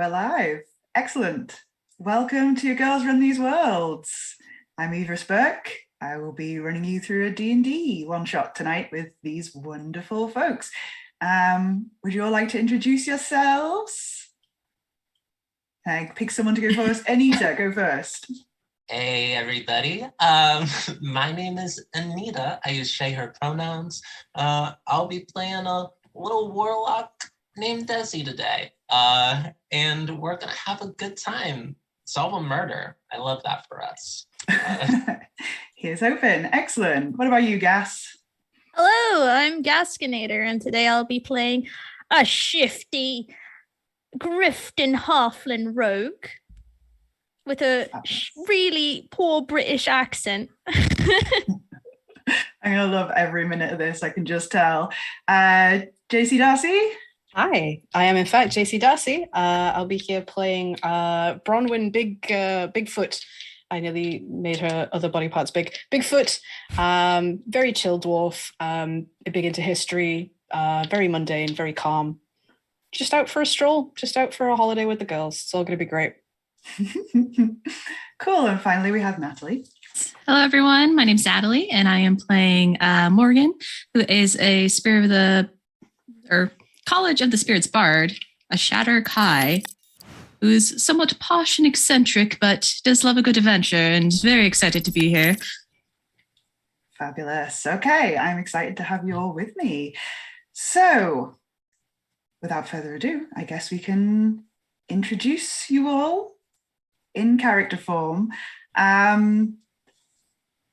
we're live. Excellent. Welcome to Girls Run These Worlds. I'm Yvris Burke. I will be running you through a D&D one-shot tonight with these wonderful folks. Would you all like to introduce yourselves? Pick someone to go first. Anita, go first. Hey everybody, my name is Anita. I use she, her pronouns. I'll be playing a little warlock named Desi today. And we're gonna have a good time. Solve a murder. I love that for us. Here's open. Excellent. What about you, Gas? Hello, I'm Gaskinator, and today I'll be playing a shifty Grifton Halfling rogue with a really poor British accent. I'm gonna love every minute of this, I can just tell. JC Darcy? Hi, I am in fact JC Darcy. I'll be here playing Bronwyn Bigfoot. I nearly made her other body parts big. Bigfoot, very chill dwarf, big into history, very mundane, very calm. Just out for a stroll, just out for a holiday with the girls. It's all going to be great. Cool. And finally, we have Natalie. Hello, everyone. My name's Natalie, and I am playing Morgan, who is a College of the Spirits Bard, a Shatter Kai, who's somewhat posh and eccentric, but does love a good adventure and is very excited to be here. Fabulous. Okay, I'm excited to have you all with me. So, without further ado, I guess we can introduce you all in character form.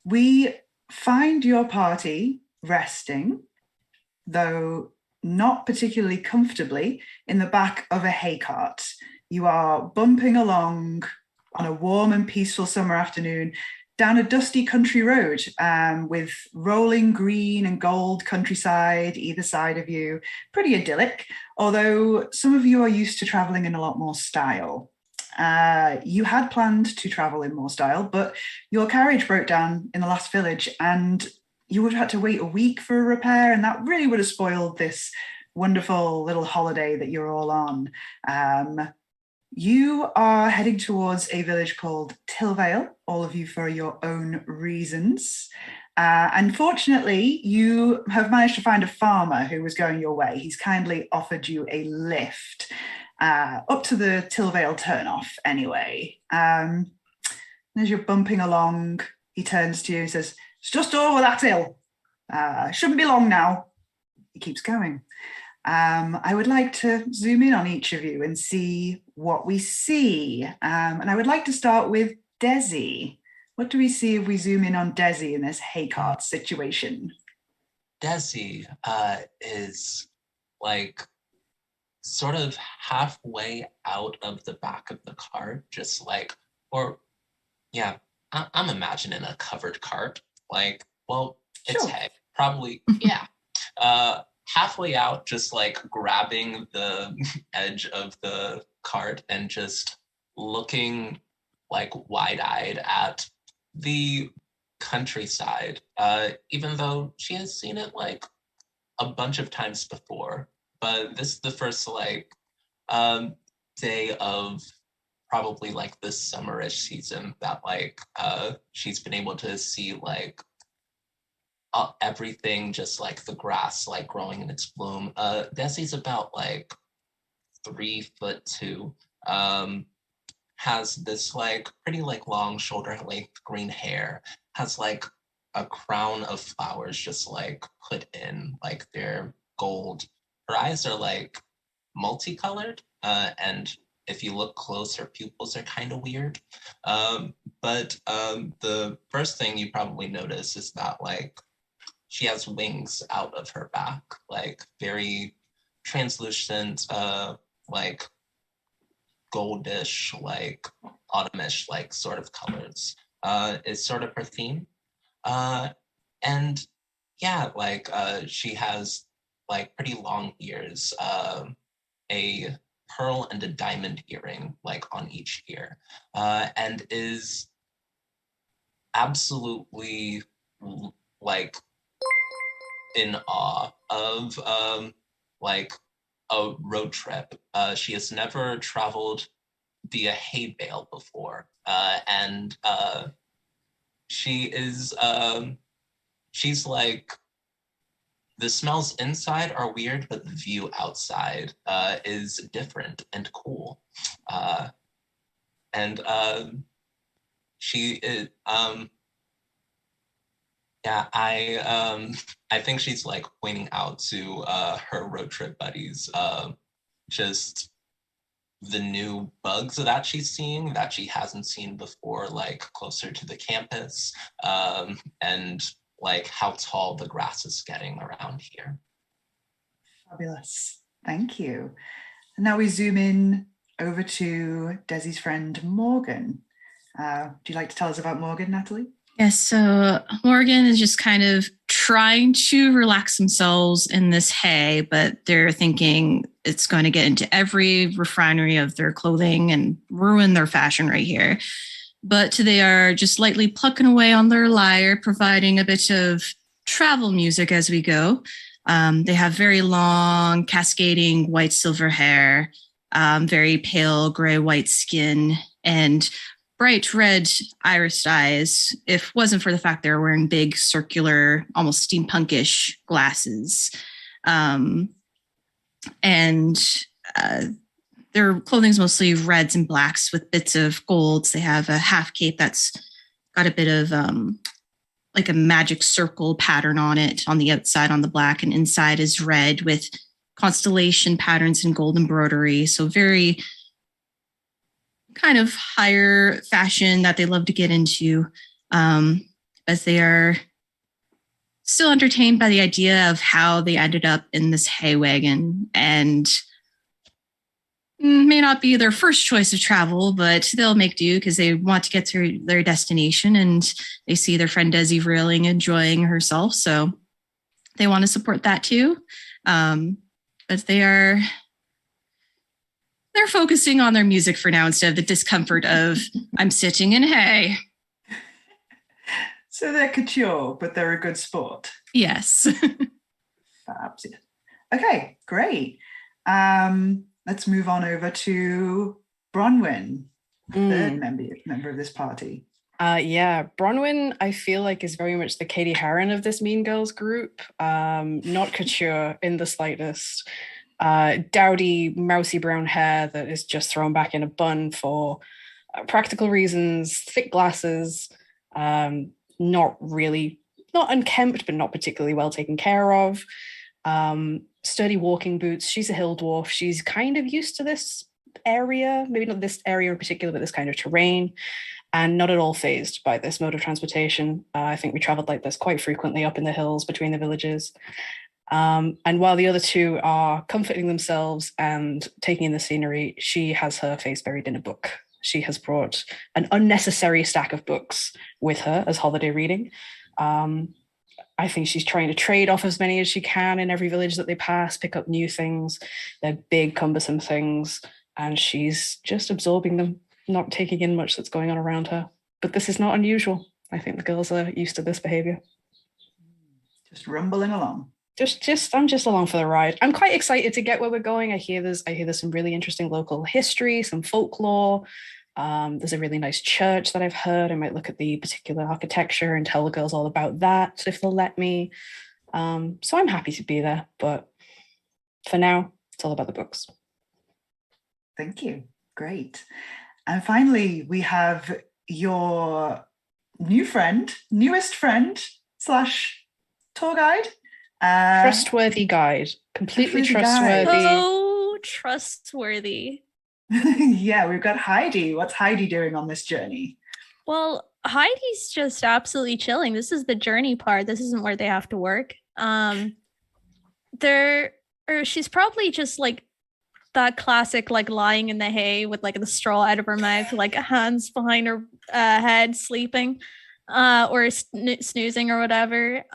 We find your party resting, though not particularly comfortably, in the back of a hay cart. You are bumping along on a warm and peaceful summer afternoon down a dusty country road with rolling green and gold countryside either side of you. Pretty idyllic, although some of you are used to traveling in a lot more style. You had planned to travel in more style, but your carriage broke down in the last village and you would have had to wait a week for a repair, and that really would have spoiled this wonderful little holiday that you're all on. You are heading towards a village called Tillvayle, all of you for your own reasons. Unfortunately, you have managed to find a farmer who was going your way. He's kindly offered you a lift up to the Tillyvayle turnoff anyway. As you're bumping along, he turns to you and says, "It's just over that hill. Shouldn't be long now." He keeps going. I would like to zoom in on each of you and see what we see. And I would like to start with Desi. What do we see if we zoom in on Desi in this hay cart situation? Desi is like sort of halfway out of the back of the cart, just like, I'm imagining a covered cart. Like, well, it's hay, probably, yeah. Halfway out, just like grabbing the edge of the cart and just looking like wide-eyed at the countryside, even though she has seen it like a bunch of times before. But this is the first like day of probably like this summerish season that like she's been able to see like everything, just like the grass like growing in its bloom. Desi's about like 3'2", has this like pretty like long shoulder length green hair, has like a crown of flowers just like put in, like they're gold. Her eyes are like multicolored, and if you look close, her pupils are kind of weird. But the first thing you probably notice is that like she has wings out of her back, like very translucent, like goldish, like autumnish, like sort of colors. Is sort of her theme. And yeah, like she has like pretty long ears, a pearl and a diamond earring like on each ear, and is absolutely like in awe of like a road trip. She has never traveled via hay bale before, and she is she's like, the smells inside are weird, but the view outside is different and cool. And she is, yeah, I think she's like pointing out to her road trip buddies just the new bugs that she's seeing that she hasn't seen before, like closer to the campus, and like how tall the grass is getting around here. Fabulous. Thank you. And now we zoom in over to Desi's friend, Morgan. Do you like to tell us about Morgan, Natalie? Yes, so Morgan is just kind of trying to relax themselves in this hay, but they're thinking it's going to get into every refinery of their clothing and ruin their fashion right here. But they are just lightly plucking away on their lyre, providing a bit of travel music as we go. They have very long, cascading white silver hair, very pale gray-white skin, and bright red iris eyes, if it wasn't for the fact they're wearing big, circular, almost steampunkish glasses. Their clothing's mostly reds and blacks with bits of golds. They have a half cape that's got a bit of like a magic circle pattern on it on the outside on the black, and inside is red with constellation patterns and gold embroidery. So very kind of higher fashion that they love to get into, as they are still entertained by the idea of how they ended up in this hay wagon, and may not be their first choice of travel, but they'll make do because they want to get to their destination, and they see their friend Desi reeling, enjoying herself. So they want to support that too. But they're focusing on their music for now instead of the discomfort of I'm sitting in hay. So they're couture, but they're a good sport. Yes. Fabs. Okay, great. Let's move on over to Bronwyn, third member of this party. Bronwyn, I feel like, is very much the Katie Heron of this Mean Girls group. Not couture in the slightest. Dowdy, mousy brown hair that is just thrown back in a bun for practical reasons, thick glasses, not unkempt, but not particularly well taken care of. Sturdy walking boots. She's a hill dwarf. She's kind of used to this area, maybe not this area in particular, but this kind of terrain, and not at all fazed by this mode of transportation. I think we traveled like this quite frequently up in the hills between the villages. And while the other two are comforting themselves and taking in the scenery, she has her face buried in a book. She has brought an unnecessary stack of books with her as holiday reading. I think she's trying to trade off as many as she can in every village that they pass, pick up new things. They're big, cumbersome things, and she's just absorbing them, not taking in much that's going on around her. But this is not unusual. I think the girls are used to this behavior. Just rumbling along. I'm just along for the ride. I'm quite excited to get where we're going. I hear there's some really interesting local history, some folklore. There's a really nice church that I've heard. I might look at the particular architecture and tell the girls all about that if they'll let me. So I'm happy to be there, but for now, it's all about the books. Thank you. Great. And finally, we have your newest friend / tour guide. Trustworthy guide. Completely trustworthy. Oh, trustworthy. Yeah, we've got Heidi. What's Heidi doing on this journey? Well, Heidi's just absolutely chilling. This is the journey part. This isn't where they have to work. She's probably just like that classic, like lying in the hay with like the straw out of her mouth, like hands behind her head, sleeping, or snoozing or whatever.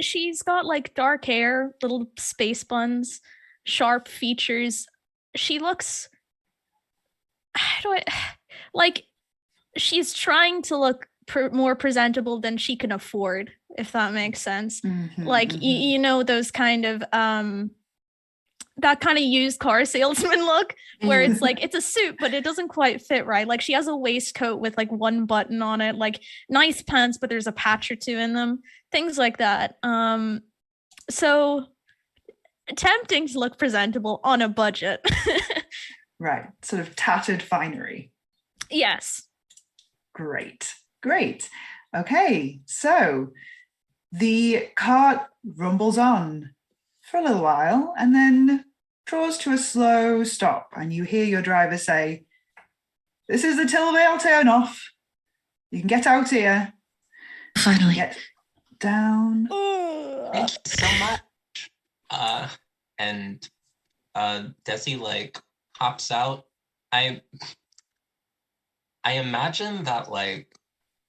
She's got like dark hair, little space buns, sharp features. She looks, she's trying to look more presentable than she can afford, if that makes sense. Mm-hmm, like, you know, those kind of that kind of used car salesman look where it's like it's a suit but it doesn't quite fit right. Like she has a waistcoat with like one button on it, like nice pants but there's a patch or two in them, things like that. So attempting to look presentable on a budget. Right, sort of tattered finery. Yes. Great. Okay, so the cart rumbles on for a little while and then draws to a slow stop, and you hear your driver say, "This is the Tillyvayle turnoff. You can get out here." Finally. Get down. Thank you so much. And Desi like hops out. I imagine that like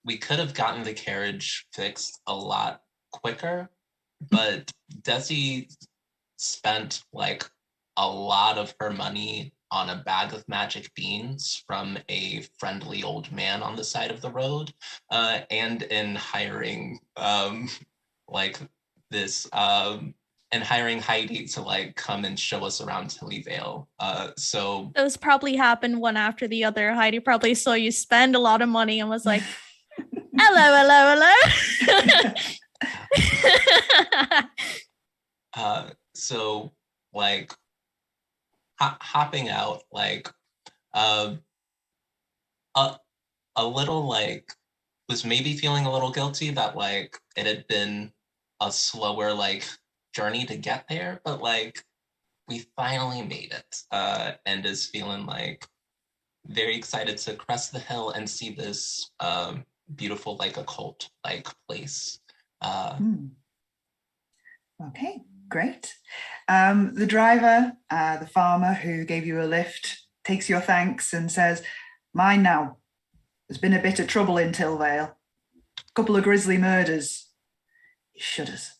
we could have gotten the carriage fixed a lot quicker, but Desi spent like a lot of her money on a bag of magic beans from a friendly old man on the side of the road, and in hiring like this and hiring Heidi to like come and show us around Tillyvayle. So those probably happened one after the other. Heidi probably saw you spend a lot of money and was like, hello. So like hopping out, like a little like was maybe feeling a little guilty that like it had been a slower like journey to get there, but like we finally made it, and is feeling like very excited to crest the hill and see this beautiful like occult like place. Okay, great. The driver, the farmer who gave you a lift, takes your thanks and says, "Mine now. There's been a bit of trouble in Tillvayle. A couple of grisly murders." He shudders.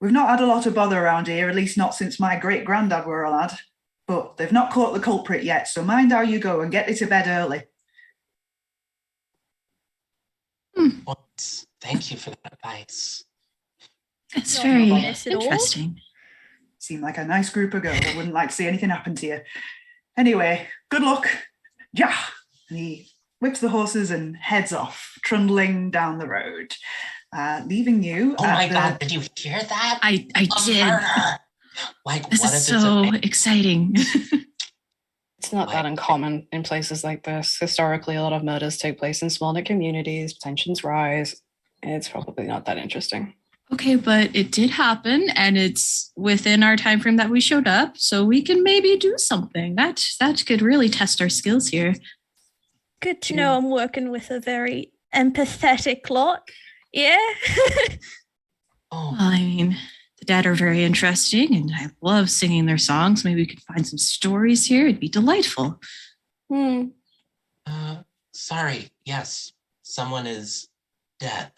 "We've not had a lot of bother around here, at least not since my great-granddad were a lad. But they've not caught the culprit yet, so mind how you go and get thee to bed early." Well, thank you for that advice. It's Not very biased at all. interesting. Seem like a nice group of girls. I wouldn't like to see anything happen to you. Anyway, good luck. Yeah. And he whips the horses and heads off, trundling down the road, leaving you. Oh my God, did you hear that? I did. Murder. Like, This what is if it's so a exciting. It's not that uncommon in places like this. Historically, a lot of murders take place in small knit communities, tensions rise. It's probably not that interesting. Okay, but it did happen, and it's within our time frame that we showed up, so we can maybe do something. That could really test our skills here. Good to know I'm working with a very empathetic lot. Yeah. Oh, Well, I mean, the dead are very interesting, and I love singing their songs. Maybe we could find some stories here. It'd be delightful. sorry. Yes, someone is dead,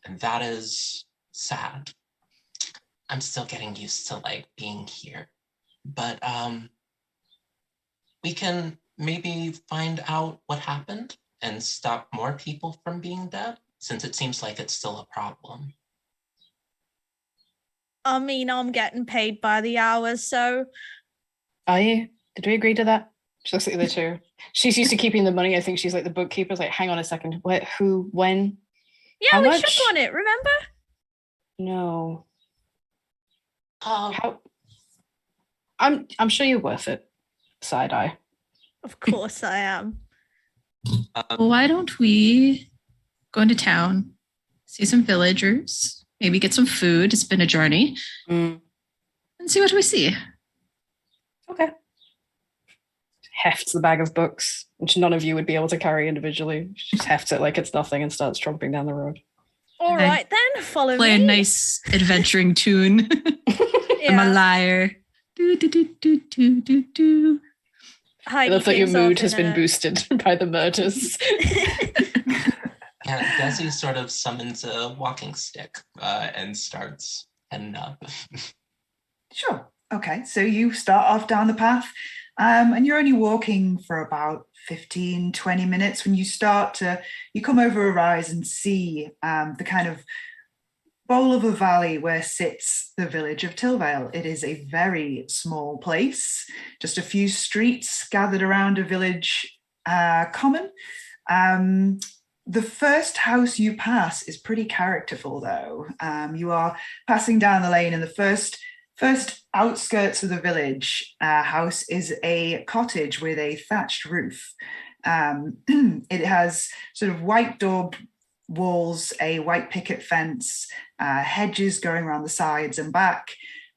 and that is sad. I'm still getting used to like being here, but we can maybe find out what happened and stop more people from being dead, since it seems like it's still a problem. I mean, I'm getting paid by the hour, so Are you? Did we agree to that? She looks at the other two. She's used to keeping the money. I think she's like the bookkeeper's like, hang on a second. What, who, when? yeah, How we much? shook on it, remember? No. Oh, How? I'm sure you're worth it. Side eye. Of course I am. Well, why don't we go into town, see some villagers, maybe get some food. It's been a journey. And see what we see. Okay. Hefts the bag of books, which none of you would be able to carry individually. She just hefts it like it's nothing and starts tromping down the road. All then right then, follow Play me. a nice adventuring tune. I'm a Yeah. liar. Do, do, do, do, do, do, do. I Heidi love that your takes mood off has in been a- boosted by the murders. yeah, Desi sort of summons a walking stick and starts heading up. Sure. Okay. So you start off down the path, and you're only walking for about 15, 20 minutes when you come over a rise and see the kind of bowl of a valley where sits the village of Tillvayle. It is a very small place, just a few streets gathered around a village common. The first house you pass is pretty characterful, though. You are passing down the lane, and the first outskirts of the village house is a cottage with a thatched roof. It has sort of white daub walls, a white picket fence, hedges going around the sides and back.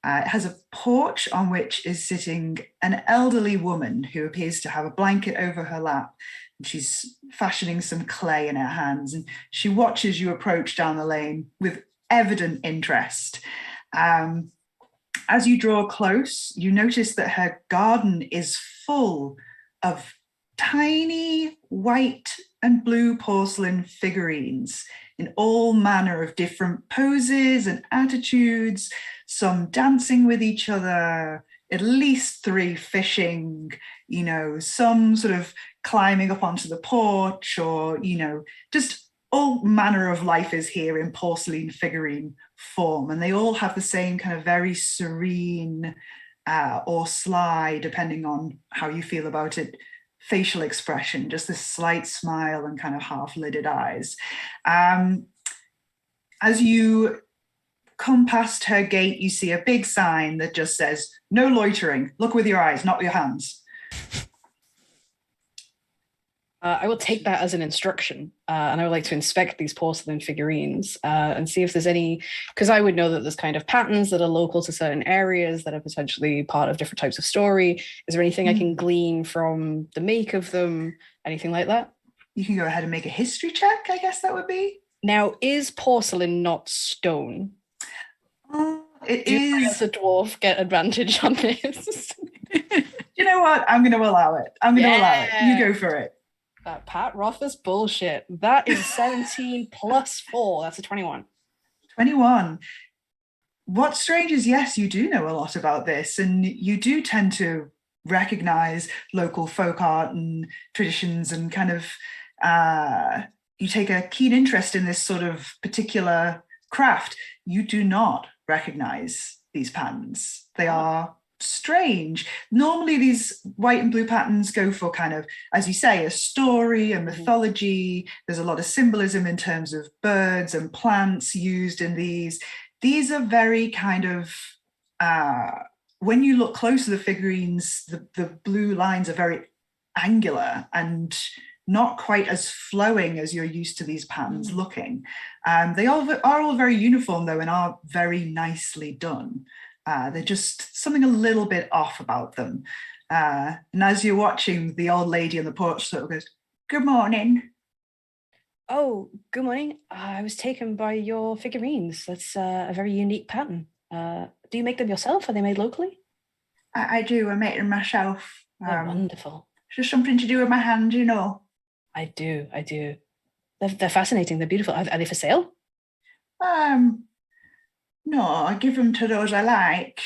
It has a porch on which is sitting an elderly woman who appears to have a blanket over her lap. She's fashioning some clay in her hands, and she watches you approach down the lane with evident interest. As you draw close, you notice that her garden is full of tiny white and blue porcelain figurines in all manner of different poses and attitudes, some dancing with each other, at least 3 fishing, some sort of climbing up onto the porch, or, just all manner of life is here in porcelain figurine form. And they all have the same kind of very serene or sly, depending on how you feel about it, facial expression, just this slight smile and kind of half-lidded eyes. As you come past her gate, you see a big sign that just says, "No loitering, look with your eyes, not with your hands." I will take that as an instruction, and I would like to inspect these porcelain figurines and see if there's any, because I would know that there's kind of patterns that are local to certain areas that are potentially part of different types of story. Is there anything I can glean from the make of them? Anything like that? You can go ahead and make a history check, I guess that would be. Now, is porcelain not stone? It Do is. I as a dwarf get advantage on this? You know what? I'm going to allow it. Allow it. You go for it. That Pat Rothfuss bullshit. That is 17 plus 4. That's a 21. 21. What's strange is, yes, you do know a lot about this, and you do tend to recognize local folk art and traditions, and kind of you take a keen interest in this sort of particular craft. You do not recognize these patterns. They are strange. Normally these white and blue patterns go for kind of, as you say, a story, a mythology. There's a lot of symbolism in terms of birds and plants used in these. These are very kind of, when you look close to the figurines, the blue lines are very angular and not quite as flowing as you're used to these patterns looking. They are all very uniform, though, and are very nicely done. They're just something a little bit off about them. And as you're watching, the old lady on the porch sort of goes, "Good morning." Oh, good morning. I was taken by your figurines. That's a very unique pattern. Do you make them yourself? Are they made locally? I do. I make them myself. They're wonderful. It's just something to do with my hand, you know. I do. They're fascinating. They're beautiful. Are they for sale? No, I give them to those I like.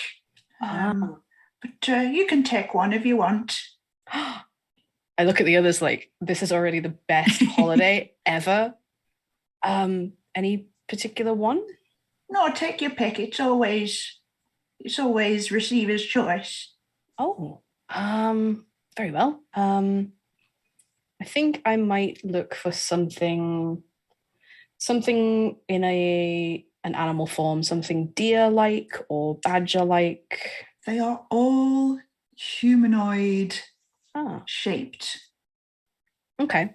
But you can take one if you want. I look at the others like, this is already the best holiday ever. Any particular one? No, take your pick. It's always receiver's choice. Oh, very well. I think I might look for something in an animal form, something deer-like or badger-like. They are all humanoid shaped. Okay.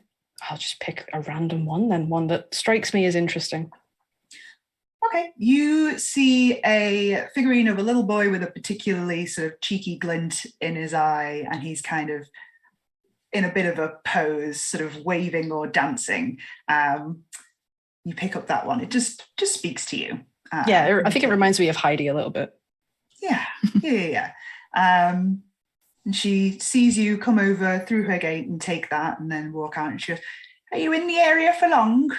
I'll just pick a random one then, one that strikes me as interesting. Okay. You see a figurine of a little boy with a particularly sort of cheeky glint in his eye, and he's kind of in a bit of a pose, sort of waving or dancing. You pick up that one. It just speaks to you. Yeah, I think it reminds me of Heidi a little bit. Yeah. And she sees you come over through her gate and take that, and then walk out, and she goes, "Are you in the area for long?"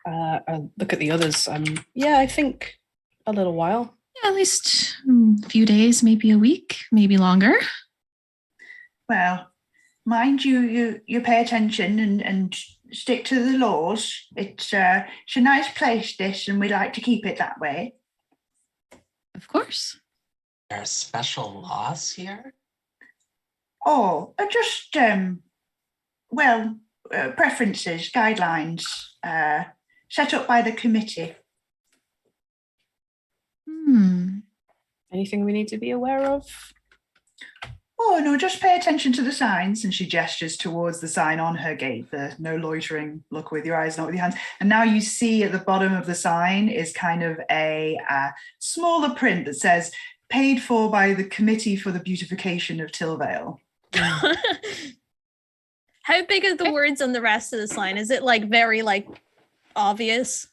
I look at the others. I think a little while. Yeah, at least a few days, maybe a week, maybe longer. Well, mind you pay attention and stick to the laws. It's a nice place, this, and we like to keep it that way. Of course. There are special laws here? Oh, just, preferences, guidelines, set up by the committee. Anything we need to be aware of? Oh, no, just pay attention to the signs. And she gestures towards the sign on her gate, the no loitering, look with your eyes, not with your hands. And now you see at the bottom of the sign is kind of a smaller print that says, paid for by the Committee for the Beautification of Tillvayle. How big are the words on the rest of the sign? Is it like very like obvious?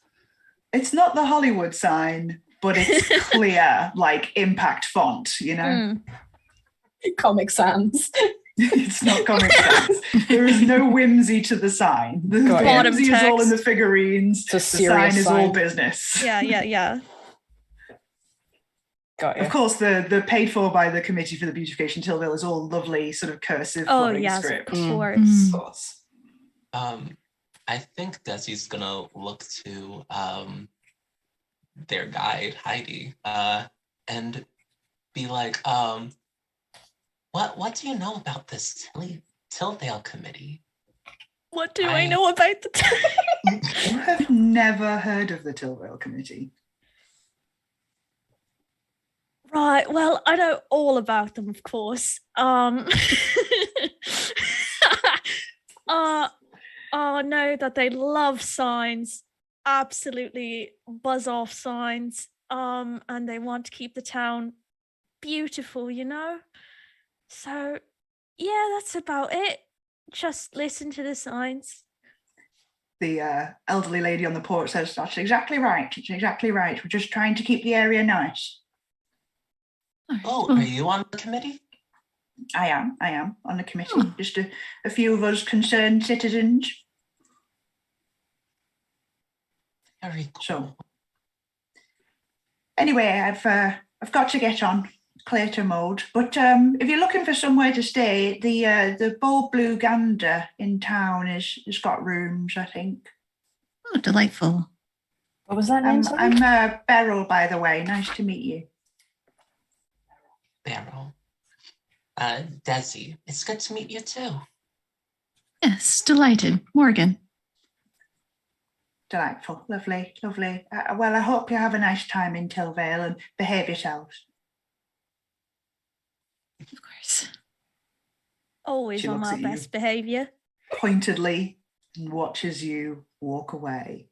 It's not the Hollywood sign, but it's clear, like impact font, you know? Comic Sans. It's not Comic Sans. There is no whimsy to the sign. The whimsy is all in the figurines. The sign is all business. Yeah. Got you. Of course, the paid for by the Committee for the Beautification Tillyvayle is all lovely, sort of cursive script. Of course. Of course. I think Desi's gonna look to their guide, Heidi, and be like, what do you know about this Tillvayle Committee? What do I know about the You have never heard of the Tillvayle Committee. Right, well, I know all about them, of course. I know that they love signs, absolutely buzz off signs, and they want to keep the town beautiful, you know? So, yeah, that's about it. Just listen to the signs. The elderly lady on the porch says, that's exactly right. It's exactly right. We're just trying to keep the area nice. Oh, are you on the committee? I am on the committee. Just a few of us concerned citizens. Very cool. So, anyway, I've got to get on Claytor mode. But if you're looking for somewhere to stay, the Bold Blue Gander in town has got rooms, I think. Oh, delightful. What was that name? I'm Beryl, by the way. Nice to meet you. Beryl. Desi, it's good to meet you too. Yes, delighted. Morgan. Delightful. Lovely. Well, I hope you have a nice time in Tillyvayle and behave yourselves. Of course. Always She on looks my at you best behaviour. Pointedly and watches you walk away.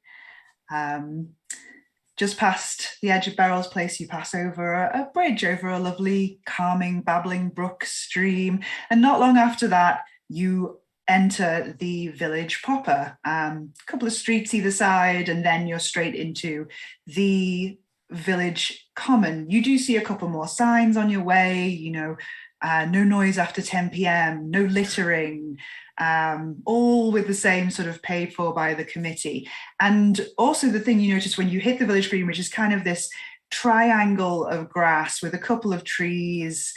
Just past the edge of Beryl's place, you pass over a bridge over a lovely, calming, babbling brook stream. And not long after that, you enter the village proper. A couple of streets either side, and then you're straight into the village common. You do see a couple more signs on your way, you know, no noise after 10 p.m, no littering, all with the same sort of paid for by the committee. And also the thing you notice when you hit the village green, which is kind of this triangle of grass with a couple of trees,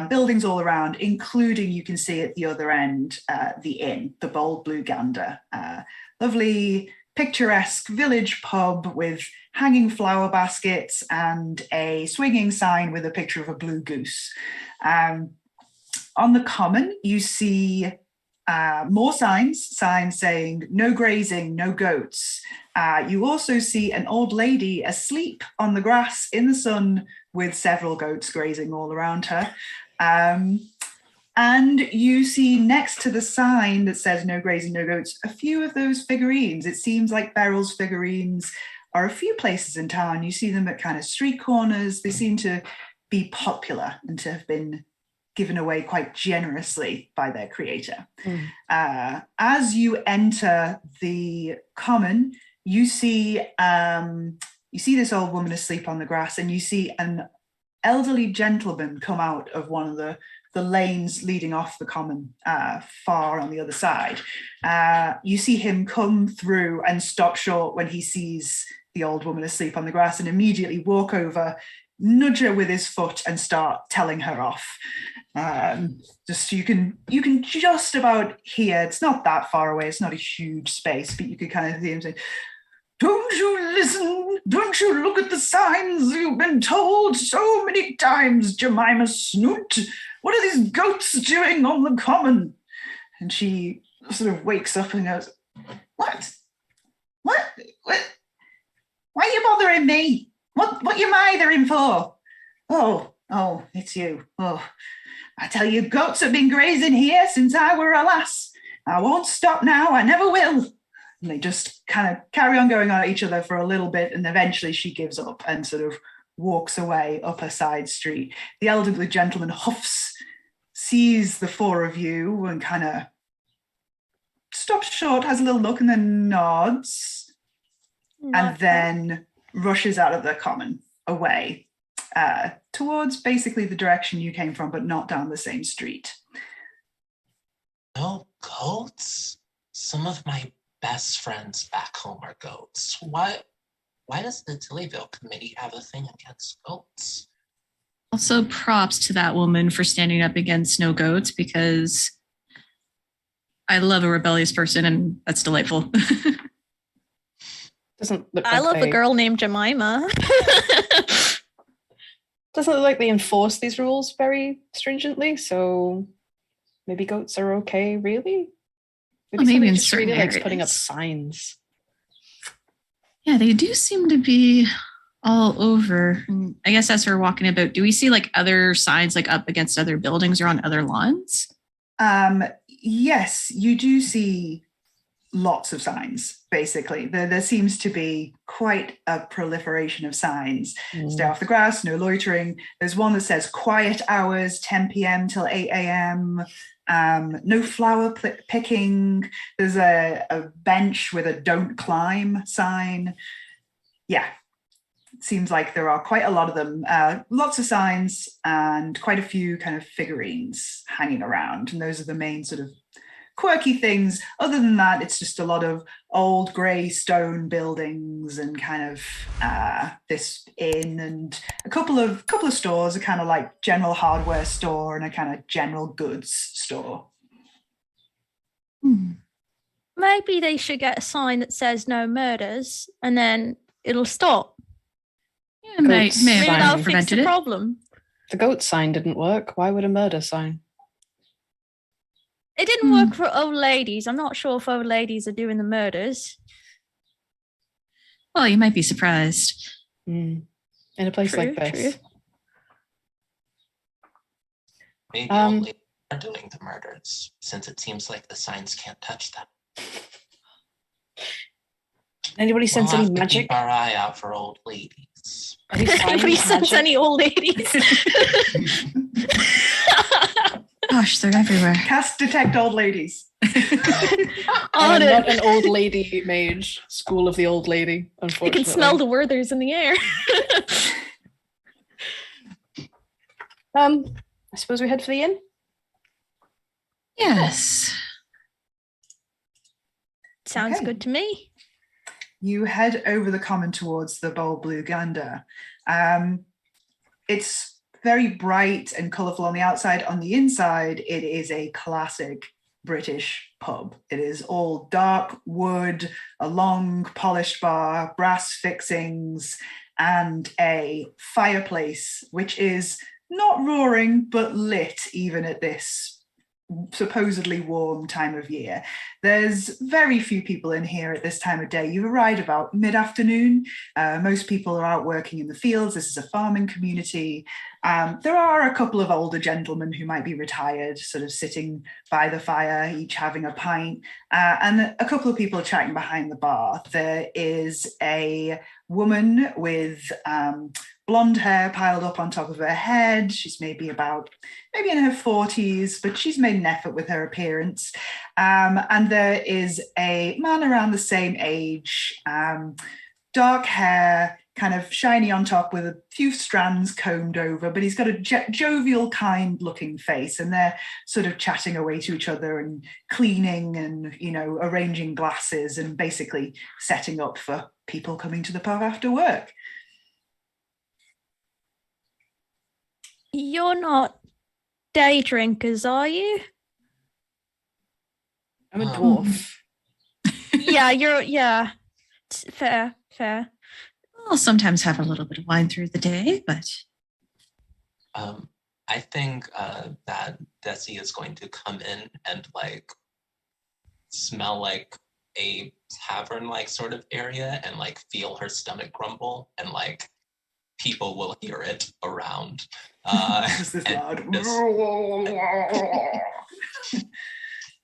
buildings all around, including, you can see at the other end, the inn, the Bold Blue Gander. Lovely, picturesque village pub with hanging flower baskets and a swinging sign with a picture of a blue goose. On the common, you see more signs saying no grazing, no goats. You also see an old lady asleep on the grass in the sun with several goats grazing all around her. And you see next to the sign that says no grazing, no goats, a few of those figurines. It seems like Beryl's figurines are a few places in town. You see them at kind of street corners. They seem to be popular and to have been given away quite generously by their creator. As you enter the common, you see this old woman asleep on the grass, and you see an elderly gentleman come out of one of the lanes leading off the common, far on the other side. You see him come through and stop short when he sees the old woman asleep on the grass, and immediately walk over, nudge her with his foot and start telling her off. Just you can just about hear. It's not that far away. It's not a huge space, but you could kind of hear him say, "Don't you listen? Don't you look at the signs you've been told so many times, Jemima Snoot? What are these goats doing on the common?" And she sort of wakes up and goes, What? Why are you bothering me? What you mithering for? Oh, it's you. Oh, I tell you, goats have been grazing here since I were a lass. I won't stop now, I never will. And they just kind of carry on going on at each other for a little bit, and eventually she gives up and sort of walks away up a side street. The elderly gentleman huffs, sees the four of you, and kind of stops short, has a little look, and then nods, and then rushes out of the common away towards basically the direction you came from, but not down the same street. No goats? Some of my best friends back home are goats. Why does the Tillvayle Committee have a thing against goats? Also, props to that woman for standing up against no goats, because I love a rebellious person, and that's delightful. Doesn't look I like love a girl named Jemima. Doesn't look like they enforce these rules very stringently, so maybe goats are okay, really? Maybe in just certain really likes areas. putting up signs. Yeah, they do seem to be all over. And I guess as we're walking about, do we see like other signs like up against other buildings or on other lawns? Yes, you do see lots of signs, basically. There seems to be quite a proliferation of signs. Stay off the grass, no loitering. There's one that says quiet hours, 10 p.m. till 8 a.m. No flower picking. There's a bench with a don't climb sign. Yeah, it seems like there are quite a lot of them. Lots of signs and quite a few kind of figurines hanging around. And those are the main sort of quirky things. Other than that, it's just a lot of old grey stone buildings and kind of this inn and a couple of stores, a kind of like general hardware store and a kind of general goods store. Maybe they should get a sign that says no murders, and then it'll stop. Yeah, may have Maybe that'll fix prevented the it. problem. The goat sign didn't work. Why would a murder sign? It didn't work for old ladies. I'm not sure if old ladies are doing the murders. Well, you might be surprised. In a place like this. True. Maybe only are doing the murders, since it seems like the signs can't touch them. Anybody sense We'll any have to magic? keep our eye out for old ladies. Anybody sense any old ladies? Gosh, they're everywhere. Cast detect old ladies. I'm not an old lady mage. School of the old lady, You unfortunately. can smell the Werthers in the air. I suppose we head for the inn? Yes. Sounds Okay. good to me. You head over the common towards the Bold Blue Gander. It's very bright and colourful on the outside. On the inside, it is a classic British pub. It is all dark wood, a long polished bar, brass fixings, and a fireplace, which is not roaring, but lit even at this supposedly warm time of year. There's very few people in here at this time of day. You've arrived about mid-afternoon. Most people are out working in the fields. This is a farming community. There are a couple of older gentlemen who might be retired, sort of sitting by the fire, each having a pint, and a couple of people chatting behind the bar. There is a woman with blonde hair piled up on top of her head. She's maybe in her 40s, but she's made an effort with her appearance. And there is a man around the same age, dark hair, kind of shiny on top with a few strands combed over, but he's got a jovial, kind-looking face, and they're sort of chatting away to each other and cleaning and, arranging glasses and basically setting up for people coming to the pub after work. You're not day drinkers, are you? I'm a dwarf. Yeah. Fair. I'll sometimes have a little bit of wine through the day, but I think that Desi is going to come in and like smell like a tavern like sort of area and like feel her stomach grumble and like people will hear it around. Just this loud.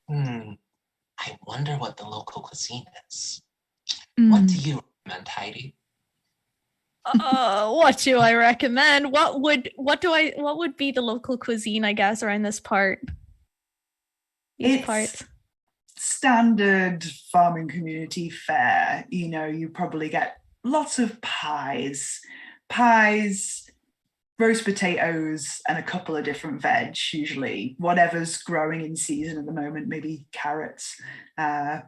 I wonder what the local cuisine is. What do you recommend, Heidi? What do I recommend? What would be the local cuisine, I guess, around this part? It's standard farming community fare. You know, you probably get lots of pies, roast potatoes, and a couple of different veg, usually whatever's growing in season at the moment, maybe carrots and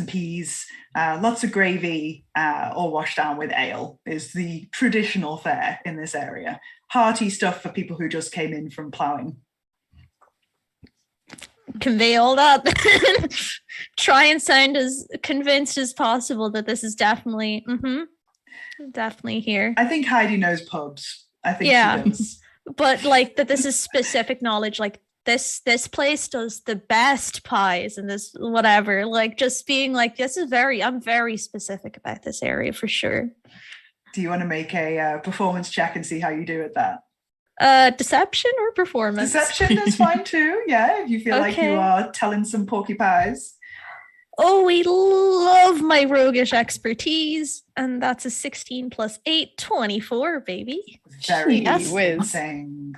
peas, lots of gravy, all washed down with ale is the traditional fare in this area. Hearty stuff for people who just came in from ploughing. Convey all that. Try and sound as convinced as possible that this is definitely here. I think Heidi knows pubs. I think she does. But like that this is specific knowledge, like this place does the best pies and this whatever, like just being like I'm very specific about this area for sure. Do you want to make a performance check and see how you do at that? Deception or performance? Deception is fine too, yeah, if you feel like you are telling some porky pies. Oh, we love my roguish expertise. And that's a 16 plus 8, 24, baby. Very convincing.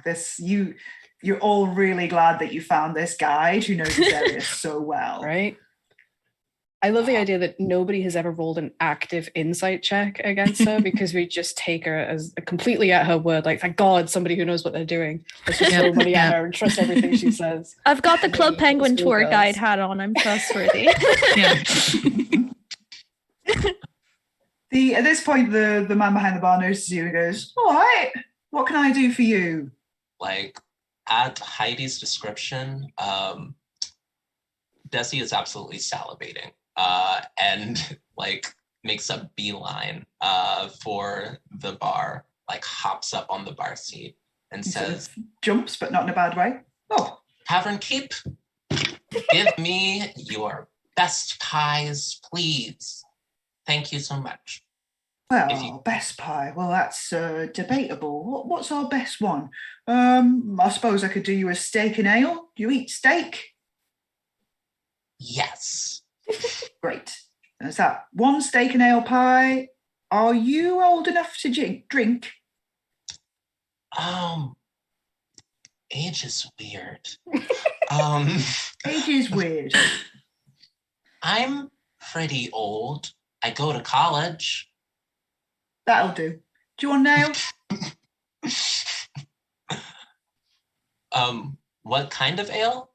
You're all really glad that you found this guide who knows this area so well. Right? I love the idea that nobody has ever rolled an active insight check against her because we just take her as completely at her word. Like, thank God, somebody who knows what they're doing. Let's just throw money at her and trust everything she says. I've got the Club Penguin tour guide hat on. I'm trustworthy. At this point, the man behind the bar notices you and goes, all right, what can I do for you? Like, at Heidi's description, Desi is absolutely salivating. And like makes a beeline for the bar, like hops up on the bar seat and says, sort of jumps, but not in a bad way. Oh, Tavern Keep, give me your best pies, please. Thank you so much. Well, best pie. Well, that's debatable. What's our best one? I suppose I could do you a steak and ale. Do you eat steak? Yes. Great. Is that one steak and ale pie? Are you old enough to drink? Age is weird. Age is weird. I'm pretty old. I go to college. That'll do. Do you want an ale? What kind of ale?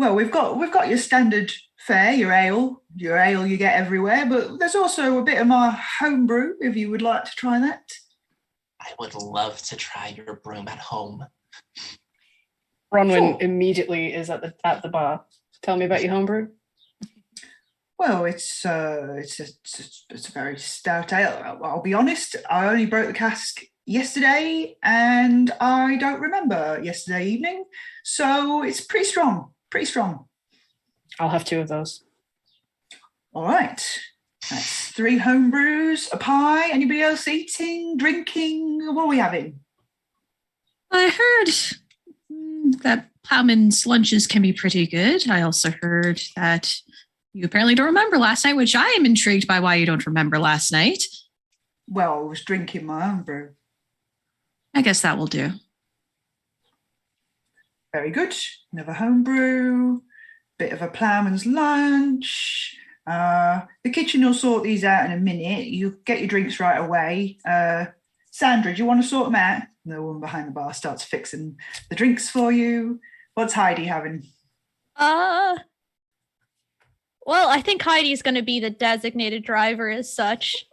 We've got your standard fare, your ale you get everywhere, but there's also a bit of my homebrew if you would like to try that. I would love to try your broom at home. Bronwyn immediately is at the bar. Tell me about your homebrew. Well, it's a very stout ale. I'll be honest, I only broke the cask yesterday and I don't remember yesterday evening, so it's pretty strong. I'll have 2 of those. All right, that's 3 home brews, a pie. Anybody else eating, drinking? What are we having? I heard that plowman's lunches can be pretty good. I also heard that you apparently don't remember last night, which I am intrigued by why you don't remember last night. Well, I was drinking my own brew. I guess that will do. Very good. Another homebrew, bit of a ploughman's lunch. The kitchen will sort these out in a minute. You'll get your drinks right away. Sandra, do you want to sort them out? And the woman behind the bar starts fixing the drinks for you. What's Heidi having? Well, I think Heidi's going to be the designated driver as such.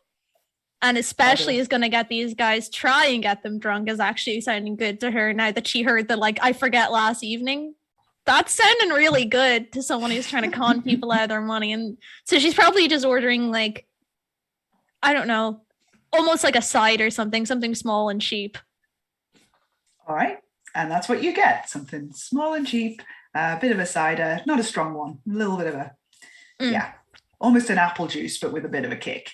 And especially is going to get these guys, try and get them drunk, is actually sounding good to her now that she heard that, like, I forget last evening. That's sounding really good to someone who's trying to con people out of their money. And so she's probably just ordering, like, I don't know, almost like a side or something small and cheap. All right. And that's what you get. Something small and cheap, a bit of a cider, not a strong one, a little bit of a, almost an apple juice, but with a bit of a kick.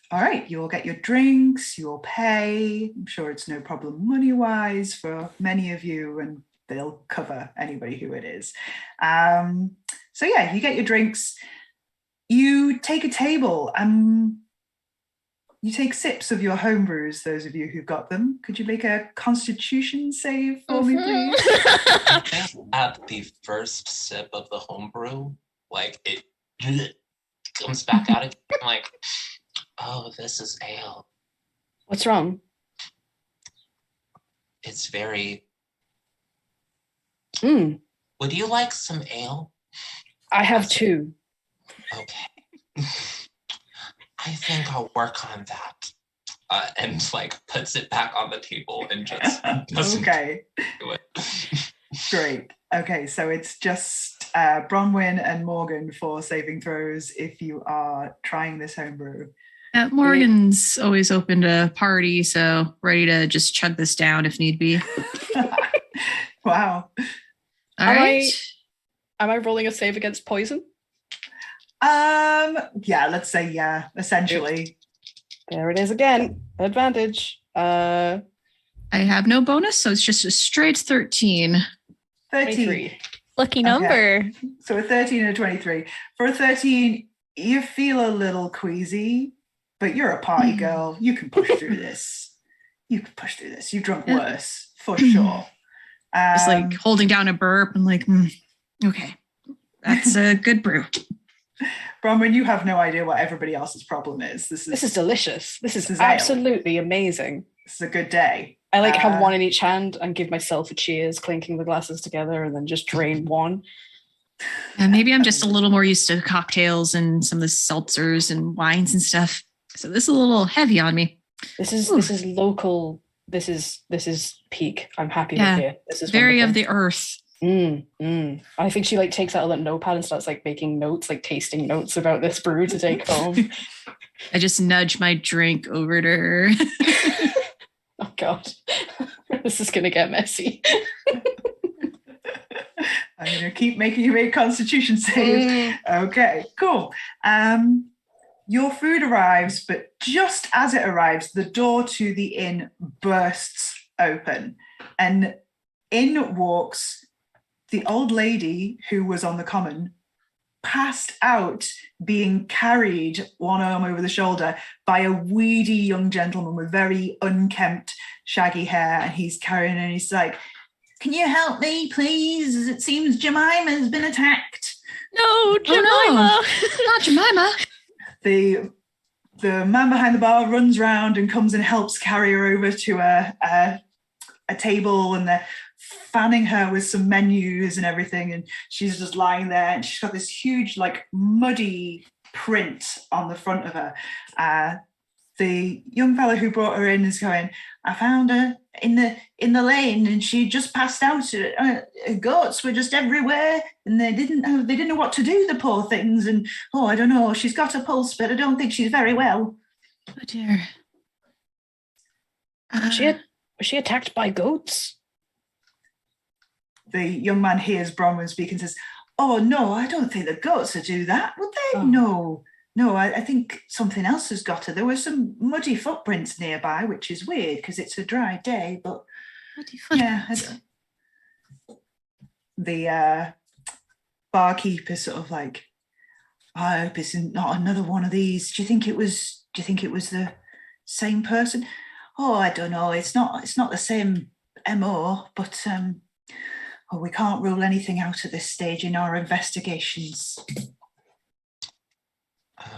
All right, you'll get your drinks, you'll pay. I'm sure it's no problem money-wise for many of you, and they'll cover anybody who it is. So yeah, you get your drinks. You take a table and you take sips of your homebrews, those of you who've got them. Could you make a constitution save for me, please? At the first sip of the homebrew, like it comes back out again. I'm like, oh, this is ale. What's wrong? It's very... Would you like some ale? I have two. Okay. I think I'll work on that. And like puts it back on the table and just doesn't do it. Great. Okay, so it's just Bronwyn and Morgan for saving throws if you are trying this homebrew. Morgan's always open to party, so ready to just chug this down if need be. Wow. All right. Am I rolling a save against poison? Yeah, let's say essentially. There it is again. Advantage. I have no bonus, so it's just a straight 13. 13. Lucky number. Okay. So a 13 and a 23. For a 13, you feel a little queasy, but you're a party girl. You can push through this. You've drunk worse, for sure. Just like holding down a burp and like, okay, that's a good brew. Bronwyn, you have no idea what everybody else's problem is. This is delicious. This is absolutely amazing. This is a good day. I have one in each hand and give myself a cheers, clinking the glasses together, and then just drain one. And maybe I'm just a little more used to cocktails and some of the seltzers and wines and stuff. So this is a little heavy on me. This is local. This is peak. I'm happy to hear. This is very wonderful. of the earth. I think she like takes out a little notepad and starts like making notes, like tasting notes about this brew to take home. I just nudge my drink over to her. Oh God, this is gonna get messy. I'm gonna keep making you make Constitution saves. Okay, cool. Your food arrives, but just as it arrives, the door to the inn bursts open, and in walks the old lady who was on the common, passed out, being carried one arm over the shoulder by a weedy young gentleman with very unkempt, shaggy hair, and he's carrying her and he's like, "Can you help me, please? It seems Jemima's been attacked." No, Jemima! Oh, no. Not Jemima. The man behind the bar runs round and comes and helps carry her over to a table, and they're fanning her with some menus and everything, and she's just lying there, and she's got this huge, like, muddy print on the front of her. The young fellow who brought her in is going, "I found her in the lane, and she just passed out. Goats were just everywhere, and they didn't know what to do, the poor things. And I don't know. She's got a pulse, but I don't think she's very well." Oh dear. Was she attacked by goats? The young man hears Bronwyn speak and says, "Oh no, I don't think the goats would do that, would they? Oh. No, I think something else has got her. There were some muddy footprints nearby, which is weird because it's a dry day, but yeah." The barkeep is sort of like, "I hope it's not another one of these. Do you think it was the same person?" "Oh, I don't know. It's not the same MO, but we can't rule anything out at this stage in our investigations."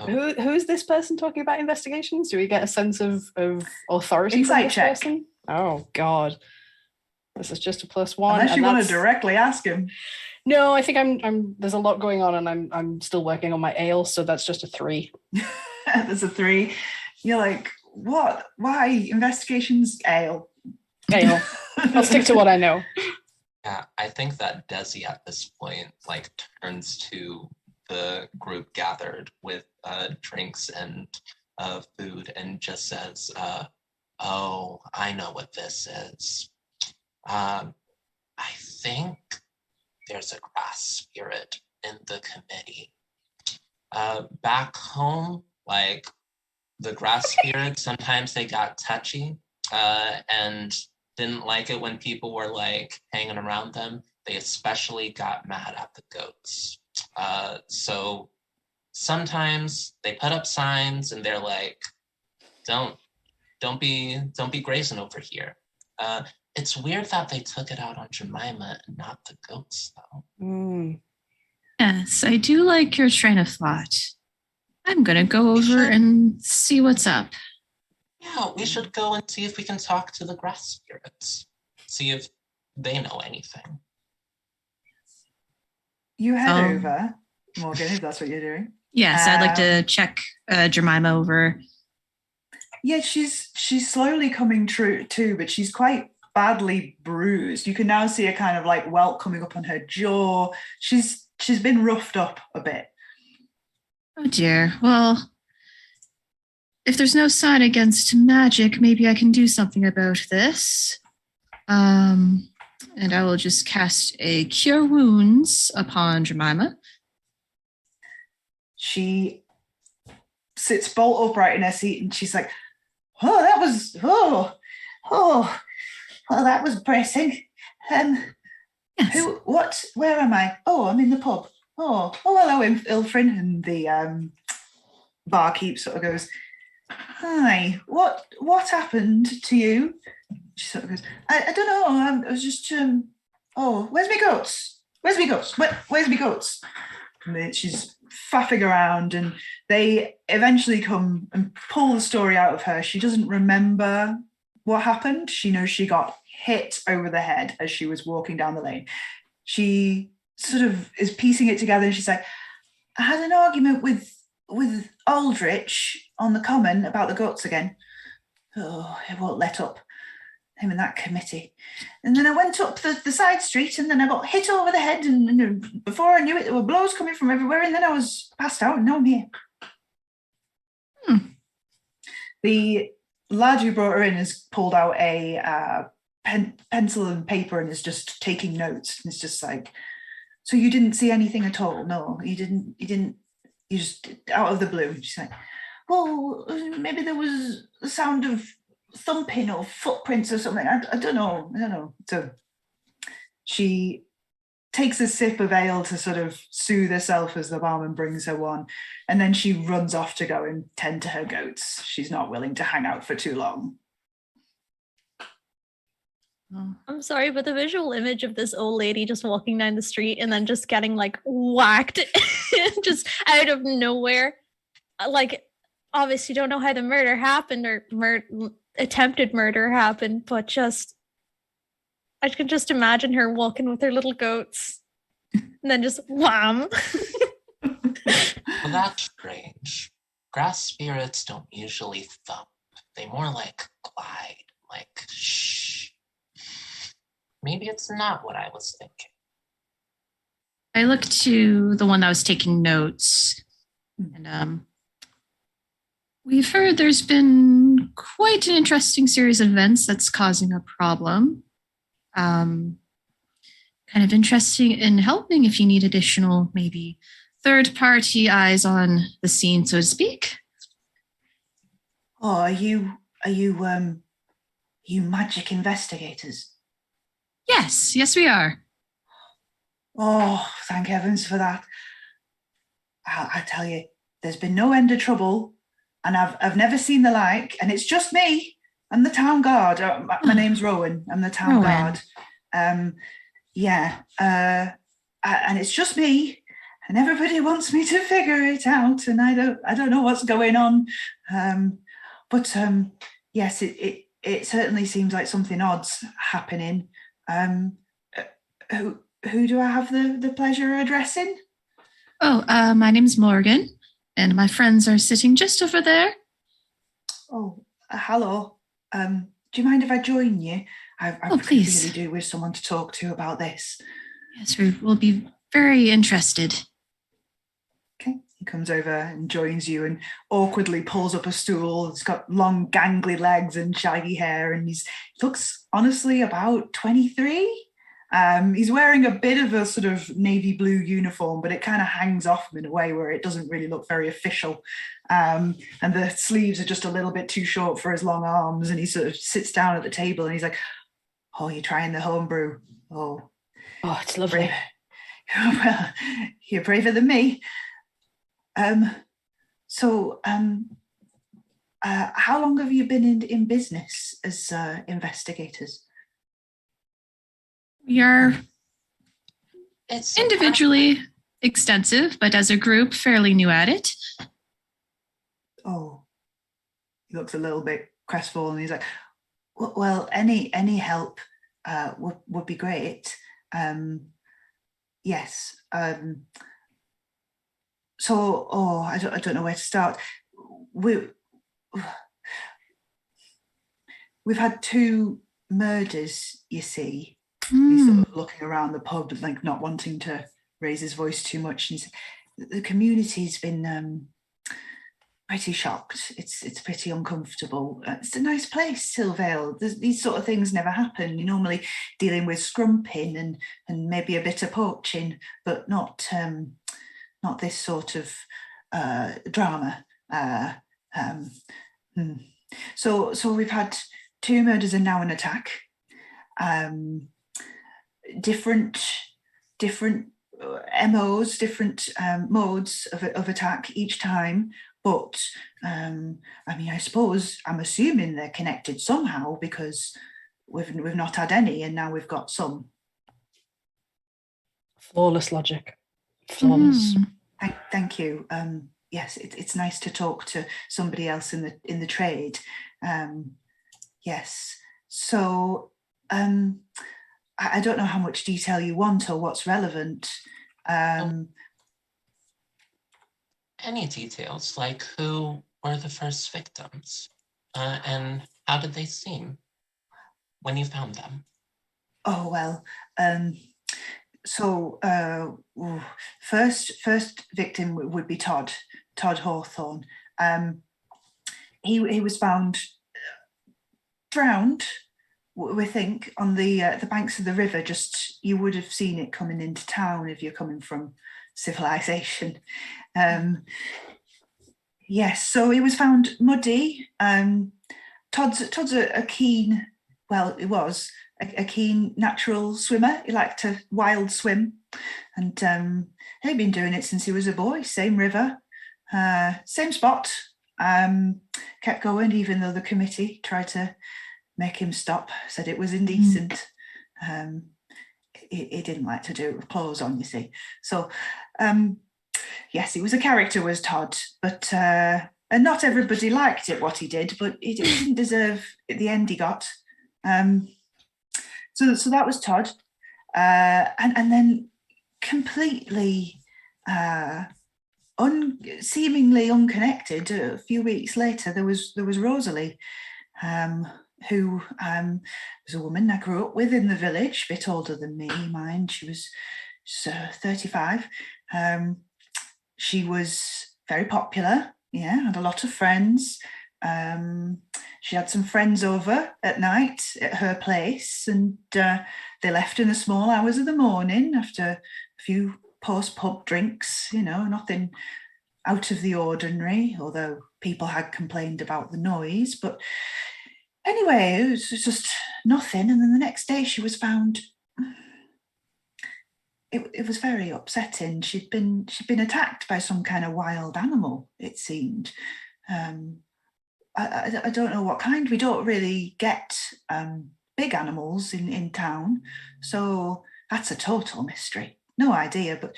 Who's this person talking about investigations? Do we get a sense of authority from this person? Oh God, this is just a +1. Unless you want to directly ask him. No, I think I'm. There's a lot going on, and I'm still working on my ale, so that's just a 3. There's a 3. You're like, what? Why? Investigations, ale. Ale. I'll stick to what I know. Yeah, I think that Desi at this point like turns to the group gathered with drinks and food and just says, "Oh, I know what this is. I think there's a grass spirit in the committee. Back home, like the grass spirits, sometimes they got touchy and didn't like it when people were like hanging around them. They especially got mad at the goats. So sometimes they put up signs and they're like, don't be grazing over here. It's weird that they took it out on Jemima and not the goats, though." Yes, I do like your train of thought. I'm going to go over and see what's up. Yeah, we should go and see if we can talk to the grass spirits. See if they know anything. You head over, Morgan, if that's what you're doing. Yes, I'd like to check Jemima over. Yeah, she's slowly coming true too, but she's quite badly bruised. You can now see a kind of like welt coming up on her jaw. She's been roughed up a bit. Oh dear. Well, if there's no sign against magic, maybe I can do something about this. And I will just cast a Cure Wounds upon Jemima. She sits bolt upright in her seat and she's like, that was pressing. Yes. Where am I? Oh, I'm in the pub. Oh, hello, Ilfrin. And the barkeep sort of goes, hi, what happened to you? She sort of goes, I don't know, I was just, where's my goats? Where's my goats? And she's faffing around and they eventually come and pull the story out of her. She doesn't remember what happened. She knows she got hit over the head as she was walking down the lane. She sort of is piecing it together and she's like, I had an argument with Aldrich on the common about the goats again. Oh, it won't let up. Him and that committee. And then I went up the side street and then I got hit over the head and before I knew it, there were blows coming from everywhere and then I was passed out and now I'm here. The lad who brought her in has pulled out a pencil and paper and is just taking notes. And it's just like, so you didn't see anything at all? No, you didn't, you just out of the blue. She's like, well, maybe there was the sound of thumping or footprints or something. I don't know. So she takes a sip of ale to sort of soothe herself as the barman brings her one. And then she runs off to go and tend to her goats. She's not willing to hang out for too long. I'm sorry, but the visual image of this old lady just walking down the street and then just getting like whacked just out of nowhere. Like, obviously don't know how the murder happened or attempted murder happened, but just I can just imagine her walking with her little goats and then just wham. Well, that's strange. Grass spirits don't usually thump. They more like glide, like shh. Maybe it's not what I was thinking. I looked to the one that was taking notes, and we've heard there's been quite an interesting series of events that's causing a problem. Kind of interesting in helping if you need additional, maybe third-party eyes on the scene, so to speak. Oh, are you magic investigators? Yes, we are. Oh, thank heavens for that. I tell you, there's been no end of trouble, and I've never seen the like, and it's just me. I'm the town guard. My name's Rowan. I'm the town guard. And it's just me, and everybody wants me to figure it out, and I don't know what's going on. But yes, it certainly seems like something odd's happening. Who do I have the pleasure of addressing? Oh, my name's Morgan, and my friends are sitting just over there. Oh, hello. Do you mind if I join you? I please. really do wish someone to talk to about this. Yes, we will be very interested. Okay, he comes over and joins you and awkwardly pulls up a stool. He's got long, gangly legs and shaggy hair, and he looks honestly about 23. He's wearing a bit of a sort of navy blue uniform, but it kind of hangs off him in a way where it doesn't really look very official. And the sleeves are just a little bit too short for his long arms. And he sort of sits down at the table and he's like, "Oh, you're trying the homebrew. Oh, it's lovely. Well, you're braver than me. So how long have you been in business as investigators?" We are individually extensive, but as a group, fairly new at it. Oh, he looks a little bit crestfallen. He's like, "Well, any help would be great. Yes. So, I don't know where to start. We've had 2 murders, you see." He's sort of looking around the pub, like not wanting to raise his voice too much. And he's, the community's been pretty shocked. It's pretty uncomfortable. It's a nice place, Tillyvayle. These sort of things never happen. You're normally dealing with scrumping and maybe a bit of poaching, but not this sort of drama. So we've had 2 murders and now an attack. Different MOs, different modes of attack each time. But I suppose I'm assuming they're connected somehow because we've not had any and now we've got some. Flawless logic. Flawless. Thank you. Yes, it's nice to talk to somebody else in the trade. Yes. So I don't know how much detail you want or what's relevant. Any details, like who were the first victims and how did they seem when you found them? Oh, well, so first victim would be Todd Hawthorne. He was found drowned, we think, on the banks of the river. Just, you would have seen it coming into town if you're coming from civilization. Yes, so he was found muddy. Todd's a keen, well, he was a keen natural swimmer. He liked to wild swim, and he'd been doing it since he was a boy. Same river, same spot. Kept going, even though the committee tried to make him stop, said it was indecent. He didn't like to do it with clothes on, you see. So, yes, he was a character, was Todd, but and not everybody liked it, what he did, but he didn't deserve the end he got. So that was Todd. And then completely seemingly unconnected, a few weeks later, there was Rosalie, who was a woman I grew up with in the village, a bit older than me, mind. She was 35. She was very popular, had a lot of friends. She had some friends over at night at her place, and they left in the small hours of the morning after a few post-pub drinks, nothing out of the ordinary, although people had complained about the noise. But anyway, it was just nothing. And then the next day she was found. It was very upsetting. She'd been attacked by some kind of wild animal, it seemed. I don't know what kind. We don't really get big animals in town, so that's a total mystery. No idea, but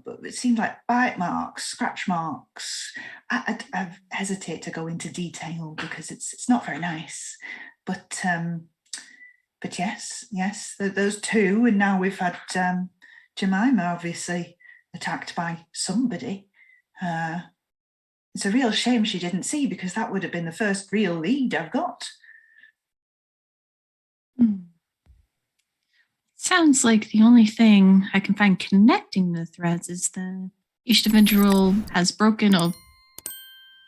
but it seemed like bite marks, scratch marks. I hesitate to go into detail because it's not very nice. But yes, those 2, and now we've had Jemima, obviously attacked by somebody. It's a real shame she didn't see, because that would have been the first real lead I've got. Sounds like the only thing I can find connecting the threads is that each individual has broken a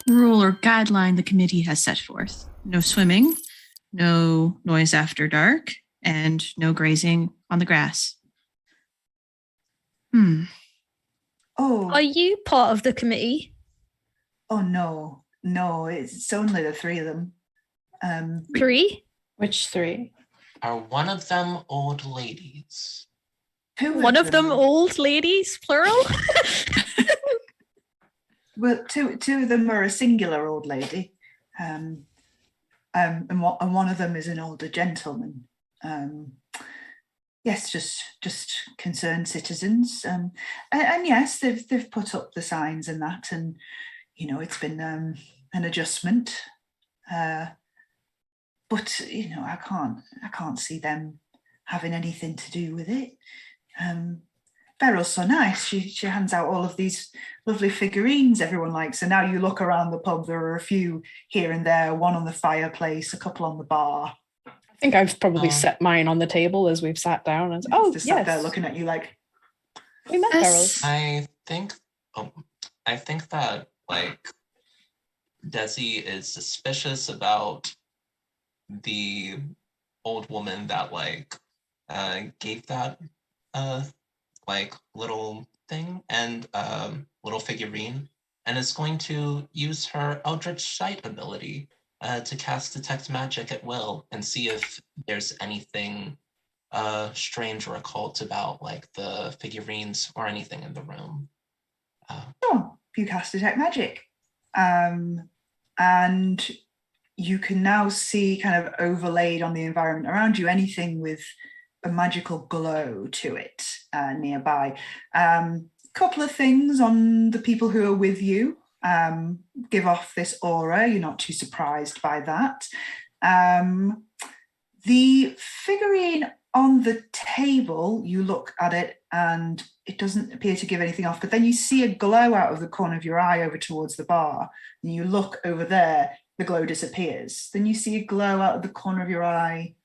rule or guideline the committee has set forth. No swimming, no noise after dark, and no grazing on the grass. Oh. Are you part of the committee? Oh, no. No, it's only the three of them. 3? Which 3? Are one of them old ladies? One of them old ladies, plural? Well, two of them are a singular old lady, and one of them is an older gentleman. Yes, just concerned citizens, and yes, they've put up the signs and that, and it's been an adjustment, but I can't see them having anything to do with it. Beryl's so nice. She hands out all of these lovely figurines everyone likes. And now you look around the pub, there are a few here and there, one on the fireplace, a couple on the bar. I think I've probably set mine on the table as we've sat down. And just sat there looking at you like, we met Beryl. I think that like Desi is suspicious about the old woman that gave that little thing and little figurine, and is going to use her Eldritch Sight ability to cast Detect Magic at will and see if there's anything strange or occult about the figurines or anything in the room. You cast Detect Magic, and you can now see kind of overlaid on the environment around you anything with a magical glow to it nearby. Couple of things on the people who are with you give off this aura. You're not too surprised by that. The figurine on the table, you look at it and it doesn't appear to give anything off, but then you see a glow out of the corner of your eye over towards the bar, and you look over there, the glow disappears. Then you see a glow out of the corner of your eye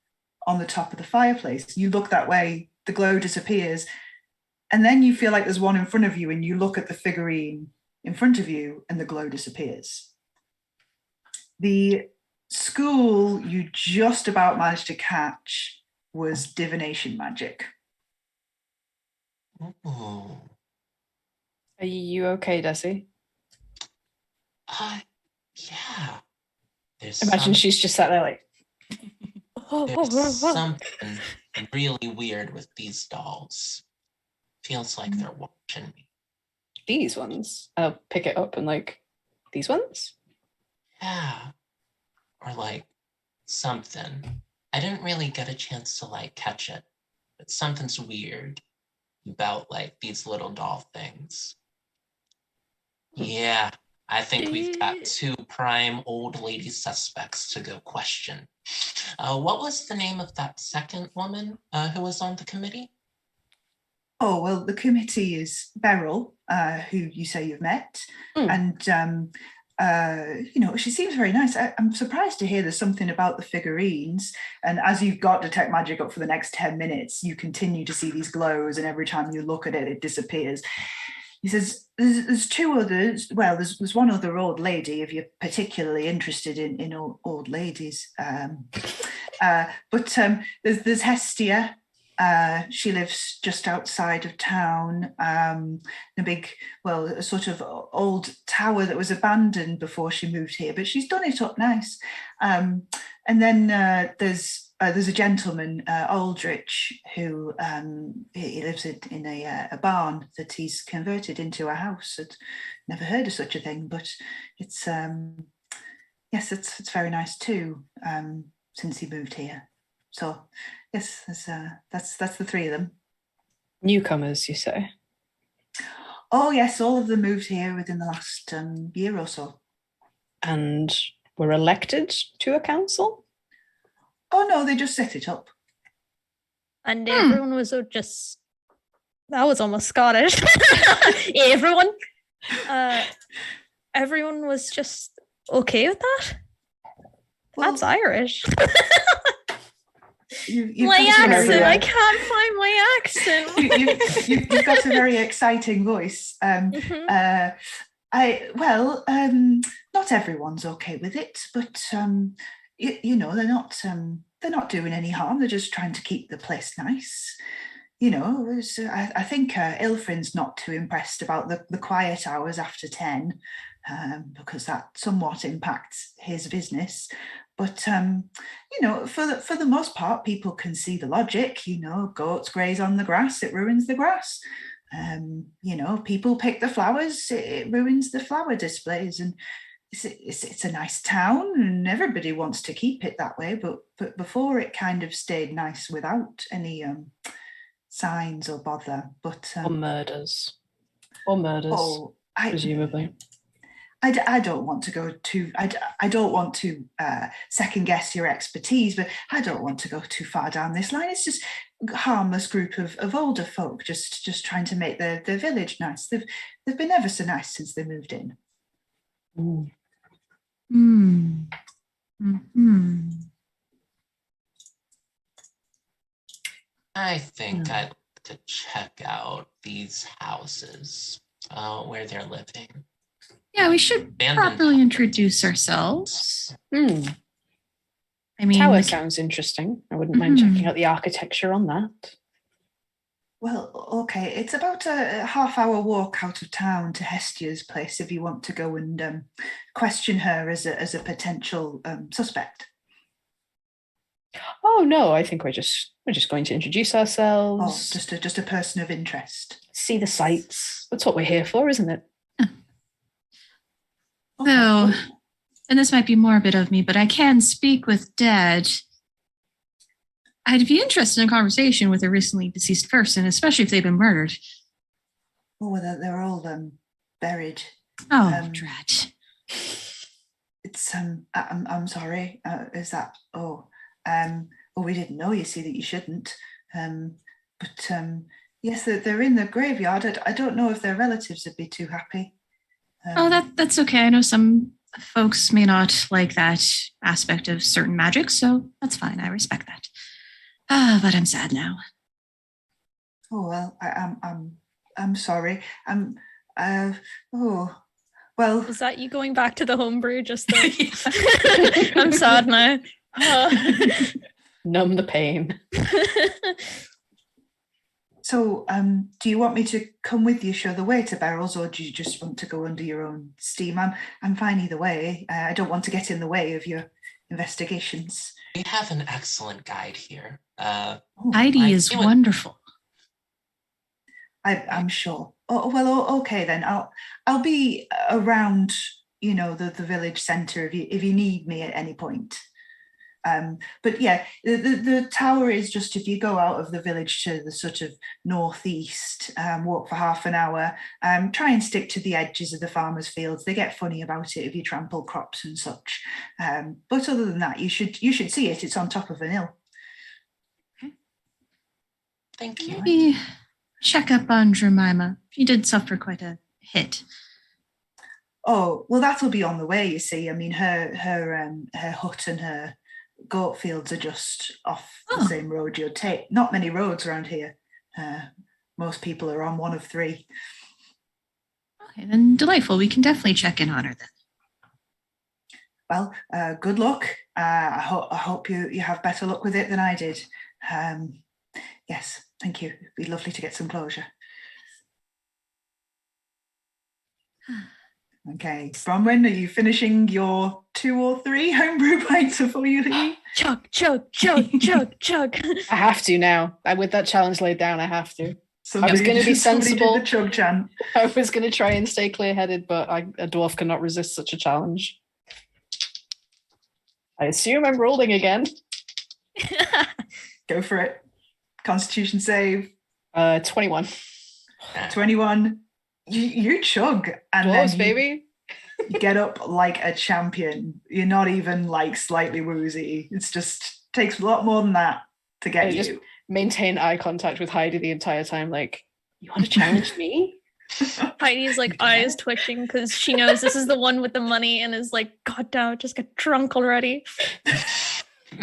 on the top of the fireplace. You look that way, the glow disappears, and then you feel like there's one in front of you, and you look at the figurine in front of you and the glow disappears. The school you just about managed to catch was divination magic. Ooh. Are you okay, Desi? Yeah. Imagine she's just sat there like... There's something really weird with these dolls. Feels like they're watching me. These ones? I'll pick it up and these ones? Yeah. Or something. I didn't really get a chance to catch it, but something's weird about these little doll things. Yeah, I think we've got 2 prime old lady suspects to go question. What was the name of that second woman who was on the committee? Oh, well, the committee is Beryl, who you say you've met, and she seems very nice. I'm surprised to hear there's something about the figurines, and as you've got Detect Magic up for the next 10 minutes, you continue to see these glows, and every time you look at it, it disappears. He says, there's 2 others. Well, there's one other old lady, if you're particularly interested in old ladies. But there's Hestia. She lives just outside of town, a sort of old tower that was abandoned before she moved here, but she's done it up nice. And then there's a gentleman, Aldrich, who he lives in a barn that he's converted into a house. I'd never heard of such a thing, but it's it's very nice too, since he moved here. So yes, that's the 3 of them. Newcomers, you say? Oh yes, all of them moved here within the last year or so. And were elected to a council? Oh no, they just set it up. And everyone was just... That was almost Scottish. Everyone. everyone was just okay with that? Well, that's Irish. You've my got accent. I can't find my accent. You've got a very exciting voice. Not everyone's okay with it, but they're not doing any harm. They're just trying to keep the place nice. I think Ilfrin's not too impressed about the quiet hours after 10, because that somewhat impacts his business. But for the most part, people can see the logic. Goats graze on the grass; it ruins the grass. People pick the flowers; it ruins the flower displays. And it's a nice town, and everybody wants to keep it that way. But before, it kind of stayed nice without any signs or bother. But or murders, presumably. I don't want to go too. I don't want to second guess your expertise, but I don't want to go too far down this line. It's just a harmless group of older folk just trying to make their village nice. They've been ever so nice since they moved in. I think I'd like to check out these houses where they're living. Yeah, we should properly introduce ourselves. I mean, Tower sounds interesting. I wouldn't mind checking out the architecture on that. Well, okay, it's about a half-hour walk out of town to Hestia's place if you want to go and question her as a potential suspect. Oh no, I think we're just going to introduce ourselves. Oh, just a person of interest. See the sights. That's what we're here for, isn't it? So, and this might be morbid of me, but I can speak with Dad. I'd be interested in a conversation with a recently deceased person, especially if they've been murdered. Oh, well, they're all buried. Oh, drat. It's I'm sorry. Is that? We didn't know. You see that you shouldn't. But yes, they're in the graveyard. I don't know if their relatives would be too happy. That's okay. I know some folks may not like that aspect of certain magic, so that's fine. I respect that. But I'm sad now. Oh well, I'm sorry. Well. Is that you going back to the homebrew? Just I'm sad now. Numb the pain. So, do you want me to come with you, show the way to Beryl's, or do you just want to go under your own steam? I'm fine either way. I don't want to get in the way of your investigations. We have an excellent guide here. Heidi is wonderful. I'm sure. Oh well, okay then. I'll be around, the village centre if you need me at any point. But yeah, the tower is just if you go out of the village to the sort of northeast, walk for half an hour, try and stick to the edges of the farmers' fields. They get funny about it if you trample crops and such. But other than that, you should see it. It's on top of an hill. Thank you. Maybe check up on Jemima. She did suffer quite a hit. Oh, well, that'll be on the way, you see. I mean, her hut and her goat fields are just off the same road you'd take. Not many roads around here. Most people are on one of 3. Okay, then delightful. We can definitely check in on her then. Well, good luck. I hope you have better luck with it than I did. Yes, thank you. It'd be lovely to get some closure. Okay, Bronwyn, are you finishing your 2 or 3 homebrew pints before you leave? Chug. I have to now. With that challenge laid down, I have to. I was going to be sensible. The chug chant. I was going to try and stay clear-headed, but a dwarf cannot resist such a challenge. I assume I'm rolling again. Go for it. Constitution save. 21. 21. You chug and Dwarves, then baby. You get up like a champion. You're not even like slightly woozy. It's just takes a lot more than that to get you. Just maintain eye contact with Heidi the entire time. Like, you want to challenge me? Heidi's like eyes twitching because she knows this is the one with the money and is like, God damn, just get drunk already.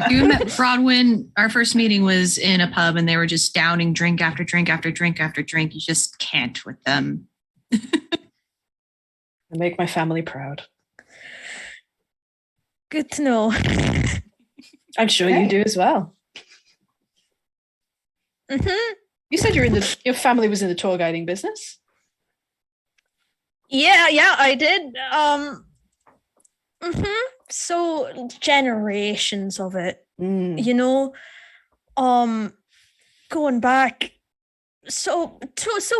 You met Bronwyn. Our first meeting was in a pub and they were just downing drink after drink after drink after drink. You just can't with them. I make my family proud. Good to know. I'm sure you do as well. Mm-hmm. You said your family was in the tour guiding business? Yeah, I did. So generations of it, you know, going back. So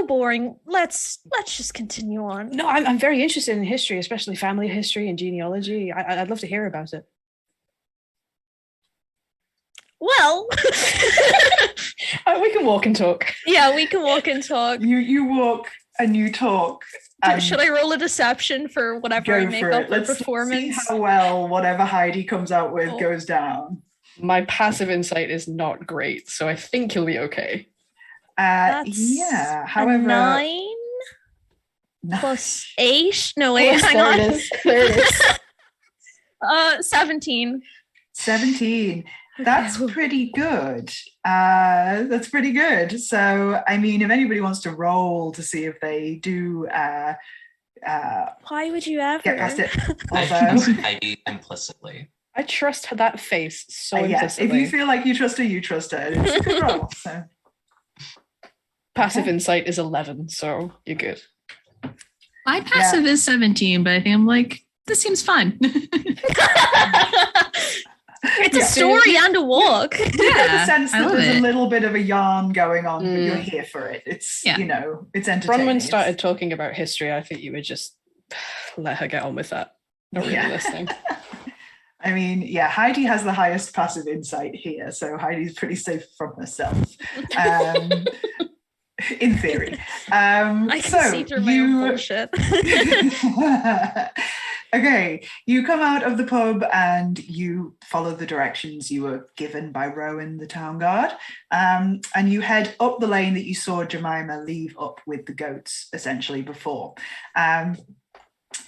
boring. Let's just continue on. No, I'm very interested in history, especially family history and genealogy. I'd love to hear about it. Well, we can walk and talk. Yeah, we can walk and talk. You walk and you talk. Should I roll a deception for whatever I make up for performance? Let's see how well whatever Heidi comes out with goes down. My passive insight is not great, so I think you'll be okay. Yeah. However, 9 plus 8. No, wait, hang there on. It is. There it is. 17. 17. That's pretty good. That's pretty good. So, I mean, if anybody wants to roll to see if they do, why would you ever get past it? I trust Heidi implicitly. I trust that face so implicitly. If you feel like you trust her, you trust her. It's a good roll. So. Passive insight is 11, so you're good. My passive is 17, but I think I'm like, this seems fine. It's a story and a walk. You get the sense that there's a little bit of a yarn going on, but you're here for it. It's, you know, it's entertaining. Bronwyn started talking about history. I think you would just let her get on with that. Not really listening. I mean, yeah, Heidi has the highest passive insight here, so Heidi's pretty safe from herself. In theory. I can see through my own bullshit. Okay, you come out of the pub and you follow the directions you were given by Rowan, the town guard, and you head up the lane that you saw Jemima leave up with the goats, essentially, before.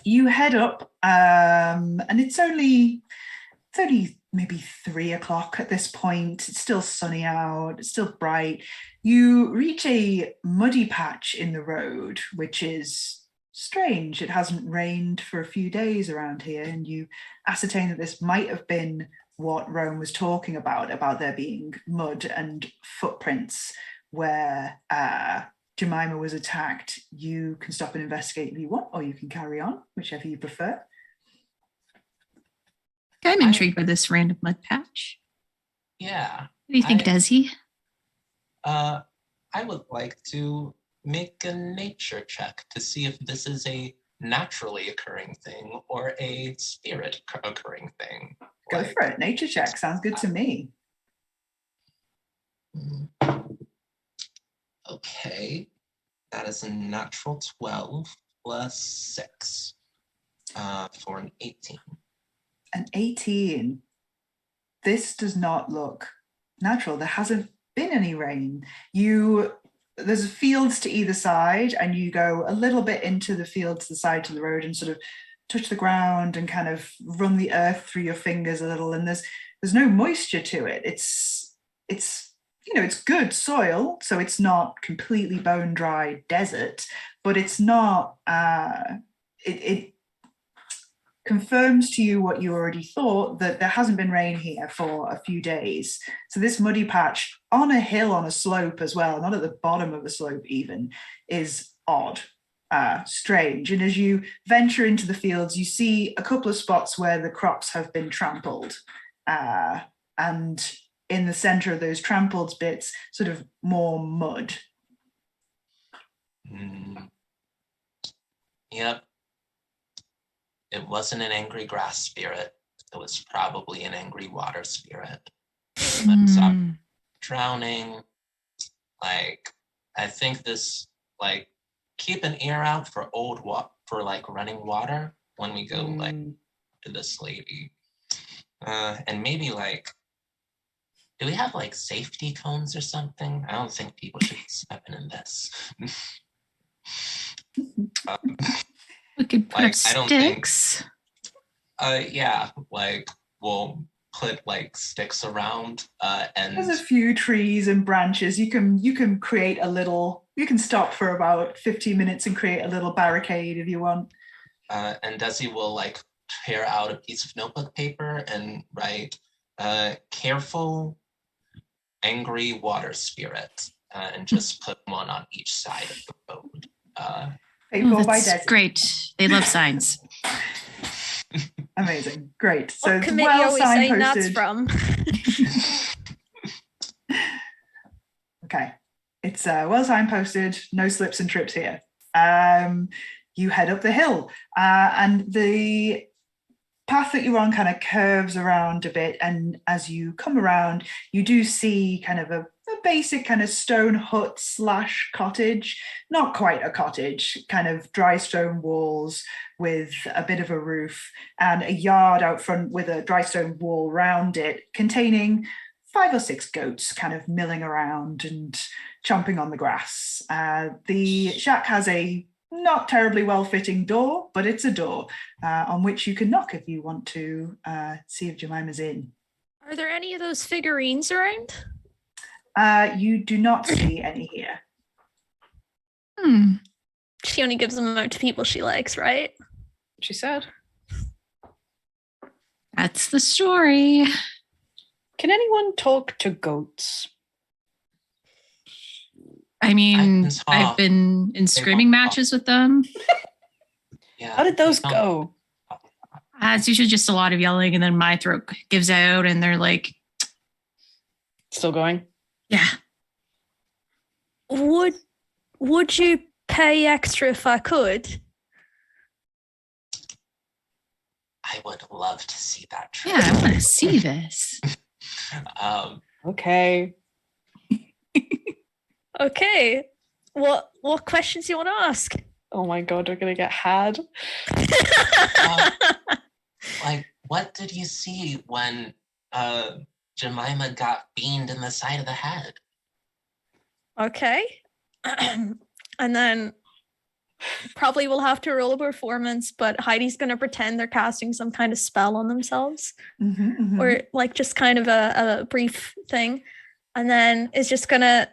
You head up, and it's only maybe 3 o'clock at this point. It's still sunny out, it's still bright. You reach a muddy patch in the road, which is strange. It hasn't rained for a few days around here, and you ascertain that this might have been what Rome was talking about there being mud and footprints where Jemima was attacked. You can stop and investigate if you want, or you can carry on, whichever you prefer. I'm intrigued by this random mud patch. Yeah. What do you think, Desi? I would like to make a nature check to see if this is a naturally occurring thing or a spirit occurring thing. Go for it. Nature check sounds good to me. Okay. That is a natural 12 plus 6 for an 18. An 18. This does not look natural. There hasn't been any rain. There's fields to either side, and you go a little bit into the field to the side to the road and sort of touch the ground and kind of run the earth through your fingers a little, and there's no moisture to it. It's you know, it's good soil, so it's not completely bone dry desert, but it's not it confirms to you what you already thought, that there hasn't been rain here for a few days. So this muddy patch on a hill, on a slope as well, not at the bottom of the slope even, is odd, strange. And as you venture into the fields, you see a couple of spots where the crops have been trampled. And in the center of those trampled bits, sort of more mud. Yep. It wasn't an angry grass spirit. It was probably an angry water spirit. But stop drowning. Like, I think this, like, keep an ear out for running water when we go to this lady. And maybe do we have safety cones or something? I don't think people should be stepping in this. We could put Like, up I don't think- sticks. Yeah, like we'll put like sticks around and There's a few trees and branches. You can create a little. You can stop for about 15 minutes and create a little barricade if you want. and Desi will like tear out a piece of notebook paper and write careful, angry water spirit, and just put one on each side of the road. Paid for by That's Desi. great. They love signs. Amazing, great. So What it's committee well are we saying that's signposted. from? Okay, it's well signposted. No slips and trips here. You head up the hill, and the path that you're on kind of curves around a bit, and as you come around, you do see kind of a basic kind of stone hut / cottage, not quite a cottage, kind of dry stone walls with a bit of a roof, and a yard out front with a dry stone wall around it containing 5 or 6 goats kind of milling around and chomping on the grass. The shack has a not terribly well-fitting door, but it's a door on which you can knock if you want to see if Jemima's in. Are there any of those figurines around? You do not see any here. She only gives them out to people she likes, right? She said. That's the story. Can anyone talk to goats? I mean, can I've talk. been in screaming matches with them. Yeah. How did those they go? It's usually just a lot of yelling, and then my throat gives out, and they're like, Still going? yeah. Would you pay extra if I could? I would love to see that. Yeah, I want to see this. Okay. Okay. What questions do you want to ask? Oh my god, we're gonna get had. Like, what did you see when Jemima got beamed in the side of the head? Okay. And then probably we'll have to roll a performance, but Heidi's going to pretend they're casting some kind of spell on themselves, or like just kind of a brief thing. And then is just going to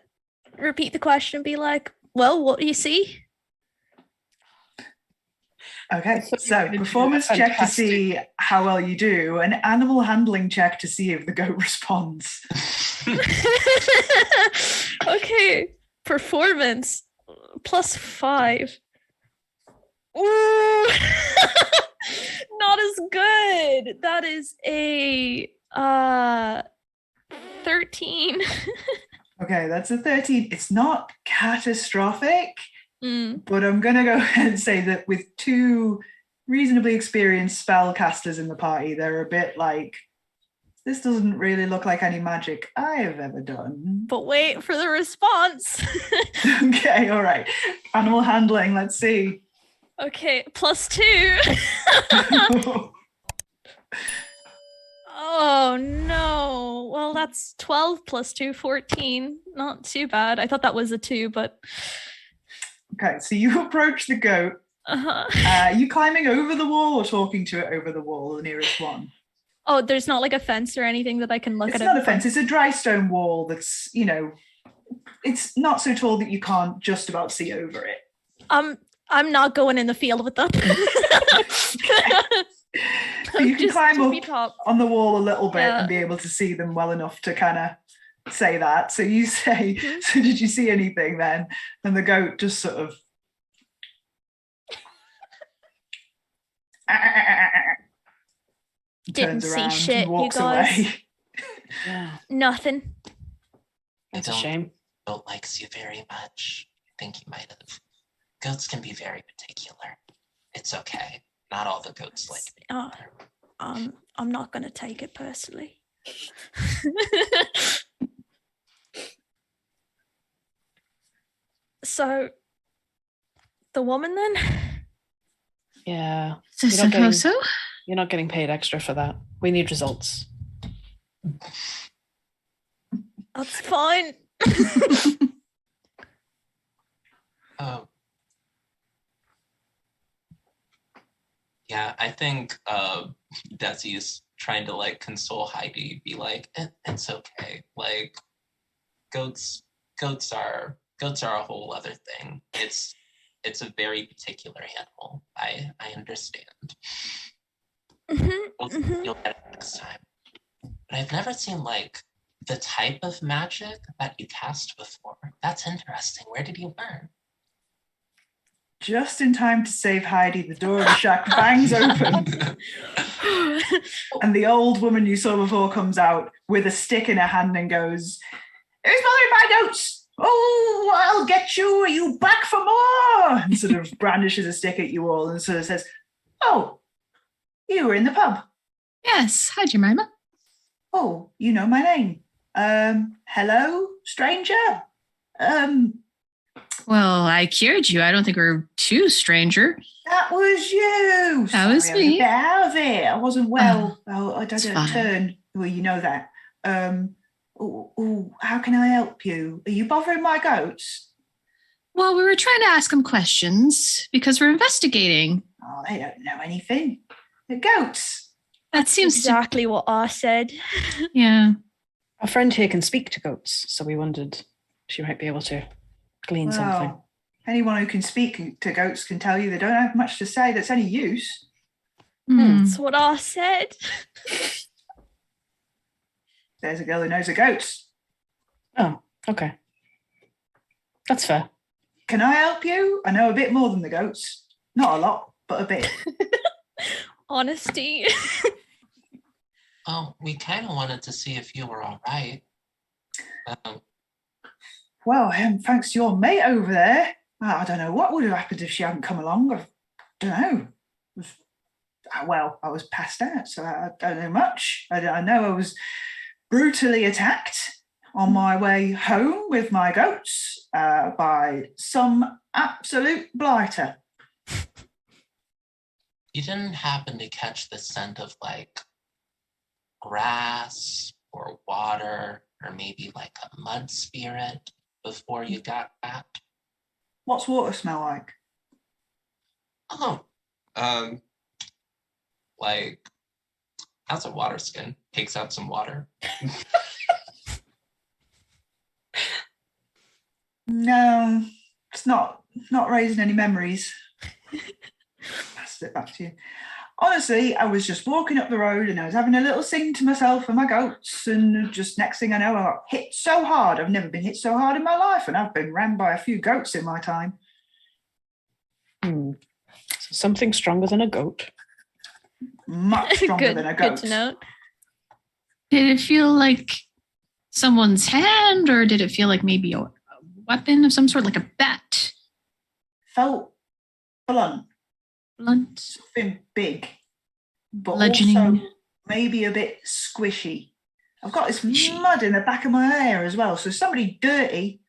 repeat the question and be like, well, what do you see? Okay, so performance check to see how well you do, an animal handling check to see if the goat responds. Okay, performance +5. Ooh, not as good. That is a 13. Okay, that's a 13. It's not catastrophic, Mm. but I'm going to go ahead and say that with 2 reasonably experienced spellcasters in the party, they're a bit like, this doesn't really look like any magic I have ever done. But wait for the response. Okay, all right. Animal handling, let's see. Okay, +2. Oh no. Well, that's 12 + 2, 14. Not too bad. I thought that was a 2, but Okay, so you approach the goat. Are you climbing over the wall or talking to it over the wall, the nearest one? Oh, there's not like a fence or anything that I can look It's at. not a fence, it's a dry stone wall that's, it's not so tall that you can't just about see over it. I'm not going in the field with them. So you can Just climb tippy up top. on the wall a little bit Yeah. and be able to see them well enough to kind of say that. So you say, so did you see anything then? And the goat just sort of Didn't turns see around shit, and you walks guys. away. Yeah, Nothing. that's a don't- shame. Goat likes you very much. I think you might have. Goats can be very particular. It's okay. Not all the goats like me. Oh, I'm not gonna take it personally. So, the woman then? Yeah, So You're not getting- suppose so? you're not getting paid extra for that. We need results. That's fine. Yeah, I think Desi's trying to like console Heidi, be like, it's okay. Like goats are a whole other thing. It's a very particular animal. I understand. You'll get it next time. But I've never seen like the type of magic that you cast before. That's interesting. Where did you learn? Just in time to save Heidi, the door of the shack bangs open. And the old woman you saw before comes out with a stick in her hand and goes, "Who's bothering my goats? Oh, I'll get you. Are you back for more?" And sort of brandishes a stick at you all and sort of says, "Oh, you were in the pub." Yes. Hi, Jemima. "Oh, you know my name. Hello, stranger. Well, I cured you. I don't think we're too stranger. That was you. That was Sorry, me. I was a bit out of it. I wasn't well. I did it's a fine. turn. Well, you know that. How can I help you? Are you bothering my goats?" Well, we were trying to ask them questions because we're investigating. "Oh, they don't know anything. The goats." That seems exactly what I said. Yeah. Our friend here can speak to goats, so we wondered she might be able to glean something. Anyone who can speak to goats can tell you they don't have much to say that's any use. That's what I said. There's a girl who knows the goats. Oh, okay. That's fair. Can I help you? I know a bit more than the goats. Not a lot, but a bit. Honesty. Oh, we kind of wanted to see if you were all right. Well, thanks to your mate over there, I don't know what would have happened if she hadn't come along. I don't know. Well, I was passed out, so I don't know much. I know I was brutally attacked on my way home with my goats by some absolute blighter. You didn't happen to catch the scent of like grass or water or maybe like a mud spirit before you got back? What's water smell like? Oh, like how's a water skin? Takes out some water. No, it's not raising any memories. Pass it back to you. Honestly, I was just walking up the road and I was having a little sing to myself and my goats, and just next thing I know, I got hit so hard. I've never been hit so hard in my life, and I've been ran by a few goats in my time. So something stronger than a goat. Much stronger than a goat. Good to note. Did it feel like someone's hand, or did it feel like maybe a weapon of some sort, like a bat? Felt blunt. Something big, but bludgeoning. Also maybe a bit squishy. I've got this mud in the back of my hair as well, so somebody dirty.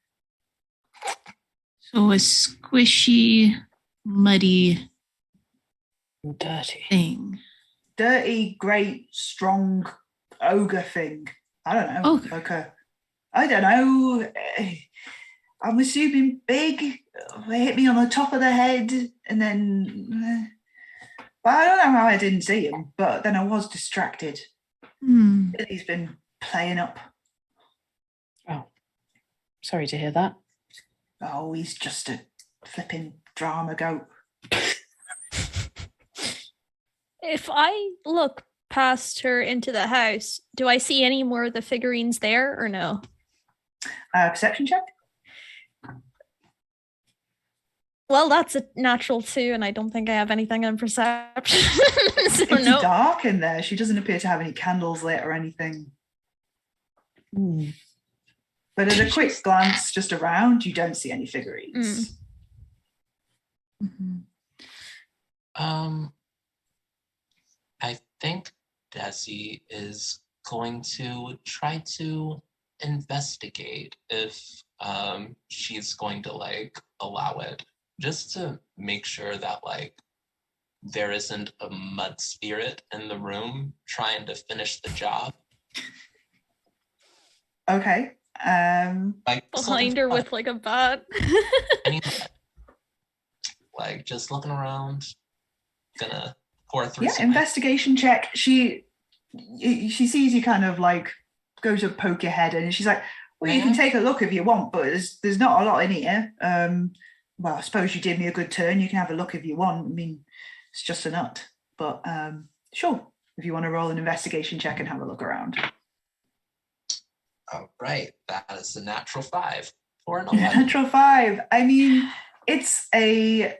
So a squishy, muddy, dirty thing. Dirty, great, strong ogre thing. I don't know. Ogre. Like I don't know. I'm assuming big. They hit me on the top of the head, and then. But I don't know how I didn't see him. But then I was distracted. He's been playing up. Oh, sorry to hear that. Oh, he's just a flipping drama goat. If I look past her into the house, do I see any more of the figurines there or no? Perception check? Well, that's a natural 2, and I don't think I have anything on perception. So it's dark in there. She doesn't appear to have any candles lit or anything. But at a quick glance just around, you don't see any figurines. I think Desi is going to try to investigate if she's going to like allow it, just to make sure that like there isn't a mud spirit in the room trying to finish the job. Okay. Like behind her with like a bat. Like just looking around, gonna pour through. Yeah, investigation check. She sees you kind of like go to poke your head in, and she's like, well, you can take a look if you want, but there's not a lot in here. Well, I suppose you did me a good turn. You can have a look if you want. I mean, it's just a nut, but sure, if you want to roll an investigation check and have a look around. All right, that is a natural 5 for an 11. Natural 5. I mean, it's a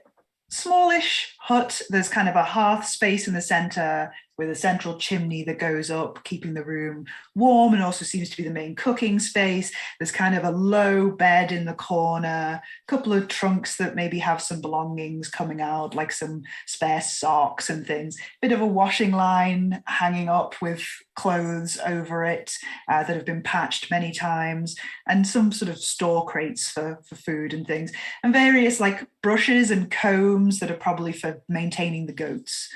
smallish hut. There's kind of a hearth space in the center with a central chimney that goes up, keeping the room warm, and also seems to be the main cooking space. There's kind of a low bed in the corner, a couple of trunks that maybe have some belongings coming out, like some spare socks and things. Bit of a washing line hanging up with clothes over it that have been patched many times, and some sort of store crates for food and things, and various like brushes and combs that are probably for maintaining the goats.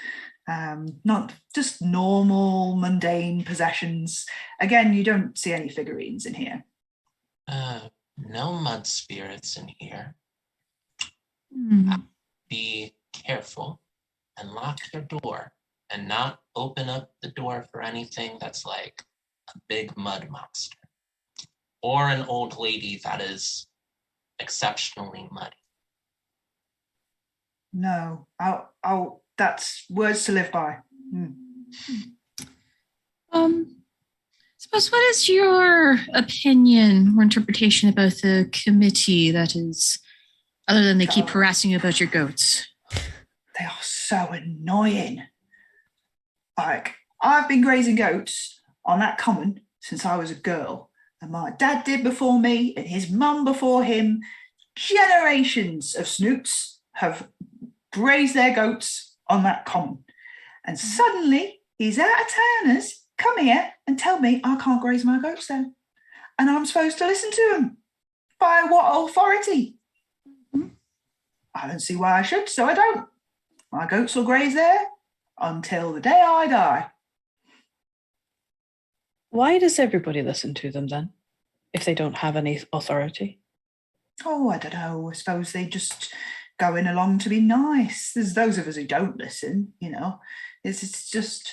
Not just normal, mundane possessions. Again, you don't see any figurines in here. No mud spirits in here. Be careful and lock your door and not open up the door for anything that's like a big mud monster or an old lady that is exceptionally muddy. No, I'll that's words to live by. Suppose, what is your opinion or interpretation about the committee that is, other than they keep harassing you about your goats? They are so annoying. Like, I've been grazing goats on that common since I was a girl, and my dad did before me and his mum before him. Generations of snoots have grazed their goats on that common, and suddenly these out-of-towners come here and tell me I can't graze my goats there, and I'm supposed to listen to them. By what authority? I don't see why I should, so I don't. My goats will graze there until the day I die. Why does everybody listen to them then, if they don't have any authority? Oh, I don't know. I suppose they just going along to be nice. There's those of us who don't listen, you know. It's just,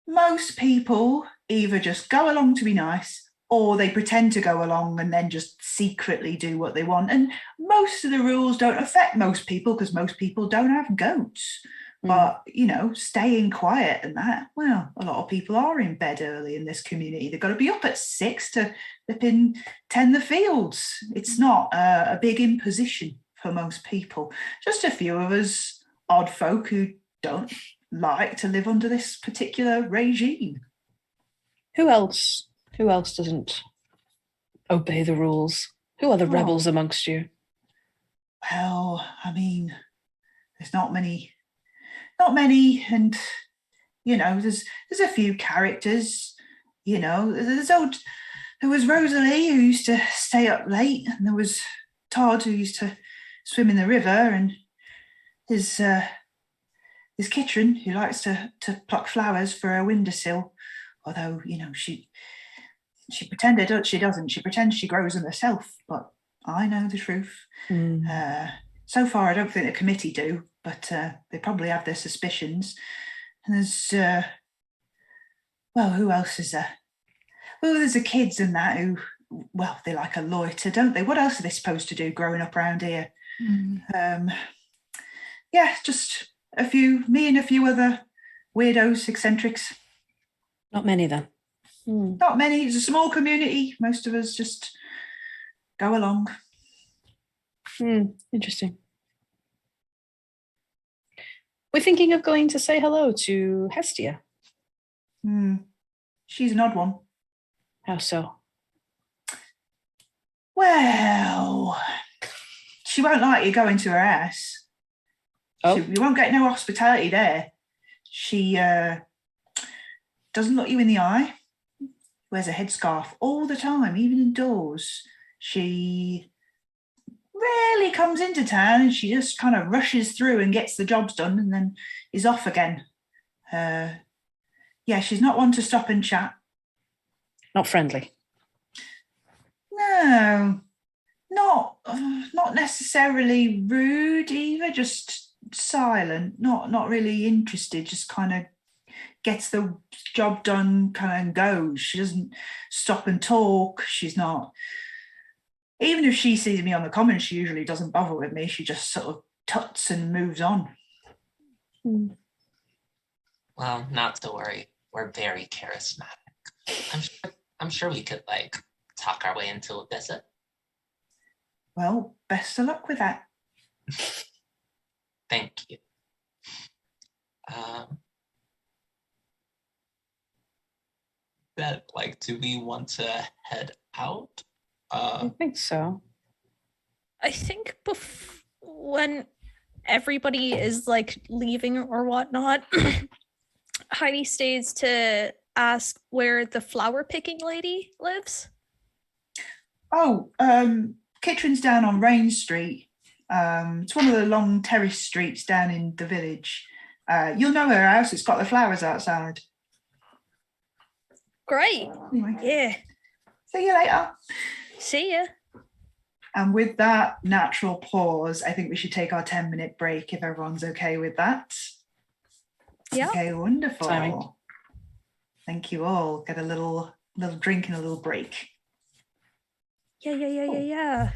most people either just go along to be nice, or they pretend to go along and then just secretly do what they want. And most of the rules don't affect most people because most people don't have goats. But, you know, staying quiet and that, well, a lot of people are in bed early in this community. They've got to be up at 6 to tend the fields. It's not a big imposition for most people. Just a few of us odd folk who don't like to live under this particular regime. Who else doesn't obey the rules? Who are the rebels amongst you? Well, I mean, there's not many, and you know, there's a few characters. You know, there was Rosalie who used to stay up late, and there was Todd who used to swim in the river, and there's Kitrin who likes to pluck flowers for her windowsill. Although, you know, she pretended she doesn't. She pretends she grows them herself, but I know the truth. So far, I don't think the committee do, but they probably have their suspicions. And there's, who else is there? Well, there's the kids and that who, well, they like a loiter, don't they? What else are they supposed to do growing up around here? Yeah, just me and a few other weirdos, eccentrics. Not many then. Not many. It's a small community. Most of us just go along. Interesting. We're thinking of going to say hello to Hestia. She's an odd one. How so? Well, she won't like you going to her house. You won't get no hospitality there. She doesn't look you in the eye. Wears a headscarf all the time, even indoors. She rarely comes into town, and she just kind of rushes through and gets the jobs done and then is off again. She's not one to stop and chat. Not friendly. No, not necessarily rude either, just silent, not really interested, just kind of gets the job done kind of goes. She doesn't stop and talk. She's not, even if she sees me on the common, she usually doesn't bother with me. She just sort of tuts and moves on. Well, not to worry. We're very charismatic. I'm sure we could like talk our way into a visit. Well, best of luck with that. Thank you. That like, do we want to head out? I think so. I think when everybody is like leaving or whatnot, Heidi stays to ask where the flower picking lady lives. Oh, Kitrin's down on Rain Street. It's one of the long terrace streets down in the village. You'll know her house. It's got the flowers outside. Great. Anyway. Yeah. See you later. See ya. And with that natural pause, I think we should take our 10-minute break if everyone's okay with that. Yeah. Okay, wonderful. Timing. Thank you all. Get a little drink and a little break. Yeah.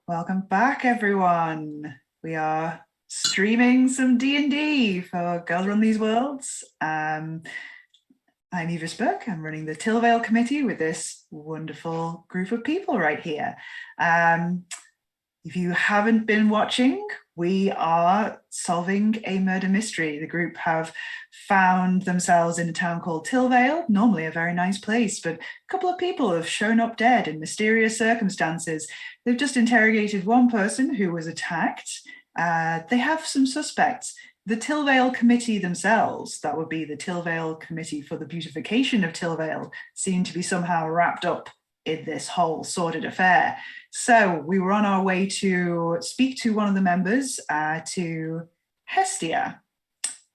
Welcome back, everyone. We are streaming some D&D for Girls Run These Worlds. I'm Yvris. I'm running the Tillvayle Committee with this wonderful group of people right here. If you haven't been watching, we are solving a murder mystery. The group have found themselves in a town called Tillyvayle, normally a very nice place, but a couple of people have shown up dead in mysterious circumstances. They've just interrogated one person who was attacked. They have some suspects. The Tillvayle Committee themselves, that would be the Tillvayle Committee for the Beautification of Tillyvayle, seem to be somehow wrapped up in this whole sordid affair. So we were on our way to speak to one of the members, to Hestia,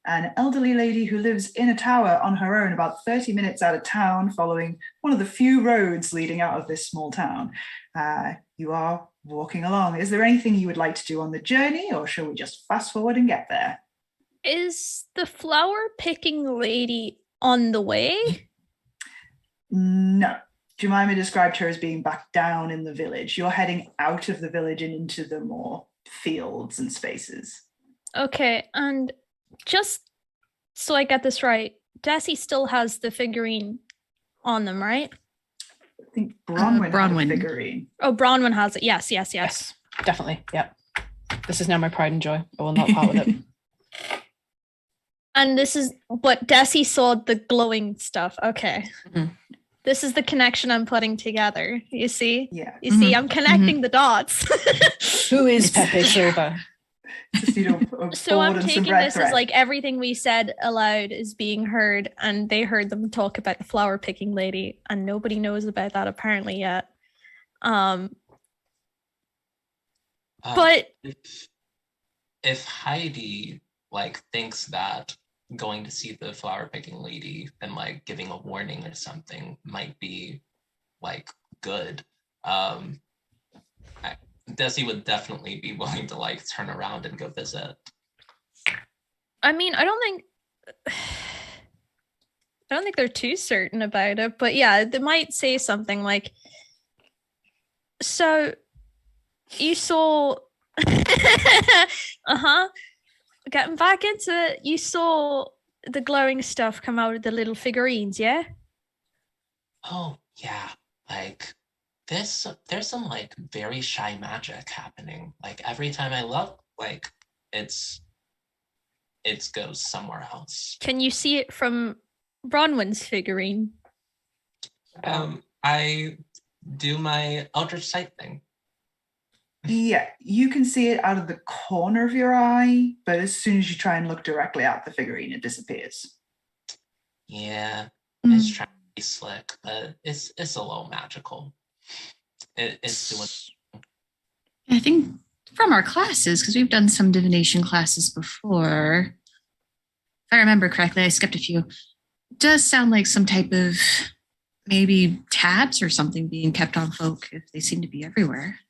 an elderly lady who lives in a tower on her own about 30 minutes out of town, following one of the few roads leading out of this small town. You are walking along. Is there anything you would like to do on the journey, or shall we just fast forward and get there? Is the flower picking lady on the way? No. Jemima described her as being back down in the village. You're heading out of the village and into the more fields and spaces. Okay, and just so I get this right, Desi still has the figurine on them, right? I think Bronwyn had a Bronwyn. figurine. Oh, Bronwyn has it. Yes. Yes, definitely. Yeah. This is now my pride and joy. I will not part with it. And this is what Desi saw, the glowing stuff. Okay. Mhm. This is the connection I'm putting together. You see? Yeah. You see, I'm connecting the dots. Who is Pepe Silva? Just, a So board I'm and some taking red this thread. as like everything we said aloud is being heard, and they heard them talk about the flower picking lady, and nobody knows about that apparently yet. But if Heidi thinks that going to see the flower picking lady and giving a warning or something might be good, Desi would definitely be willing to turn around and go visit. I mean, I don't think they're too certain about it, but yeah, they might say something like, so you saw getting back into it, you saw the glowing stuff come out of the little figurines, yeah? Oh yeah, there's some very shy magic happening. Every time I look, it goes somewhere else. Can you see it from Bronwyn's figurine? I do my Eldritch Sight thing. Yeah, you can see it out of the corner of your eye, but as soon as you try and look directly at the figurine, it disappears. Yeah, it's trying to be slick, but it's a little magical. It's doing. I think from our classes, because we've done some divination classes before, if I remember correctly, I skipped a few. It does sound like some type of maybe tabs or something being kept on folk if they seem to be everywhere.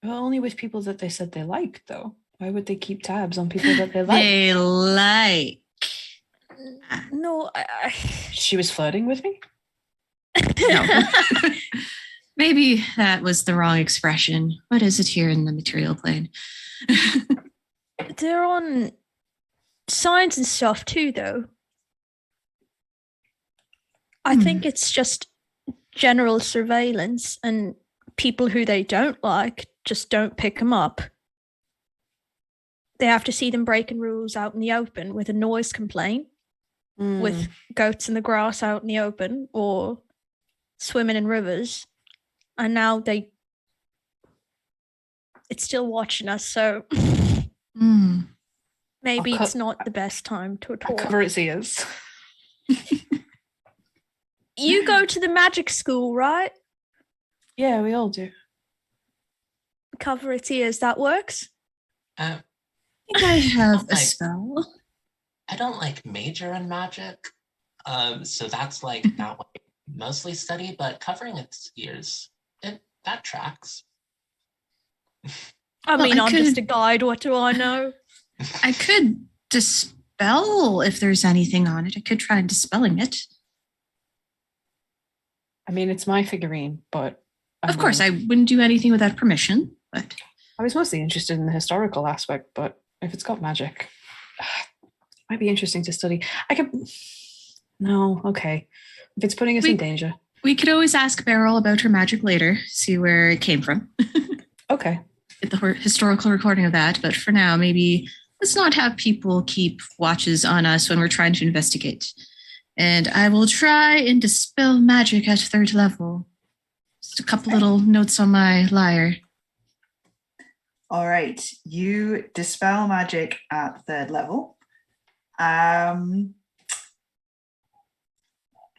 Well, only with people that they said they liked, though. Why would they keep tabs on people that they like? They like. No, She was flirting with me? No. Maybe that was the wrong expression. What is it here in the material plane? they're on signs and stuff too, though. I think it's just general surveillance, and people who they don't like just don't pick them up. They have to see them breaking rules out in the open with a noise complaint, with goats in the grass out in the open, or swimming in rivers. And now it's still watching us, so maybe it's not the best time to talk. Cover its ears. You go to the magic school, right? Yeah, we all do. Cover its ears, that works? I think I have a spell. I don't major in magic, so that's not what I mostly study, but covering its ears, that tracks. I mean, I'm just a guide, what do I know? I could dispel if there's anything on it. I could try dispelling it. I mean, it's my figurine, but Of course, I wouldn't do anything without permission, but I was mostly interested in the historical aspect, but if it's got magic, it might be interesting to study. No, okay. If it's putting us in danger. We could always ask Beryl about her magic later, see where it came from. Okay. Get the historical recording of that, but for now, maybe let's not have people keep watches on us when we're trying to investigate. And I will try and dispel magic at 3rd level. Just a couple little notes on my lyre. All right, you dispel magic at 3rd level.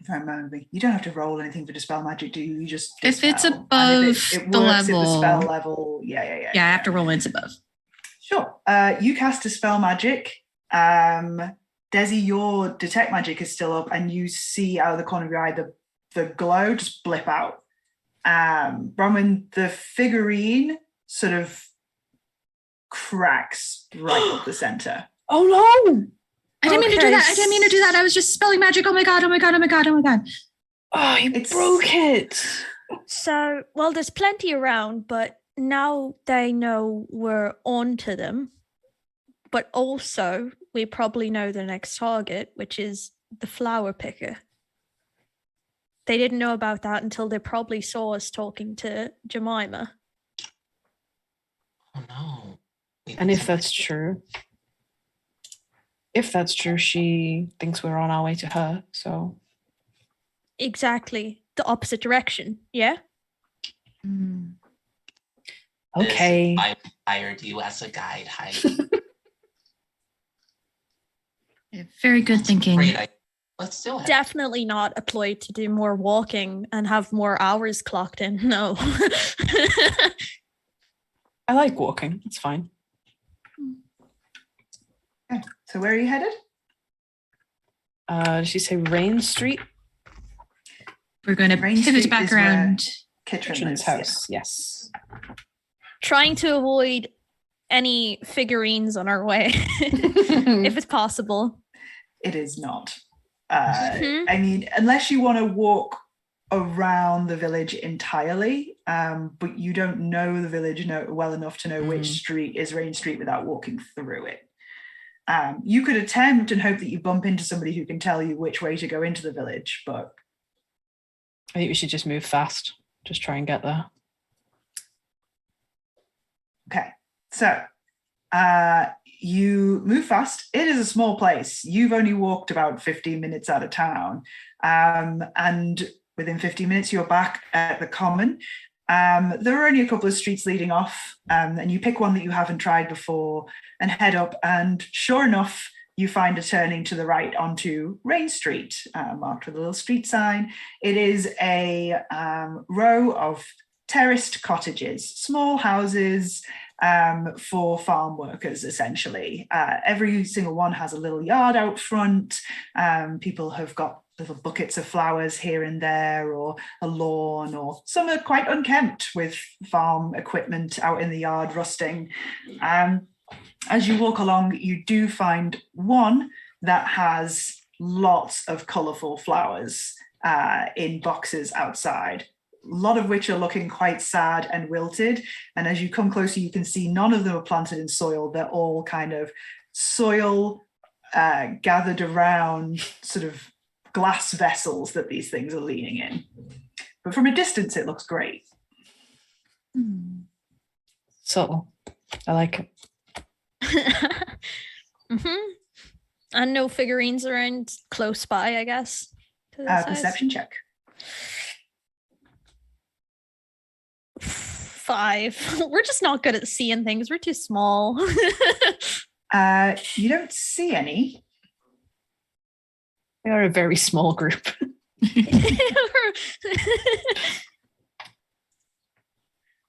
If I remember, you don't have to roll anything for dispel magic, do you? You just dispel. If it's above it the works level. at the spell level. Yeah. I have to roll when it's above. Sure. You cast dispel magic. Desi, your detect magic is still up, and you see out of the corner of your eye the glow just blip out. Bronwyn, the figurine sort of cracks right up the center. Oh no! I didn't mean to do that. I was just spelling magic. Oh my god. Oh, you broke it. So, well, there's plenty around, but now they know we're on to them. But also, we probably know the next target, which is the flower picker. They didn't know about that until they probably saw us talking to Jemima. Oh no. And if that's true, she thinks we're on our way to her, so. Exactly. The opposite direction, yeah? Okay. I hired you as a guide, Heidi. Very good thinking. Great. Let's do it. Definitely not a ploy to do more walking and have more hours clocked in. No. I like walking. It's fine. Okay. So where are you headed? Did she say Rain Street? We're going to pivot back around Kitchen's house. Yes. Trying to avoid any figurines on our way, if it's possible. It is not. I mean, unless you want to walk around the village entirely, but you don't know the village well enough to know which street is Rain Street without walking through it. You could attempt and hope that you bump into somebody who can tell you which way to go into the village, but I think we should just move fast. Just try and get there. okay. So you move fast. It is a small place. You've only walked about 15 minutes out of town. And within 15 minutes, you're back at the common. There are only a couple of streets leading off, and you pick one that you haven't tried before and head up. And sure enough, you find a turning to the right onto Rain Street, marked with a little street sign. It is a row of terraced cottages, small houses for farm workers, essentially. Every single one has a little yard out front. People have got little buckets of flowers here and there, or a lawn, or some are quite unkempt with farm equipment out in the yard rusting. As you walk along, you do find one that has lots of colourful flowers in boxes outside, a lot of which are looking quite sad and wilted. And as you come closer, you can see none of them are planted in soil. They're all kind of soil gathered around sort of glass vessels that these things are leaning in. But from a distance, it looks great. Subtle. I like it. And no figurines around close by, I guess. Perception check. 5. We're just not good at seeing things. We're too small. You don't see any. We are a very small group.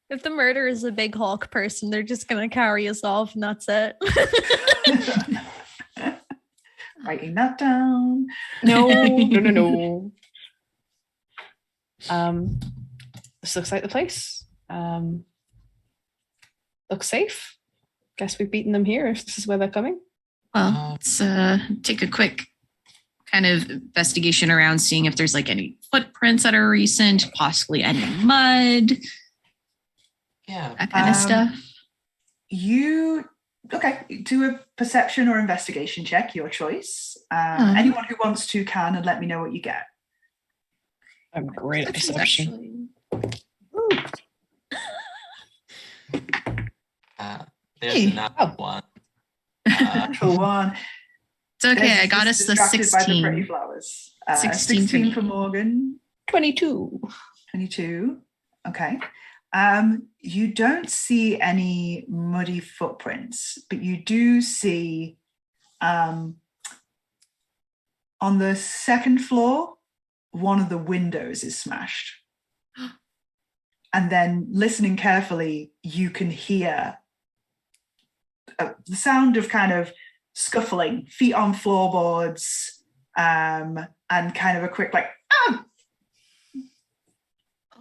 If the murderer is a big hawk person, they're just going to carry us off and that's it. Writing that down. No. This looks like the place. Looks safe. Guess we've beaten them here if this is where they're coming. Well, let's take a quick kind of investigation around, seeing if there's like any footprints that are recent, possibly any mud. Yeah. That kind of stuff. You do a perception or investigation check, your choice. Anyone who wants to can, and let me know what you get. I'm great at perception. There's not one. Natural one. It's okay. I got us the 16. By the pretty flowers. 16 for Morgan. 22. 22. Okay. You don't see any muddy footprints, but you do see on the second floor, one of the windows is smashed. And then listening carefully, you can hear the sound of kind of scuffling, feet on floorboards, and kind of a quick like, ah!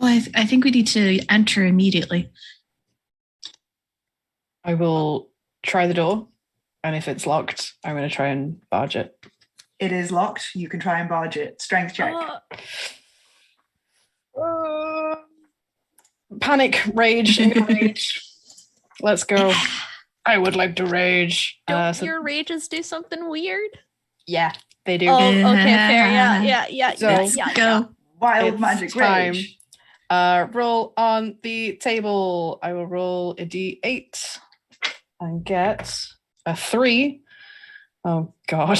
Well, I think we need to enter immediately. I will try the door, and if it's locked, I'm going to try and barge it. It is locked. You can try and barge it. Strength check. Panic, rage, rage. Let's go. I would like to rage. Don't your rages do something weird? Yeah, they do. Oh, okay, fair. Yeah. So, go. Wild magic rage. Roll on the table. I will roll a d8 and get a 3. Oh, God.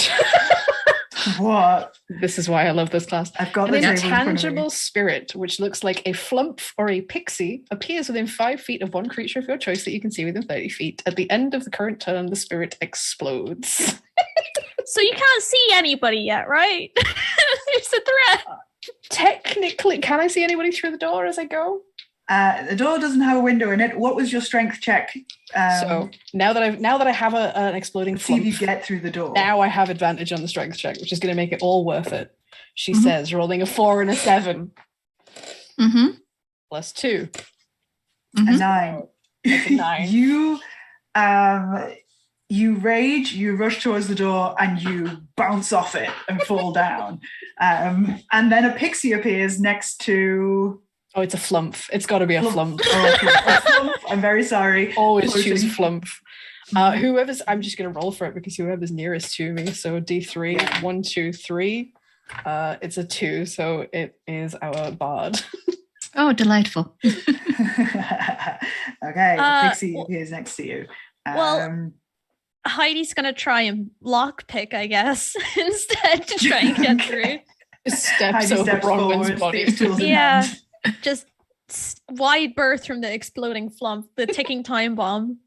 What? This is why I love this class. I've got An the intangible spirit, which looks like a flump or a pixie, appears within 5 feet of one creature of your choice that you can see within 30 feet. At the end of the current turn, the spirit explodes. So you can't see anybody yet, right? It's a threat. Technically, can I see anybody through the door as I go? The door doesn't have a window in it. What was your strength check? So now that I have an exploding flump, see if you get through the door. Now I have advantage on the strength check, which is going to make it all worth it. She says, rolling a 4 and a 7. Plus 2. A 9. That's a 9. You rage, you rush towards the door, and you bounce off it and fall down. And then a pixie appears next to... Oh, it's a flump. It's got to be a flump. Oh, okay. A flump. I'm very sorry. Always choose flump. I'm just going to roll for it because whoever's nearest to me. So D3, 1, 2, 3. It's a 2, so it is our bard. Oh, delightful. Okay, Pixie appears next to you. Heidi's going to try and lockpick, I guess, instead to try and get through. Steps over Bronwyn's body. Yeah. Just wide berth from the exploding flump, the ticking time bomb.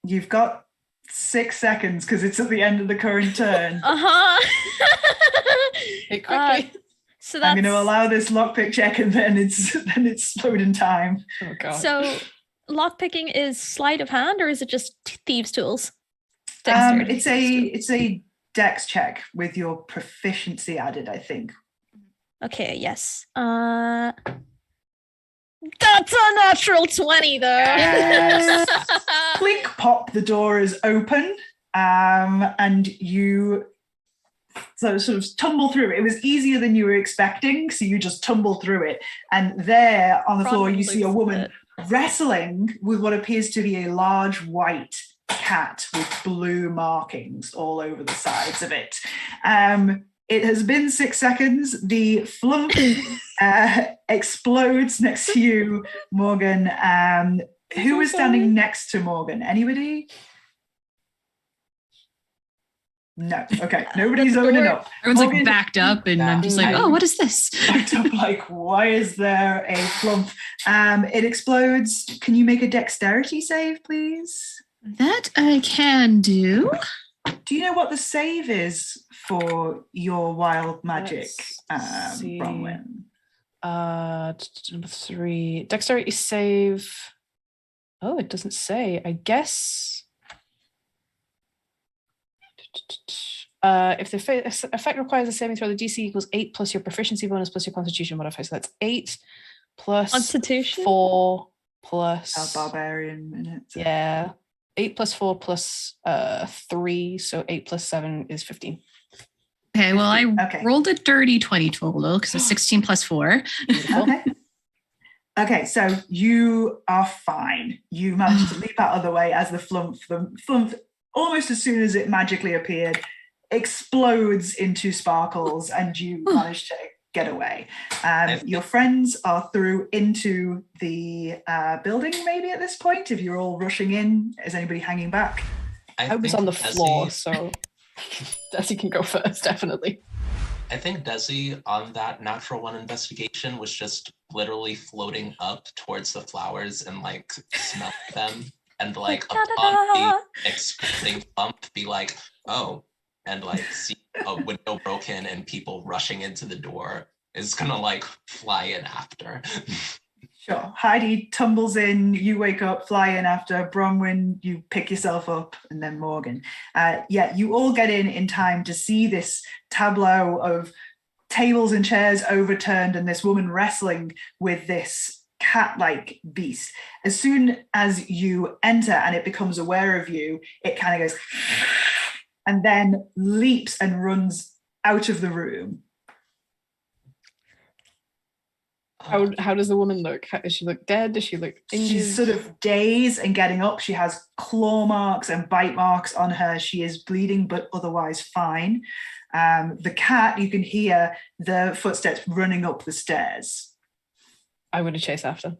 You've got 6 seconds because it's at the end of the current turn. Quickly. So that's... I'm going to allow this lockpick check, and then it's slowed in time. Oh God. So lockpicking is sleight of hand, or is it just thieves' tools? It's a dex check with your proficiency added, I think. Okay, yes. That's a natural 20, though. Yes. Clink, pop, the door is open, and you sort of tumble through it. It was easier than you were expecting, so you just tumble through it. And there on the floor, you see a woman wrestling with what appears to be a large white cat with blue markings all over the sides of it. It has been 6 seconds. The flump explodes next to you, Morgan. Who is standing next to Morgan? Anybody? No. Okay. Nobody's opening up. Everyone's Morgan, like backed up, and I'm just like, oh, what is this? Backed up, like, why is there a flump? It explodes. Can you make a dexterity save, please? That I can do. Do you know what the save is for your wild magic, Bronwyn? Number 3. Dexterity save. Oh, it doesn't say. I guess. If the effect requires a saving throw, the DC equals 8 plus your proficiency bonus plus your constitution modifier. So that's 8 plus Constitution? 4 plus... barbarian in it. So. Yeah. 8 plus 4 plus 3, so 8 plus 7 is 15. Okay, well, I rolled a dirty 20 total because it's 16 plus 4. Okay, so you are fine. You managed to leap out of the way as the flump, almost as soon as it magically appeared, explodes into sparkles, and you manage to get away. Your friends are through into the building maybe at this point, if you're all rushing in. Is anybody hanging back? I was on the floor, so Desi can go first, definitely. I think Desi on that natural 1 investigation was just literally floating up towards the flowers and like smell them and like upon the exploding bump be like, oh, and like see a window broken and people rushing into the door is gonna like fly in after. Sure. Heidi tumbles in, you wake up, fly in after. Bronwyn, you pick yourself up, and then Morgan. You all get in time to see this tableau of tables and chairs overturned and this woman wrestling with this cat-like beast. As soon as you enter and it becomes aware of you, it kind of goes and then leaps and runs out of the room. How does the woman look? Does she look dead? Does she look injured? She's sort of dazed and getting up. She has claw marks and bite marks on her. She is bleeding, but otherwise fine. The cat, you can hear the footsteps running up the stairs. I'm going to chase after.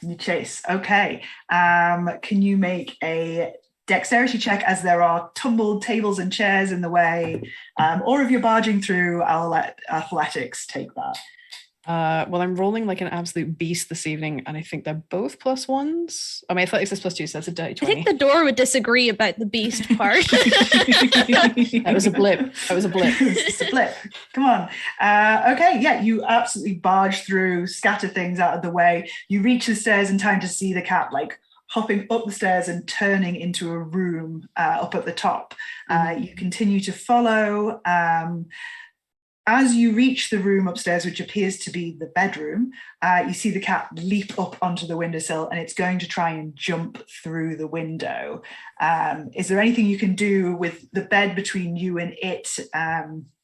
You chase. Okay. Can you make a dexterity check, as there are tumbled tables and chairs in the way? Or if you're barging through, I'll let athletics take that. Well, I'm rolling like an absolute beast this evening, and I think they're both +1s. I mean, athletics is +2, so that's a dirty 20. I think the door would disagree about the beast part. That was a blip. It's a blip. Come on. You absolutely barge through, scatter things out of the way. You reach the stairs in time to see the cat like hopping up the stairs and turning into a room up at the top. You continue to follow. As you reach the room upstairs, which appears to be the bedroom, you see the cat leap up onto the windowsill, and it's going to try and jump through the window. Is there anything you can do with the bed between you and it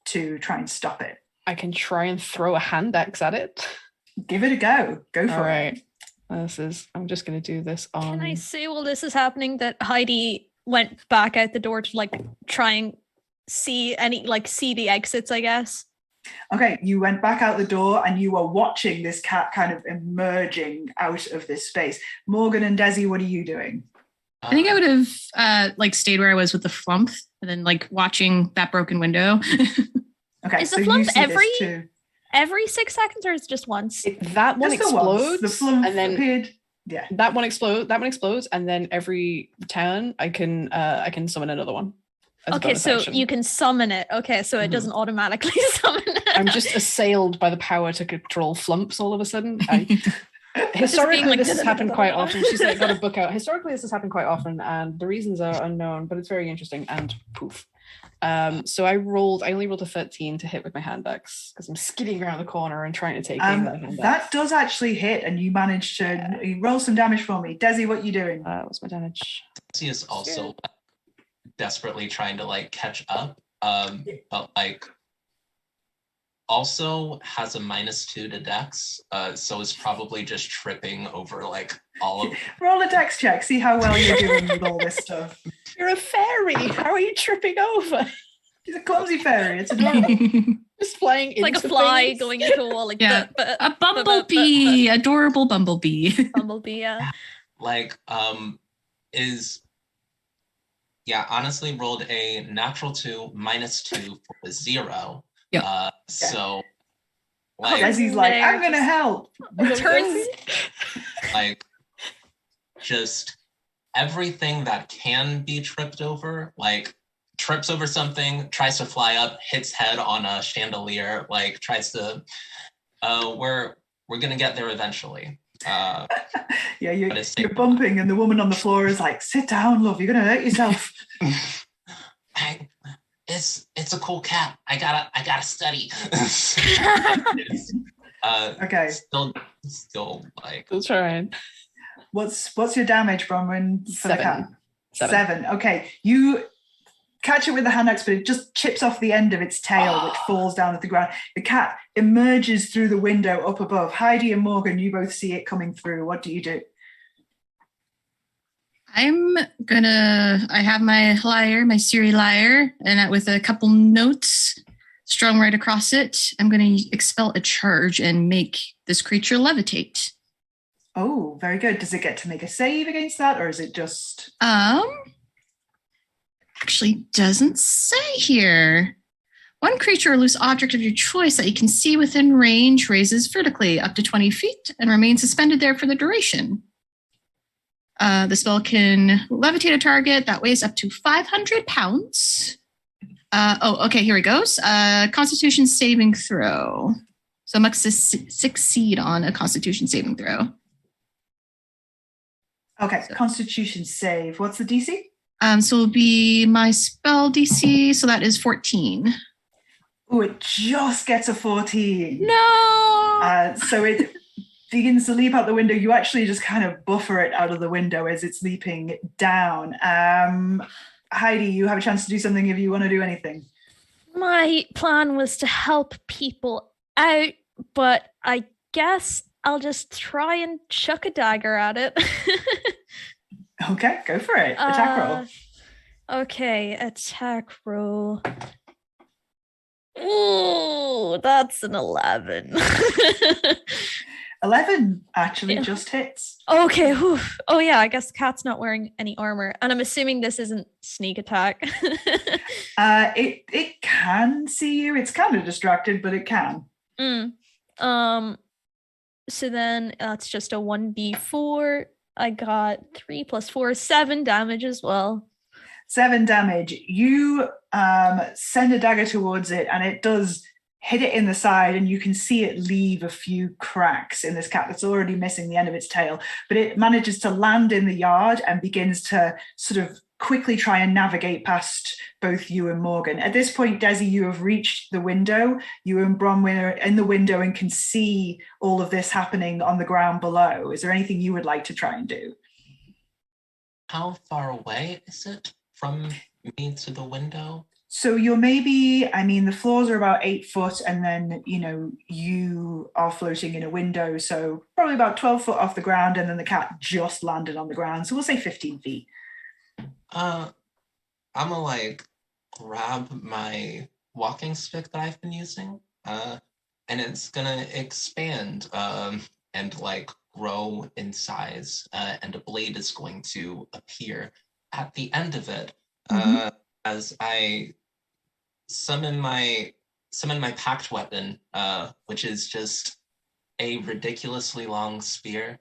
to try and stop it? I can try and throw a hand axe at it. Give it a go. Go for it. I'm just going to do this on... Can I say while this is happening that Heidi went back out the door to like try and see the exits, I guess? Okay, you went back out the door and you were watching this cat kind of emerging out of this space. Morgan and Desi, what are you doing? I think I would have stayed where I was with the flump and then like watching that broken window. Okay, is the flump every 6 seconds or is it just once? That one explodes. The flump and then appeared. Yeah. That one explodes, and then every turn I can summon another one. Okay, so action. You can summon it. Okay, so it doesn't automatically summon it. I'm just assailed by the power to control flumps all of a sudden. Historically, this has happened quite often. She's like got a book out. Historically, this has happened quite often, and the reasons are unknown, but it's very interesting. And poof. So I only rolled a 13 to hit with my hand axe because I'm skidding around the corner and trying to take aim with my hand axe. That does actually hit, and you managed to roll some damage for me. Desi, what are you doing? What's my damage? Desi is also desperately trying to like catch up, but like also has a -2 to dex, so is probably just tripping over like all of roll a dex check, see how well you're doing with all this stuff. You're a fairy, how are you tripping over? She's a clumsy fairy, it's adorable. Just flying into like a fly things. going into a wall, like a bumblebee, adorable bumblebee. Like honestly rolled a natural 2 -2 for a 0. Yeah. So like Desi's like, I'm gonna help. Turns like just everything that can be tripped over, like trips over something, tries to fly up, hits head on a chandelier, like tries to we're gonna get there eventually. You're bumping and the woman on the floor is like, sit down, love, you're gonna hurt yourself. It's a cool cat. I gotta study. Okay. Still like still trying. What's your damage, Bronwyn, for 7. the cat? 7. Okay. You catch it with the hand axe, but it just chips off the end of its tail, which falls down at the ground. The cat emerges through the window up above. Heidi and Morgan, you both see it coming through. What do you do? I have my lyre, my Siri lyre, and with a couple notes strung right across it, I'm going to expel a charge and make this creature levitate. Oh, very good. Does it get to make a save against that, or is it just... Actually doesn't say here. One creature or loose object of your choice that you can see within range raises vertically up to 20 feet and remains suspended there for the duration. The spell can levitate a target that weighs up to 500 pounds. Okay, here it goes. Constitution saving throw. So I must succeed on a Constitution saving throw. Okay, so. Constitution save. What's the DC? So it'll be my spell DC, so that is 14. Oh, it just gets a 14. No! So it begins to leap out the window. You actually just kind of buffer it out of the window as it's leaping down. Heidi, you have a chance to do something if you want to do anything. My plan was to help people out, but I guess I'll just try and chuck a dagger at it. Okay, go for it. Attack roll. Okay, attack roll. Ooh, that's an 11. 11 actually just hits. Okay. Whew. Oh yeah, I guess the cat's not wearing any armor, and I'm assuming this isn't sneak attack. It can see you. It's kind of distracted, but it can. So then that's just a 1d4. I got 3 + 4, 7 damage as well. 7 damage. You send a dagger towards it, and it does hit it in the side, and you can see it leave a few cracks in this cat that's already missing the end of its tail. But it manages to land in the yard and begins to sort of quickly try and navigate past both you and Morgan. At this point, Desi, you have reached the window. You and Bronwyn are in the window and can see all of this happening on the ground below. Is there anything you would like to try and do? How far away is it from me to the window? So you're maybe, the floors are about 8 foot, and then, you are floating in a window. So probably about 12 foot off the ground, and then the cat just landed on the ground. So we'll say 15 feet. I'm gonna grab my walking stick that I've been using, and it's gonna expand and grow in size, and a blade is going to appear at the end of it. As I summon my packed weapon, which is just a ridiculously long spear.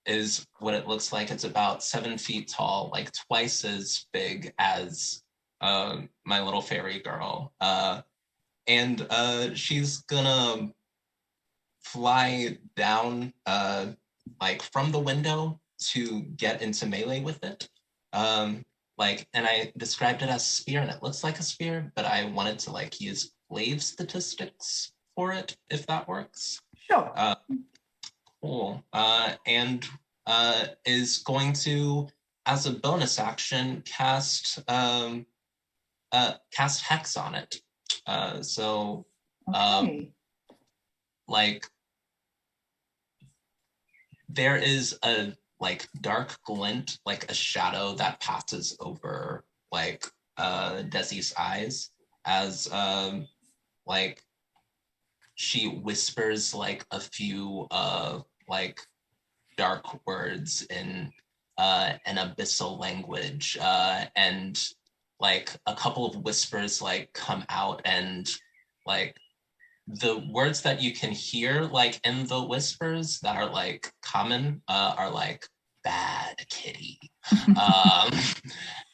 Is what it looks like. It's about 7 feet tall, twice as big as my little fairy girl. And she's gonna fly down from the window to get into melee with it. And I described it as spear, and it looks like a spear, but I wanted to use glaive statistics for it, if that works. Sure. Cool. And is going to, as a bonus action, cast Hex on it. Okay. There is a dark glint, a shadow that passes over Desi's eyes as she whispers a few dark words in an abyssal language, and a couple of whispers come out, and the words that you can hear in the whispers that are common are bad kitty.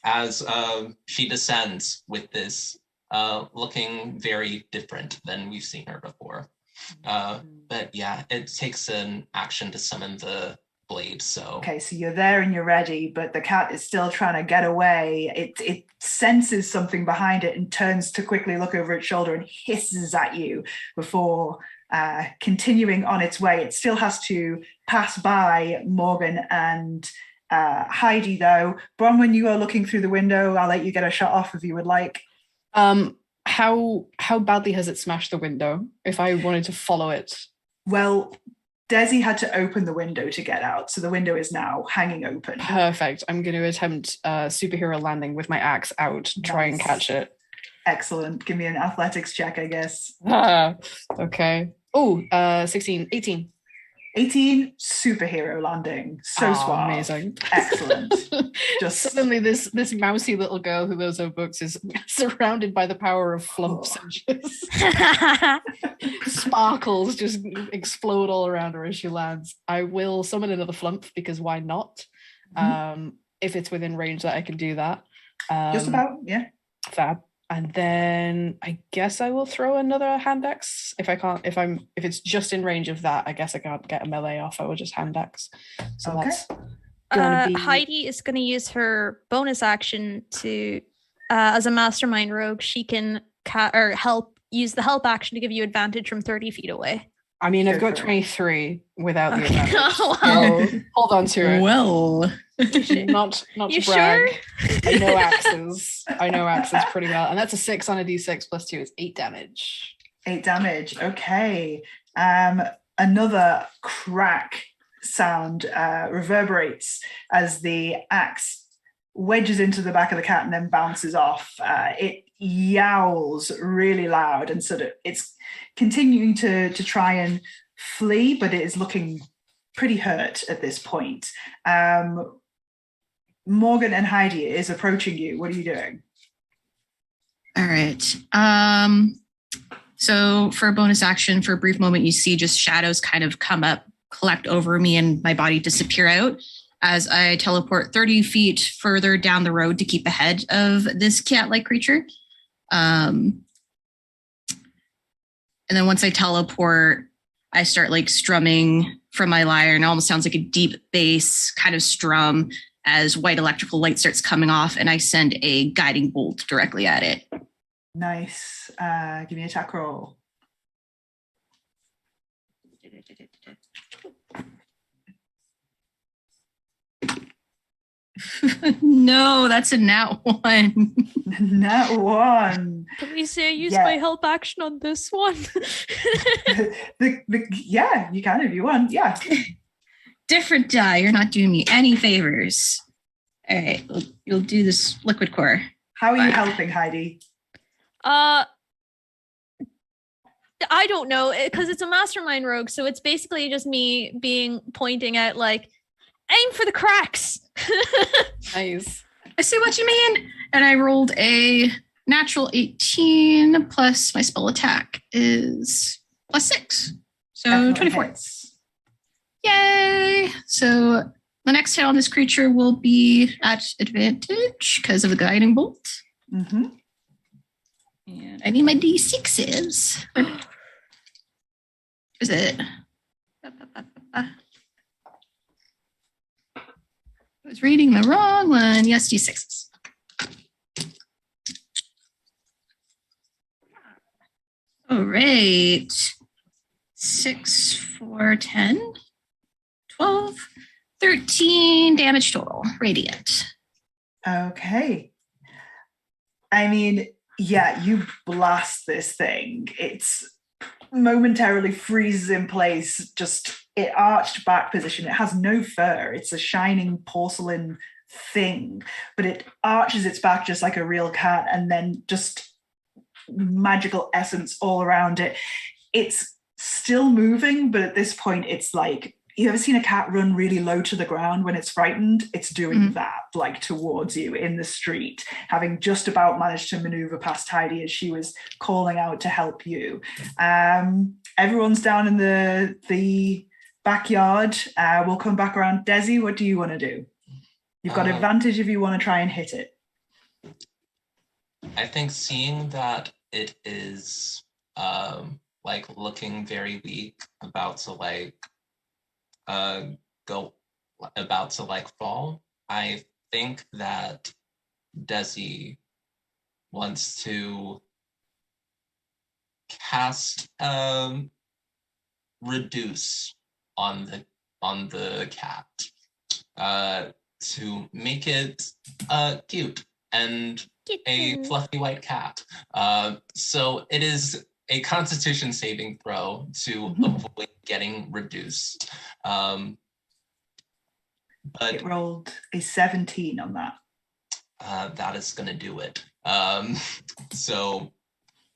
As she descends with this looking very different than we've seen her before. But yeah, it takes an action to summon the blade. So okay, so you're there and you're ready, but the cat is still trying to get away. It senses something behind it and turns to quickly look over its shoulder and hisses at you before continuing on its way. It still has to pass by Morgan and Heidi, though, Bronwyn, you are looking through the window. I'll let you get a shot off if you would like. How badly has it smashed the window? If I wanted to follow it. Well, Desi had to open the window to get out, so the window is now hanging open. Perfect. I'm going to attempt superhero landing with my axe out, try and catch it. Excellent. Give me an athletics check, I guess. Okay. Oh, 16, 18. 18, superhero landing. So suave. Amazing. Excellent. Just suddenly this mousy little girl who loves her books is surrounded by the power of flumps and just sparkles just explode all around her as she lands. I will summon another flump because why not? If it's within range that I can do that. Just about, yeah. Fab. And then I guess I will throw another hand axe. If it's just in range of that, I guess I can't get a melee off. I will just hand axe. So okay. That's gonna be... Heidi is going to use her bonus action to, as a mastermind rogue, she can use the help action to give you advantage from 30 feet away. I mean, I've got 23 without the advantage. So hold on to it. Well, not you to brag. sure? I know axes pretty well, and that's a 6 on a d6 plus 2 is 8 damage. 8 damage. Okay. Another crack sound reverberates as the axe wedges into the back of the cat and then bounces off. It yowls really loud and sort of it's continuing to try and flee, but it is looking pretty hurt at this point. Morgan and Heidi is approaching you. What are you doing? All right. So for a bonus action, for a brief moment, you see just shadows kind of come up, collect over me, and my body disappear out as I teleport 30 feet further down the road to keep ahead of this cat-like creature. And then once I teleport, I start like strumming from my lyre, and it almost sounds like a deep bass kind of strum as white electrical light starts coming off, and I send a guiding bolt directly at it. Nice. Give me an attack roll. No, that's a nat 1. Nat 1. Can we say I use my help action on this one? Yeah, you can if you want. Yeah. Different die. You're not doing me any favors. All right, you'll do this liquid core. How are you helping, Heidi? I don't know, because it's a mastermind rogue, so it's basically just me pointing at like, aim for the cracks. Nice. I see what you mean. And I rolled a natural 18 plus my spell attack is plus 6. So Definitely 24. Hits. Yay. So the next hit on this creature will be at advantage because of the guiding bolt. Mm-hmm. And I need my D6s. Is it? I was reading the wrong one. Yes, D6s. All right. 6, 4, 10, 12, 13 damage total, radiant. Okay. I mean, yeah, you blast this thing. It's momentarily freezes in place, just it arched back position. It has no fur. It's a shining porcelain thing, but it arches its back just like a real cat, and then just magical essence all around it. It's still moving, but at this point it's like, you ever seen a cat run really low to the ground when it's frightened? It's doing that, like towards you in the street, having just about managed to maneuver past Heidi as she was calling out to help you. Everyone's down in the backyard. We'll come back around. Desi, what do you want to do? You've got advantage if you want to try and hit it. I think seeing that it is like looking very weak, about to fall, I think that Desi wants to cast reduce on the cat. to make it cute and a Kitten. fluffy white cat. So it is a Constitution saving throw to avoid getting reduced. But it rolled a 17 on that. That is going to do it. So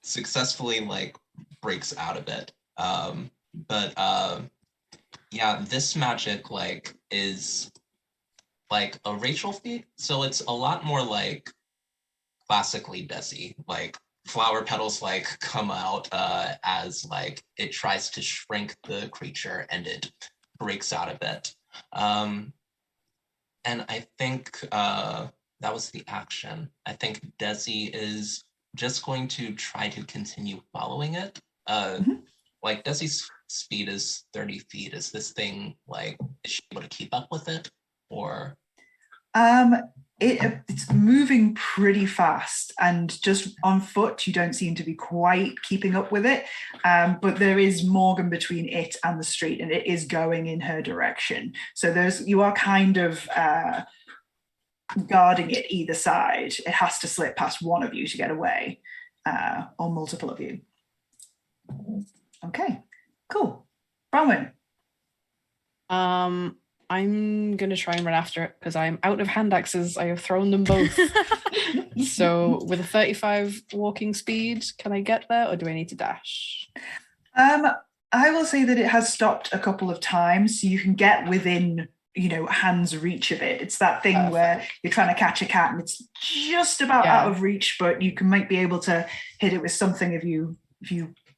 successfully like breaks out of it. But yeah, this magic like is like a racial feat, so it's a lot more like classically Desi, like flower petals like come out as like it tries to shrink the creature and it breaks out of it. And I think that was the action. I think Desi is just going to try to continue following it. Like Desi's speed is 30 feet. Is this thing like, is she able to keep up with it, or? It's moving pretty fast, and just on foot you don't seem to be quite keeping up with it, but there is Morgan between it and the street, and it is going in her direction, so you are kind of guarding it either side. It has to slip past one of you to get away, or multiple of you. Okay, cool. Bronwyn. I'm going to try and run after it because I'm out of hand axes. I have thrown them both. So with a 35 walking speed, can I get there, or do I need to dash? I will say that it has stopped a couple of times, so you can get within, hand's reach of it. It's that thing where you're trying to catch a cat and it's just about out of reach, but you might be able to hit it with something if you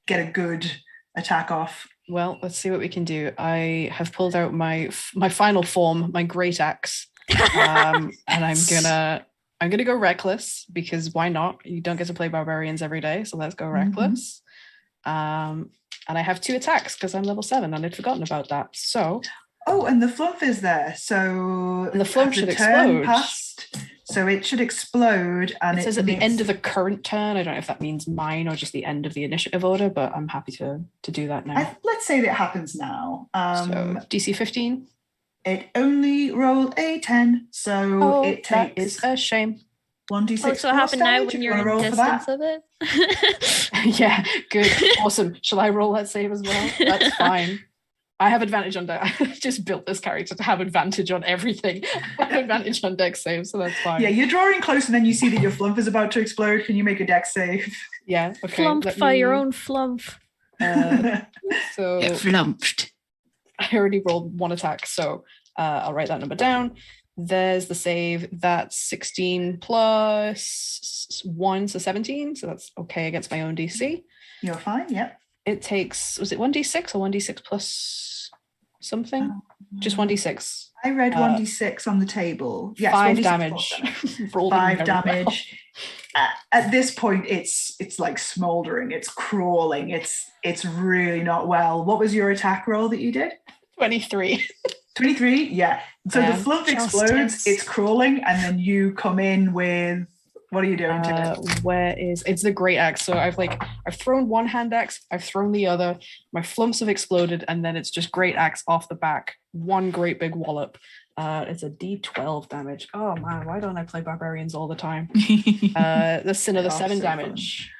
get a good attack off. Well, let's see what we can do. I have pulled out my final form, my great axe, and I'm gonna go reckless because why not? You don't get to play barbarians every day, so let's go reckless. And I have 2 attacks because I'm level 7, and I'd forgotten about that. So, and the flump is there, so and the flump should explode. So it should explode, and it says at the end of the current turn. I don't know if that means mine or just the end of the initiative order, but I'm happy to do that now. Let's say that it happens now. So DC 15. It only rolled a 10, so it takes. That is a shame. 1d6. So what happened now when you're in distance of it? Yeah, good, awesome. Shall I roll that save as well? That's fine. I have advantage on deck. I just built this character to have advantage on everything. I have advantage on deck save, so that's fine. Yeah, you're drawing close and then you see that your flump is about to explode. Can you make a deck save? Yeah, okay. Flump by your own flump. So Flumped. I already rolled 1 attack, so I'll write that number down. There's the save. That's 16 plus 1, so 17. So that's okay against my own DC. You're fine, yep. It takes, was it 1d6 or 1d6 plus something? Just 1d6. I read 1d6 on the table. Yes, 5 damage. 5 damage. At this point, it's like smoldering. It's crawling. It's really not well. What was your attack roll that you did? 23. 23, yeah. So the flump explodes. It's crawling, and then you come in with. What are you doing today? It's the great axe. So I've thrown 1 hand axe, I've thrown the other, my flumps have exploded, and then it's just great axe off the back. 1 great big wallop. It's a D12 damage. Oh man, why don't I play barbarians all the time? That's another 7 damage.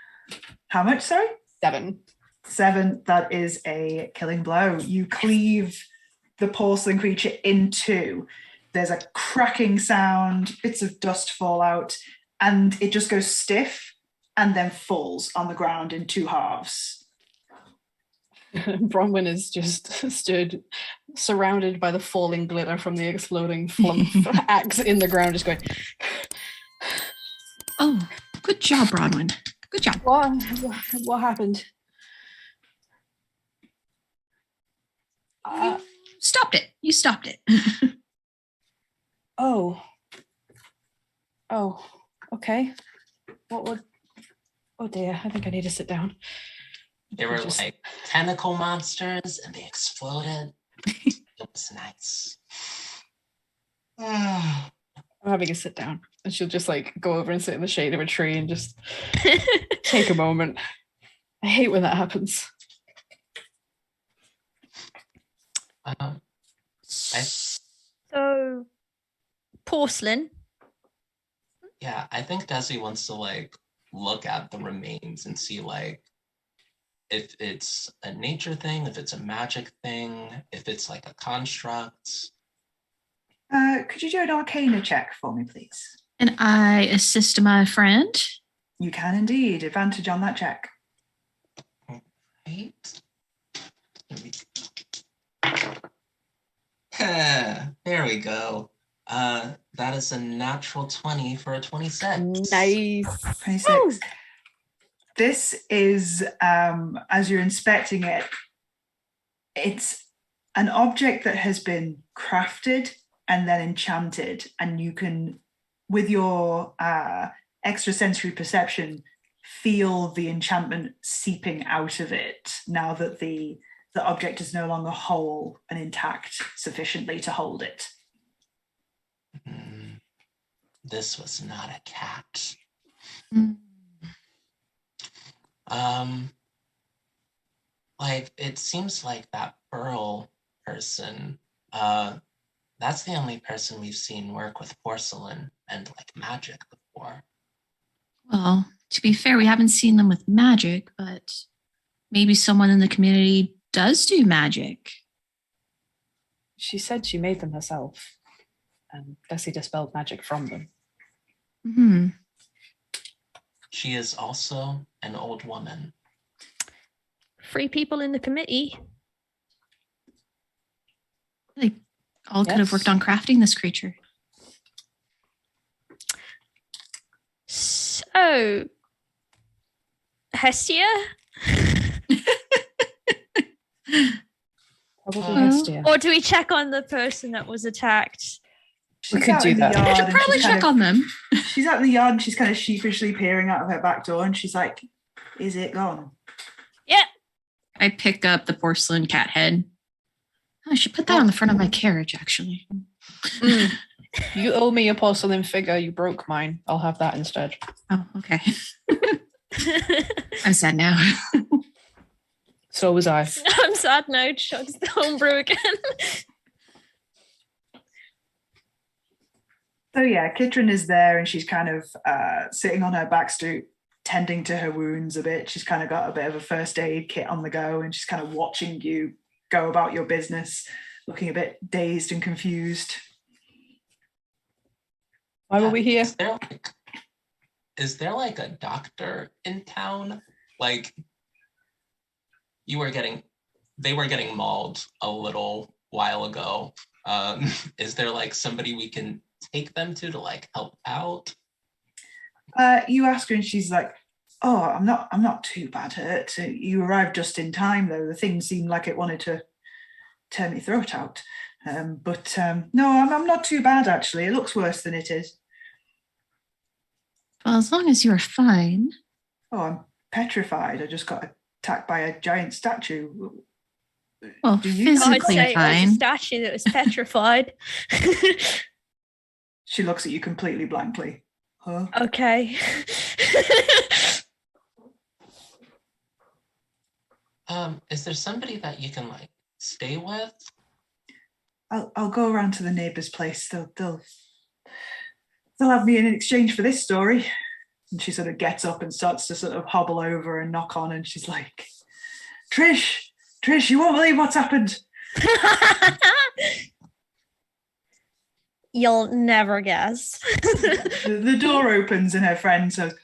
How much, sorry? 7. 7, that is a killing blow. You cleave the porcelain creature in 2. There's a cracking sound, bits of dust fall out, and it just goes stiff and then falls on the ground in 2 halves. Bronwyn is just stood surrounded by the falling glitter from the exploding flump axe in the ground, just going. Oh, good job, Bronwyn. Good job. What happened? Stopped it. You stopped it. Oh, okay. Oh dear, I think I need to sit down. They were like tentacle monsters and they exploded. It was nice. I'm having a sit down. And she'll just go over and sit in the shade of a tree and just take a moment. I hate when that happens. So porcelain. Yeah, I think Desi wants to like look at the remains and see like if it's a nature thing, if it's a magic thing, if it's like a construct. Could you do an Arcana check for me, please? And I assist my friend. You can indeed. Advantage on that check. Right. There we go. That is a natural 20 for a 26. Nice. 26. Woo! This is, as you're inspecting it, it's an object that has been crafted and then enchanted, and you can, with your extrasensory perception, feel the enchantment seeping out of it now that the object is no longer whole and intact sufficiently to hold it. This was not a cat. Like, it seems like that Pearl person, that's the only person we've seen work with porcelain and like magic before. Well, to be fair, we haven't seen them with magic, but maybe someone in the community does do magic. She said she made them herself, and Desi dispelled magic from them. Hmm. She is also an old woman. 3 people in the committee. They all could have worked on crafting this creature. So, Hestia? Probably Hestia. Or do we check on the person that was attacked? We could do that. We should probably check on them. She's out in the yard and she's kind of sheepishly peering out of her back door and she's like, is it gone? Yeah. I pick up the porcelain cat head. I should put that on the front of my carriage, actually. You owe me a porcelain figure. You broke mine. I'll have that instead. Oh, okay. I'm sad now. So was I. I'm sad now. Chugs the homebrew again. So yeah, Kitrin is there and she's kind of sitting on her back stoop, tending to her wounds a bit. She's kind of got a bit of a first aid kit on the go and she's kind of watching you go about your business, looking a bit dazed and confused. Why were we here? Is there like a doctor in town? Like they were getting mauled a little while ago. Is there like somebody we can take them to like help out? You ask her and she's like, oh, I'm not too bad hurt. You arrived just in time though. The thing seemed like it wanted to tear my throat out. But no, I'm not too bad actually. It looks worse than it is. Well, as long as you're fine. Oh, I'm petrified. I just got attacked by a giant statue. Well, Do you- I'd physically say it was fine. a statue that was petrified. She looks at you completely blankly. Huh? Okay. Is there somebody that you can like stay with? I'll go around to the neighbour's place. They'll have me in exchange for this story. And she sort of gets up and starts to sort of hobble over and knock on. And she's like, Trish, you won't believe what's happened. You'll never guess. The door opens and her friend says,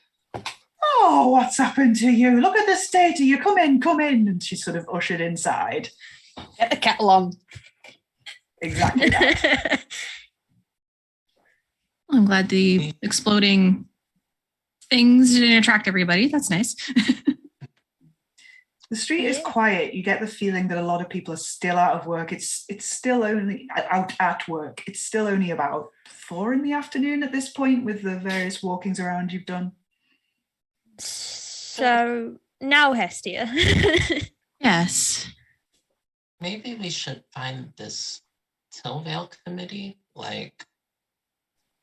oh, what's happened to you? Look at the state of you. Come in. And she's sort of ushered inside. Get the kettle on. Exactly that. I'm glad the exploding things didn't attract everybody. That's nice. The street is quiet. You get the feeling that a lot of people are still out of work. It's still only out at work. It's still only about 4 p.m. at this point with the various walkings around you've done. So now, Hestia. Yes. Maybe we should find this Tillvayle Committee, like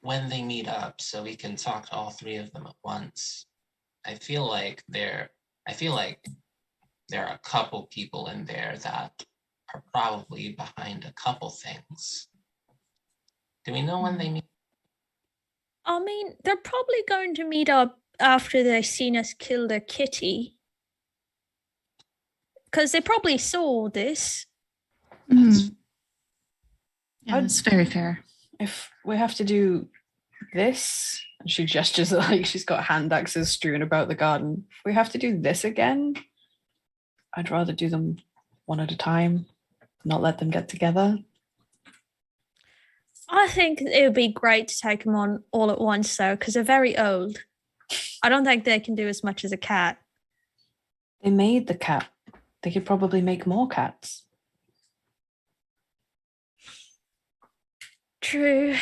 when they meet up, so we can talk to all 3 of them at once. I feel like there are a couple people in there that are probably behind a couple things. Do we know when they meet? I mean, they're probably going to meet up after they've seen us kill their kitty. Because they probably saw this. Yeah, that's very fair. If we have to do this, and she gestures like she's got hand axes strewn about the garden. If we have to do this again, I'd rather do them one at a time, not let them get together. I think it would be great to take them on all at once, though, because they're very old. I don't think they can do as much as a cat. They made the cat. They could probably make more cats. True.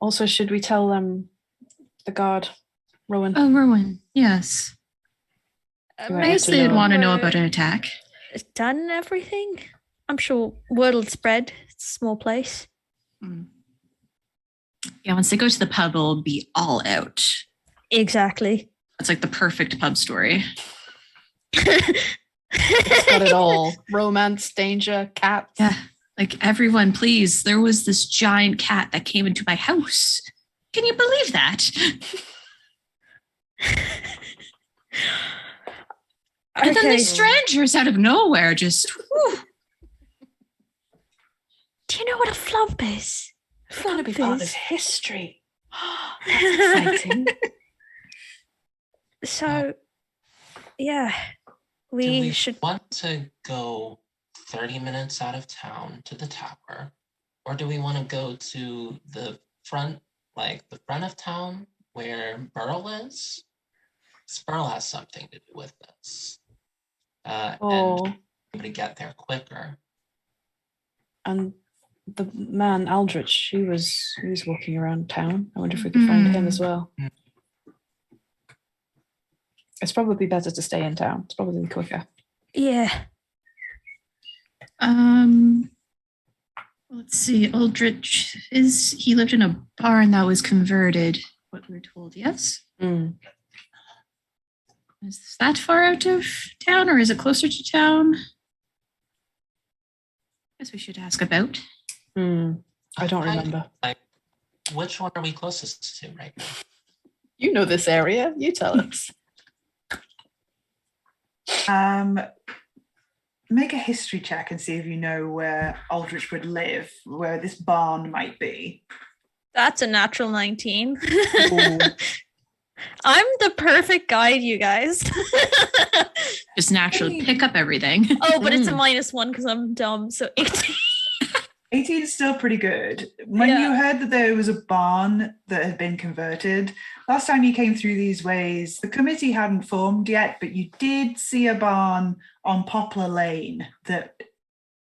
Also, should we tell them the guard, Rowan? Oh, Rowan, yes. I guess they'd want to know about an attack. It's done and everything. I'm sure word will spread. It's a small place. Yeah, once they go to the pub, it'll be all out. Exactly. It's like the perfect pub story. It's got it all. Romance, danger, cats. Yeah. Like, everyone, please. There was this giant cat that came into my house. Can you believe that? And then these strangers out of nowhere just... Whew. Do you know what a flump is? It's going to be part of history. That's exciting. So, yeah. We should want to go 30 minutes out of town to the tower, or do we want to go to the front, like the front of town where Burl is? Burl has something to do with this. And to get there quicker. And the man Aldrich, he was walking around town. I wonder if we could find him as well. It's probably better to stay in town. It's probably quicker. Yeah. Let's see. Aldrich he lived in a barn that was converted, what we're told, yes? Is that far out of town, or is it closer to town? I guess we should ask about. I don't remember. Like, which one are we closest to right now? You know this area. You tell us. Make a history check and see if you know where Aldrich would live, where this barn might be. That's a natural 19. I'm the perfect guide, you guys. Just naturally pick up everything. Oh, but it's a -1 because I'm dumb. So 18. 18 is still pretty good. When you heard that there was a barn that had been converted, last time you came through these ways, the committee hadn't formed yet, but you did see a barn on Poplar Lane that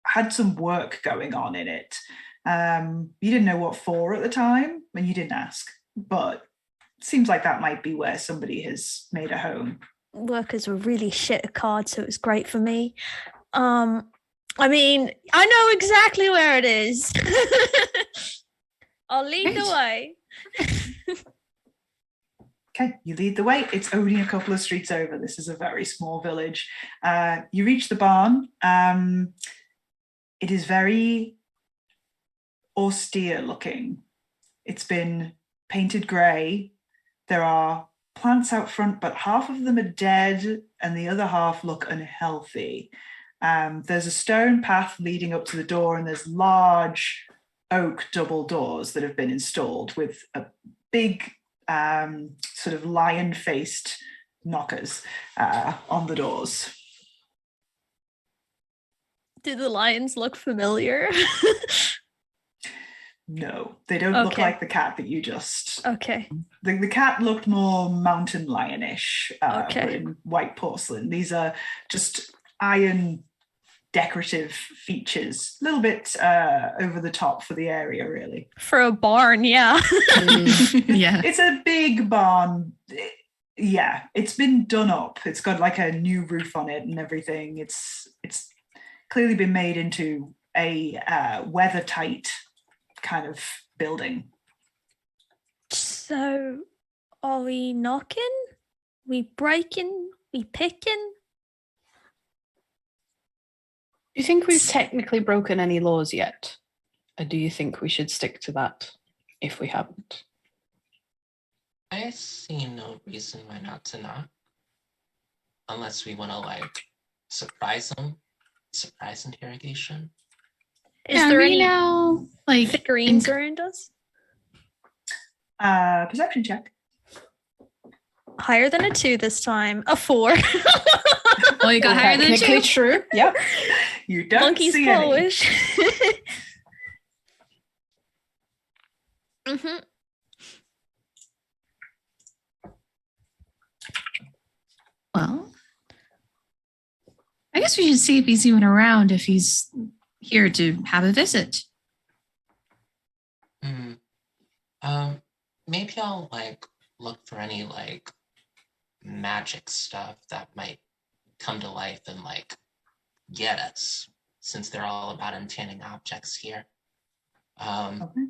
had some work going on in it. You didn't know what for at the time, and you didn't ask, but it seems like that might be where somebody has made a home. Workers were really shit at cards, so it was great for me. I mean, I know exactly where it is. I'll lead the way. Okay, you lead the way. It's only a couple of streets over. This is a very small village. You reach the barn. It is very austere looking. It's been painted grey. There are plants out front, but half of them are dead and the other half look unhealthy. There's a stone path leading up to the door, and there's large oak double doors that have been installed with a big sort of lion-faced knockers on the doors. Do the lions look familiar? No, they don't look like the cat that you just... Okay. The cat looked more mountain lionish, but in white porcelain. These are just iron decorative features, a little bit over the top for the area, really. For a barn, yeah. Yeah. It's a big barn. Yeah, it's been done up. It's got like a new roof on it and everything. It's clearly been made into a weather-tight kind of building. So, are we knocking? We breaking? We picking? Do you think we've technically broken any laws yet? Or do you think we should stick to that? if we haven't. I see no reason why not to knock. Unless we want to, like, surprise them. Surprise interrogation. Is there any now, like, figurines around us? Perception check. Higher than a 2 this time. A 4. Oh, you got higher than a 2? Technically true. Yep. You don't Monkey's see paw any. wish. Mm-hmm. Well, I guess we should see if he's even around, if he's here to have a visit. Maybe I'll, like, look for any, like, magic stuff that might come to life and, like, get us, since they're all about enchanting objects here. Okay.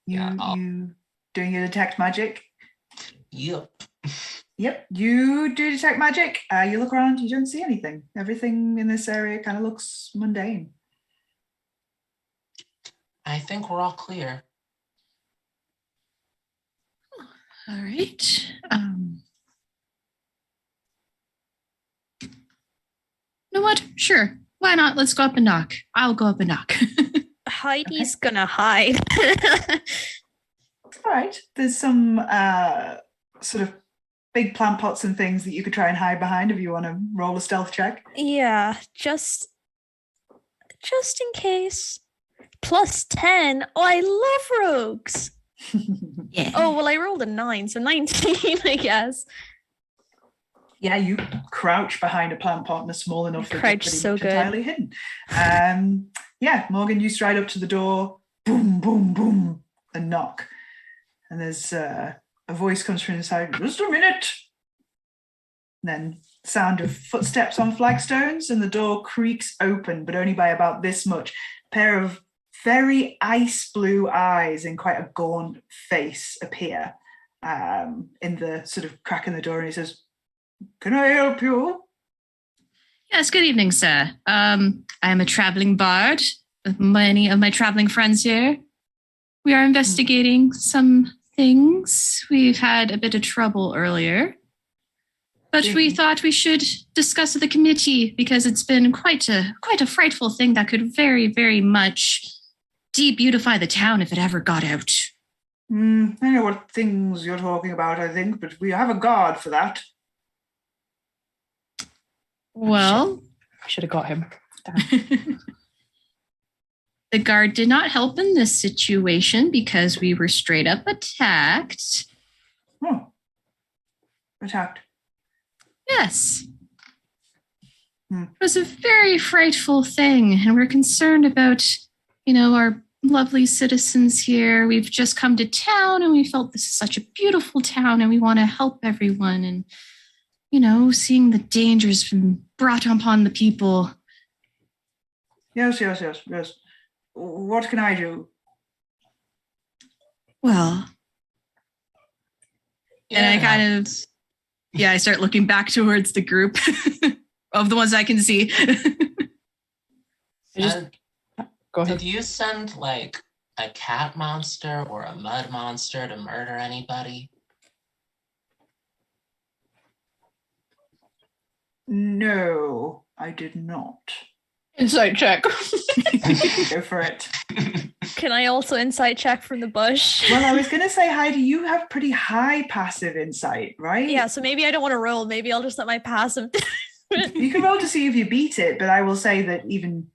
Yeah, You doing your detect magic? Yep. Yep, you do detect magic. You look around, you don't see anything. Everything in this area kind of looks mundane. I think we're all clear. All right. You know what? Sure. Why not? Let's go up and knock. I'll go up and knock. Heidi's gonna hide. All right, there's some sort of big plant pots and things that you could try and hide behind if you want to roll a stealth check. Yeah, just in case. +10. Oh, I love rogues. Yeah. Oh, well, I rolled a 9, so 19, I guess. Yeah, you crouch behind a plant pot and are small enough that Crouch it's so pretty much good. entirely hidden. Yeah, Morgan, you stride up to the door, boom, boom, boom, and knock. And there's a voice comes from inside, just a minute. And then sound of footsteps on flagstones, and the door creaks open, but only by about this much. A pair of very ice blue eyes in quite a gaunt face appear in the sort of crack in the door, and he says, "Can I help you?" Yes, good evening, sir. I am a traveling bard with many of my traveling friends here. We are investigating some things. We've had a bit of trouble earlier. But we thought we should discuss with the committee because it's been quite a frightful thing that could very, very much de-beautify the town if it ever got out. I know what things you're talking about, I think, but we have a guard for that. Well, I should have got him. the guard did not help in this situation because we were straight up attacked. Oh. Attacked. Yes. It was a very frightful thing, and we're concerned about, our lovely citizens here. We've just come to town, and we felt this is such a beautiful town, and we want to help everyone, and, seeing the dangers been brought upon the people. Yes. What can I do? Well, and I kind of... Yeah, I start looking back towards the group of the ones I can see. Go ahead. Did you send, like, a cat monster or a mud monster to murder anybody? No, I did not. Insight check. Go for it. Can I also insight check from the bush? Well, I was going to say, Heidi, you have pretty high passive insight, right? Yeah, so maybe I don't want to roll. Maybe I'll just let my passive... You can roll to see if you beat it, but I will say that even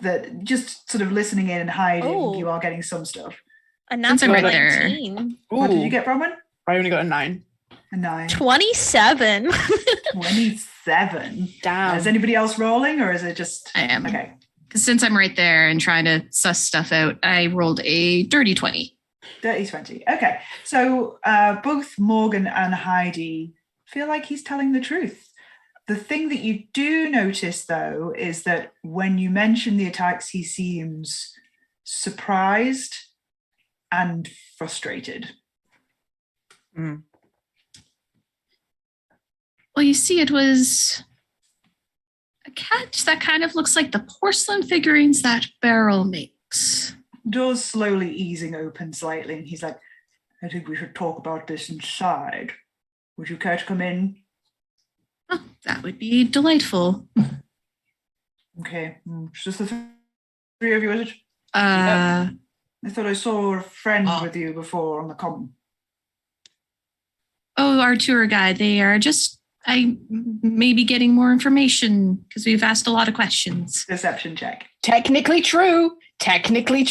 that just sort of listening in and hiding, you are getting some stuff. And that's right 19. What did you get, Bronwyn? I only got a 9. A 9. 27. 27. Damn. Is anybody else rolling, or is it just... I am. Okay. Because since I'm right there and trying to suss stuff out, I rolled a dirty 20. Dirty 20. Okay. So both Morgan and Heidi feel like he's telling the truth. The thing that you do notice, though, is that when you mention the attacks, he seems surprised and frustrated. Well, you see, it was a cat that kind of looks like the porcelain figurines that Beryl makes. door's slowly easing open slightly, and he's like, I think we should talk about this inside. Would you care to come in? Oh, that would be delightful. Okay, it's just the three of you, is it? I thought I saw a friend with you before on the common. Oh, our tour guide. They are just, I may be getting more information because we've asked a lot of questions. Deception check. Technically true. Technically,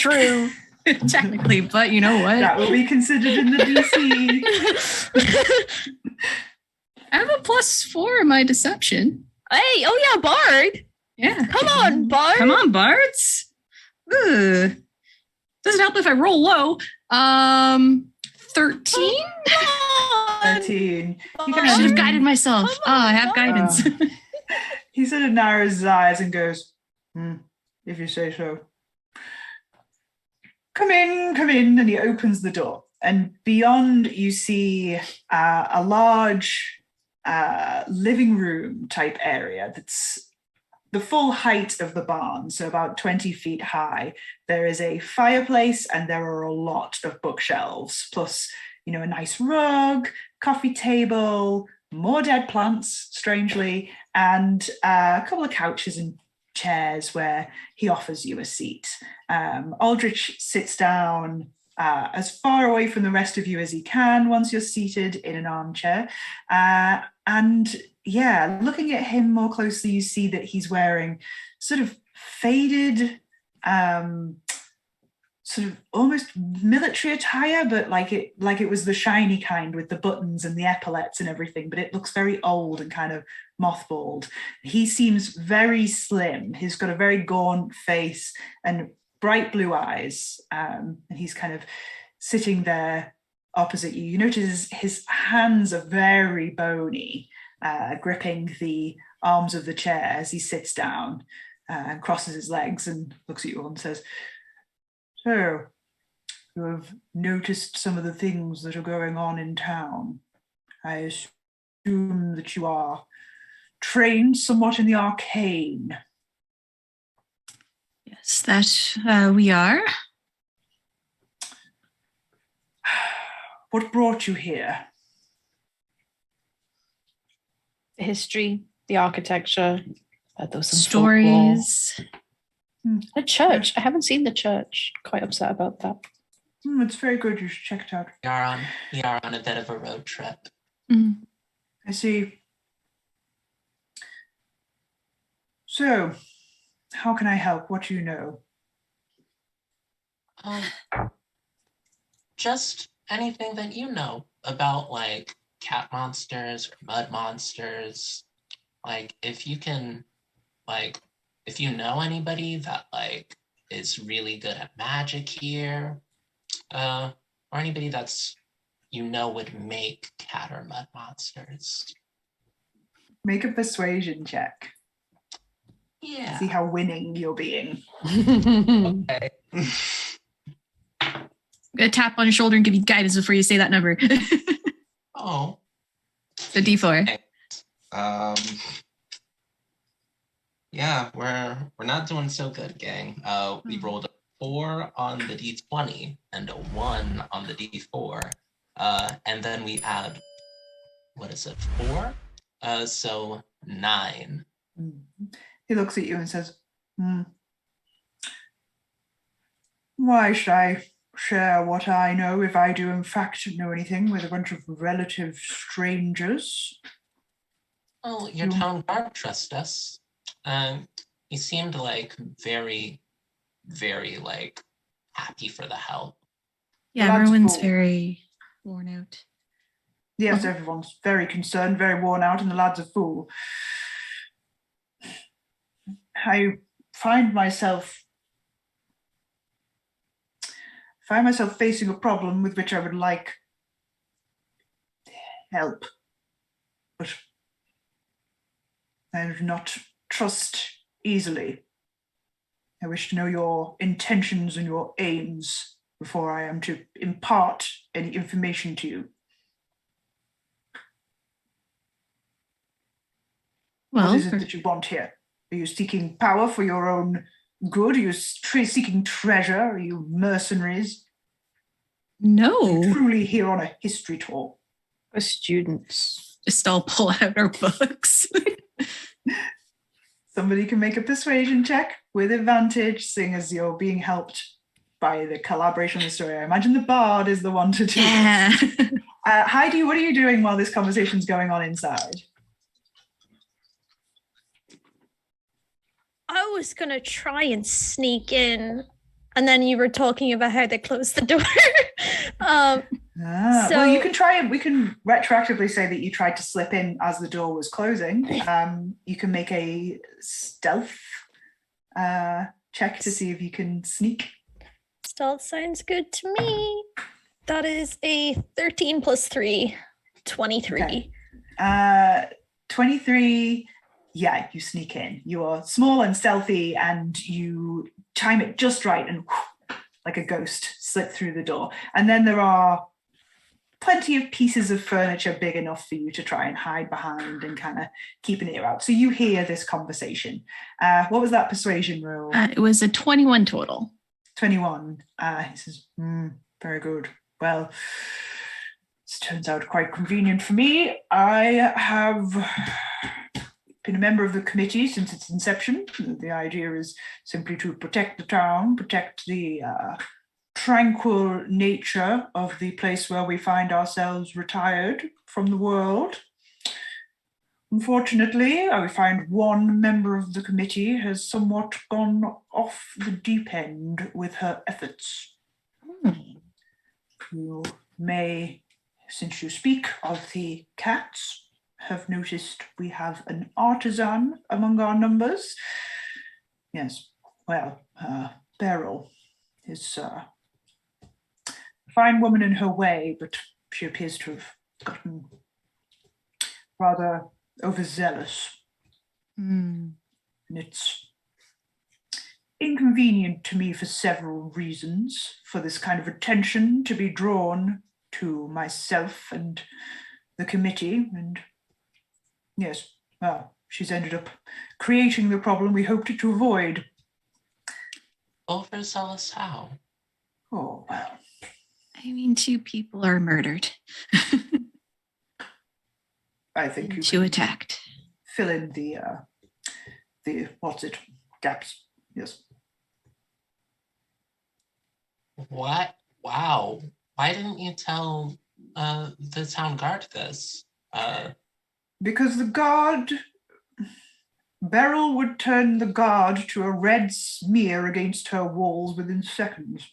but you know what? That will be considered in the DC. I have a +4 in my deception. Hey, oh yeah, Bard. Yeah. Come on, Bard. Come on, Bards. Ugh. Doesn't help if I roll low. 13? 13. I should have guided myself. I have guidance. He sort of narrows his eyes and goes, if you say so. Come in. And he opens the door. And beyond, you see a large living room type area that's the full height of the barn, so about 20 feet high. There is a fireplace and there are a lot of bookshelves, plus, a nice rug, coffee table, more dead plants, strangely, and a couple of couches and chairs where he offers you a seat. Aldrich sits down as far away from the rest of you as he can once you're seated in an armchair. Looking at him more closely, you see that he's wearing sort of faded, sort of almost military attire, but like it was the shiny kind with the buttons and the epaulets and everything, but it looks very old and kind of mothballed. He seems very slim. He's got a very gaunt face and bright blue eyes, and he's kind of sitting there opposite you. You notice his hands are very bony, gripping the arms of the chair as he sits down and crosses his legs and looks at you all and says, so, you have noticed some of the things that are going on in town. I assume that you are trained somewhat in the arcane. Yes, that we are. What brought you here? The history, the architecture, those some stories. The church. I haven't seen the church. Quite upset about that. It's very good. You should check it out. We are on a bit of a road trip. I see. So, how can I help? What do you know? Just anything that you know about, like, cat monsters or mud monsters. Like, if you can, like, if you know anybody that, like, is really good at magic here, or anybody that's, would make cat or mud monsters. Make a persuasion check. Yeah. See how winning you're being. Okay. I'm gonna tap on your shoulder and give you guidance before you say that number. Oh. The D4. Yeah, we're not doing so good, gang. We rolled a 4 on the D20 and a 1 on the D4. And then we add, 4? So 9. He looks at you and says, why should I share what I know if I do in fact know anything with a bunch of relative strangers? Well, your town guard trusts us. He seemed like very, very like happy for the help. Yeah, everyone's very worn out. Yes, everyone's very concerned, very worn out, and the lad's a fool. I find myself facing a problem with which I would like help, but I do not trust easily. I wish to know your intentions and your aims before I am to impart any information to you. Well, what is it that you want here? Are you seeking power for your own good? Are you seeking treasure? Are you mercenaries? No. Are you truly here on a history tour? We're students. Just all pull out our books. Somebody can make a persuasion check with advantage, seeing as you're being helped by the collaboration of the story. I imagine the bard is the one to do this. Heidi, what are you doing while this conversation's going on inside? I was going to try and sneak in, and then you were talking about how they closed the door. Well, you can try it. We can retroactively say that you tried to slip in as the door was closing. You can make a stealth check to see if you can sneak. Stealth sounds good to me. That is a 13 plus 3, 23. Okay. 23, yeah, you sneak in. You are small and stealthy, and you time it just right and like a ghost slip through the door. And then there are plenty of pieces of furniture big enough for you to try and hide behind and kind of keep an ear out. So you hear this conversation. What was that persuasion roll? It was a 21 total. 21. He says, very good. Well, this turns out quite convenient for me. I have been a member of the committee since its inception. The idea is simply to protect the town, protect the tranquil nature of the place where we find ourselves retired from the world. Unfortunately, I find one member of the committee has somewhat gone off the deep end with her efforts. You may, since you speak of the cats, have noticed we have an artisan among our numbers. Yes, well, Beryl is a fine woman in her way, but she appears to have gotten rather overzealous. And it's inconvenient to me for several reasons, for this kind of attention to be drawn to myself and the committee. And yes, well, she's ended up creating the problem we hoped to avoid. Overzealous how? Oh, well. I mean, 2 people are murdered. I think you 2 attacked. Fill in the gaps. Yes. What? Wow. Why didn't you tell the town guard this? Because the guard, Beryl would turn the guard to a red smear against her walls within seconds.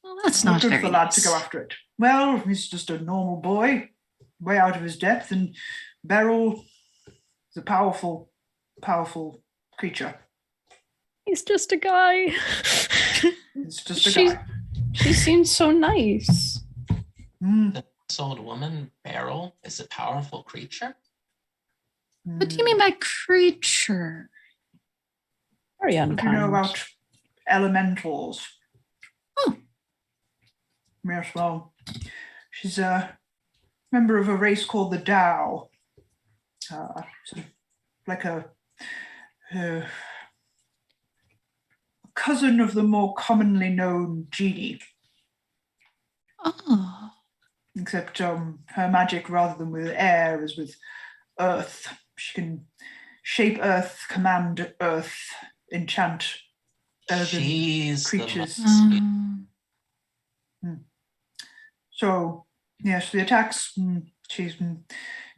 Well, that's not good very for the lad nice. to go after it. Well, he's just a normal boy, way out of his depth, and Beryl is a powerful creature. He's just a guy. It's just a guy. She seems so nice. This old woman, Beryl, is a powerful creature? What do you mean by creature? Very What do you unkind. know about elementals? Oh. Yes, well, she's a member of a race called the Tao. Sort of like a cousin of the more commonly known genie. Oh. Except her magic, rather than with air, is with earth. She can shape earth, command earth, enchant earthen creatures. So, yes, the attacks, she's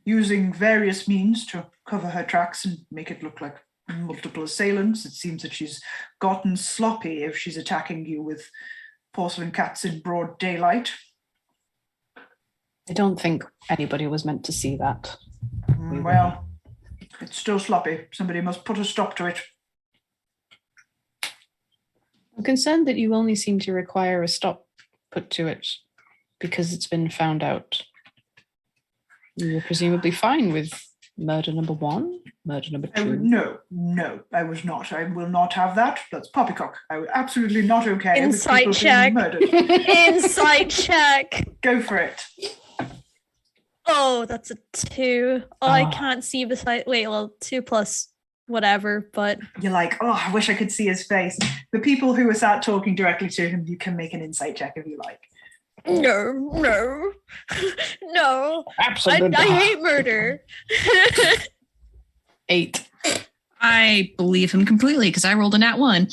using various means to cover her tracks and make it look like multiple assailants. It seems that she's gotten sloppy if she's attacking you with porcelain cats in broad daylight. I don't think anybody was meant to see that. Well, it's still sloppy. Somebody must put a stop to it. I'm concerned that you only seem to require a stop put to it because it's been found out. You were presumably fine with murder number 1, murder number 2. No, I was not. I will not have that. That's poppycock. I was absolutely not okay. Insight check. Insight check. Go for it. Oh, that's a 2. Oh, I can't see beside. Wait, well, 2 plus whatever, but you're like, oh, I wish I could see his face. The people who were sat talking directly to him, you can make an insight check if you like. No. Absolutely. I hate murder. 8. I believe him completely because I rolled a nat 1.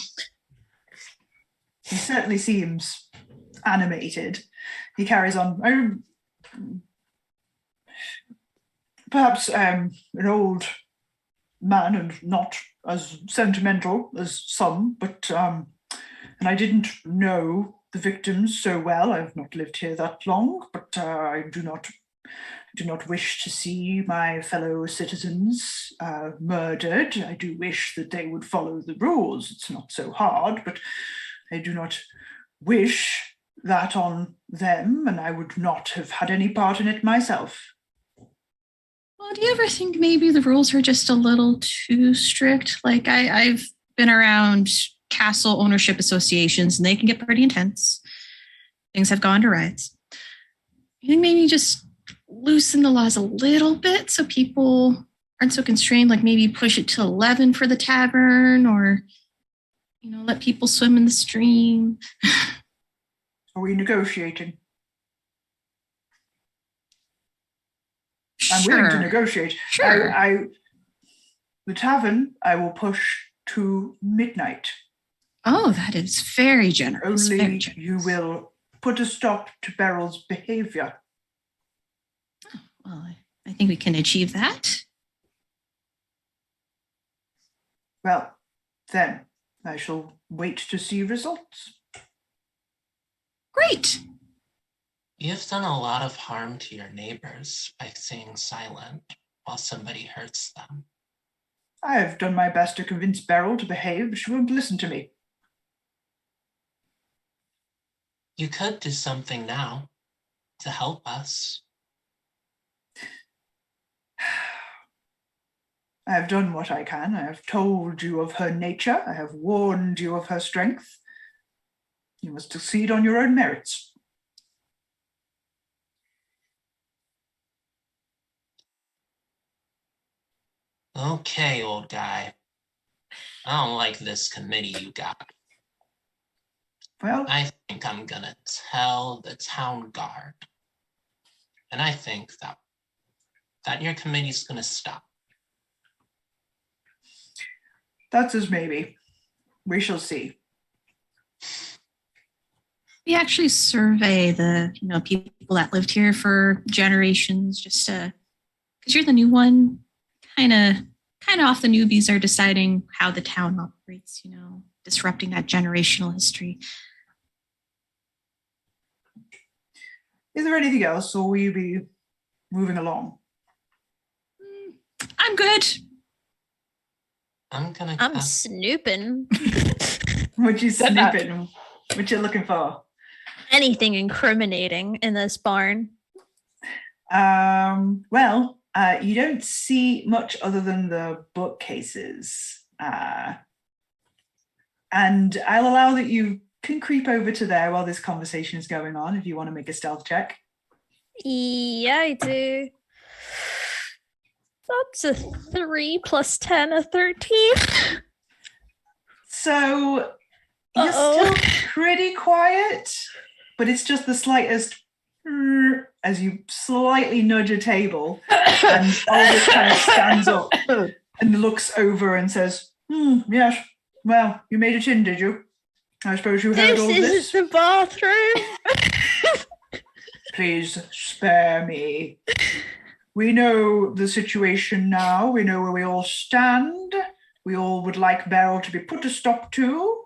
He certainly seems animated. He carries on. Perhaps an old man and not as sentimental as some, but and I didn't know the victims so well. I've not lived here that long, but I do not wish to see my fellow citizens murdered. I do wish that they would follow the rules. It's not so hard, but I do not wish that on them, and I would not have had any part in it myself. Well, do you ever think maybe the rules are just a little too strict? Like I've been around castle ownership associations and they can get pretty intense. Things have gone to riots. I think maybe just loosen the laws a little bit so people aren't so constrained, like maybe push it to 11 for the tavern or, let people swim in the stream. Are we negotiating? I'm willing to negotiate. Sure. The tavern, I will push to midnight. Oh, that is very generous. Only very generous. You will put a stop to Beryl's behavior. Oh, well, I think we can achieve that. Well, then I shall wait to see results. Great. You've done a lot of harm to your neighbors by staying silent while somebody hurts them. I have done my best to convince Beryl to behave, but she won't listen to me. You could do something now to help us. I have done what I can. I have told you of her nature. I have warned you of her strength. You must succeed on your own merits. Okay, old guy. I don't like this committee you got. Well, I think I'm gonna tell the town guard. And I think that your committee's gonna stop. that's as maybe. We shall see. We actually survey the people that lived here for generations, just because you're the new one. Kind of off the newbies are deciding how the town operates. Disrupting that generational history. Is there anything else, or will you be moving along? I'm good. I'm snooping. What you snooping? What you looking for? Anything incriminating in this barn? Well, you don't see much other than the bookcases. And I'll allow that you can creep over to there while this conversation is going on if you want to make a stealth check. Yeah, I do. That's a 3 plus 10, a 13. So you're still pretty quiet, but it's just the slightest as you slightly nudge a table, and Aldous kind of stands up and looks over and says, yes, well, you made it in, did you? I suppose you heard all this? This is the bathroom. Please spare me. We know the situation now. We know where we all stand. We all would like Beryl to be put a stop to.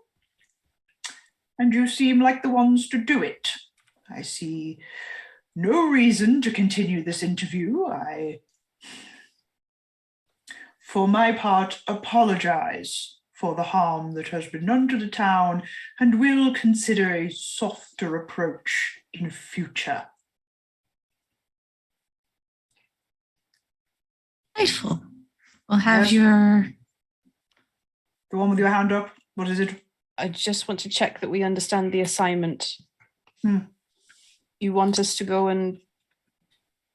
And you seem like the ones to do it. I see no reason to continue this interview. I, for my part, apologize for the harm that has been done to the town and will consider a softer approach in future. Delightful. We'll have your... The one with your hand up, what is it? I just want to check that we understand the assignment. You want us to go and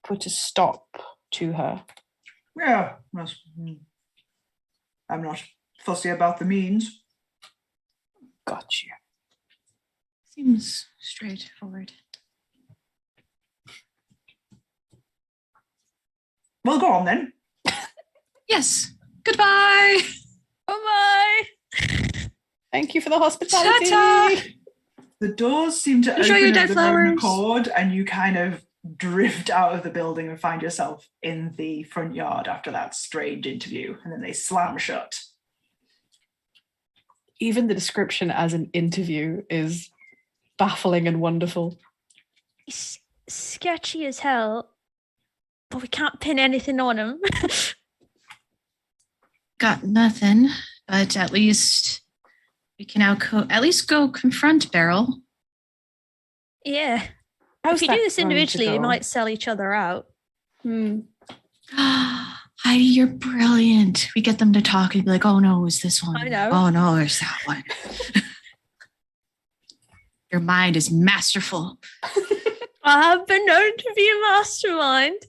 put a stop to her? Yeah. I'm not fussy about the means. Gotcha. Seems straightforward. Well, go on then. Yes. Goodbye. Bye-bye. Thank you for the hospitality. Ta-ta. The doors seem to Enjoy your open dead of their own flowers. accord, and you kind of drift out of the building and find yourself in the front yard after that strange interview, and then they slam shut. Even the description as an interview is baffling and wonderful. He's sketchy as hell, but we can't pin anything on him. Got nothing, but at least we can now at least go confront Beryl. Yeah. How's If you do that this going to individually, we go? might sell each other out. Heidi, you're brilliant. We get them to talk and be like, oh no, it's this one. I know. Oh no, it's that one. Your mind is masterful. I have been known to be a mastermind.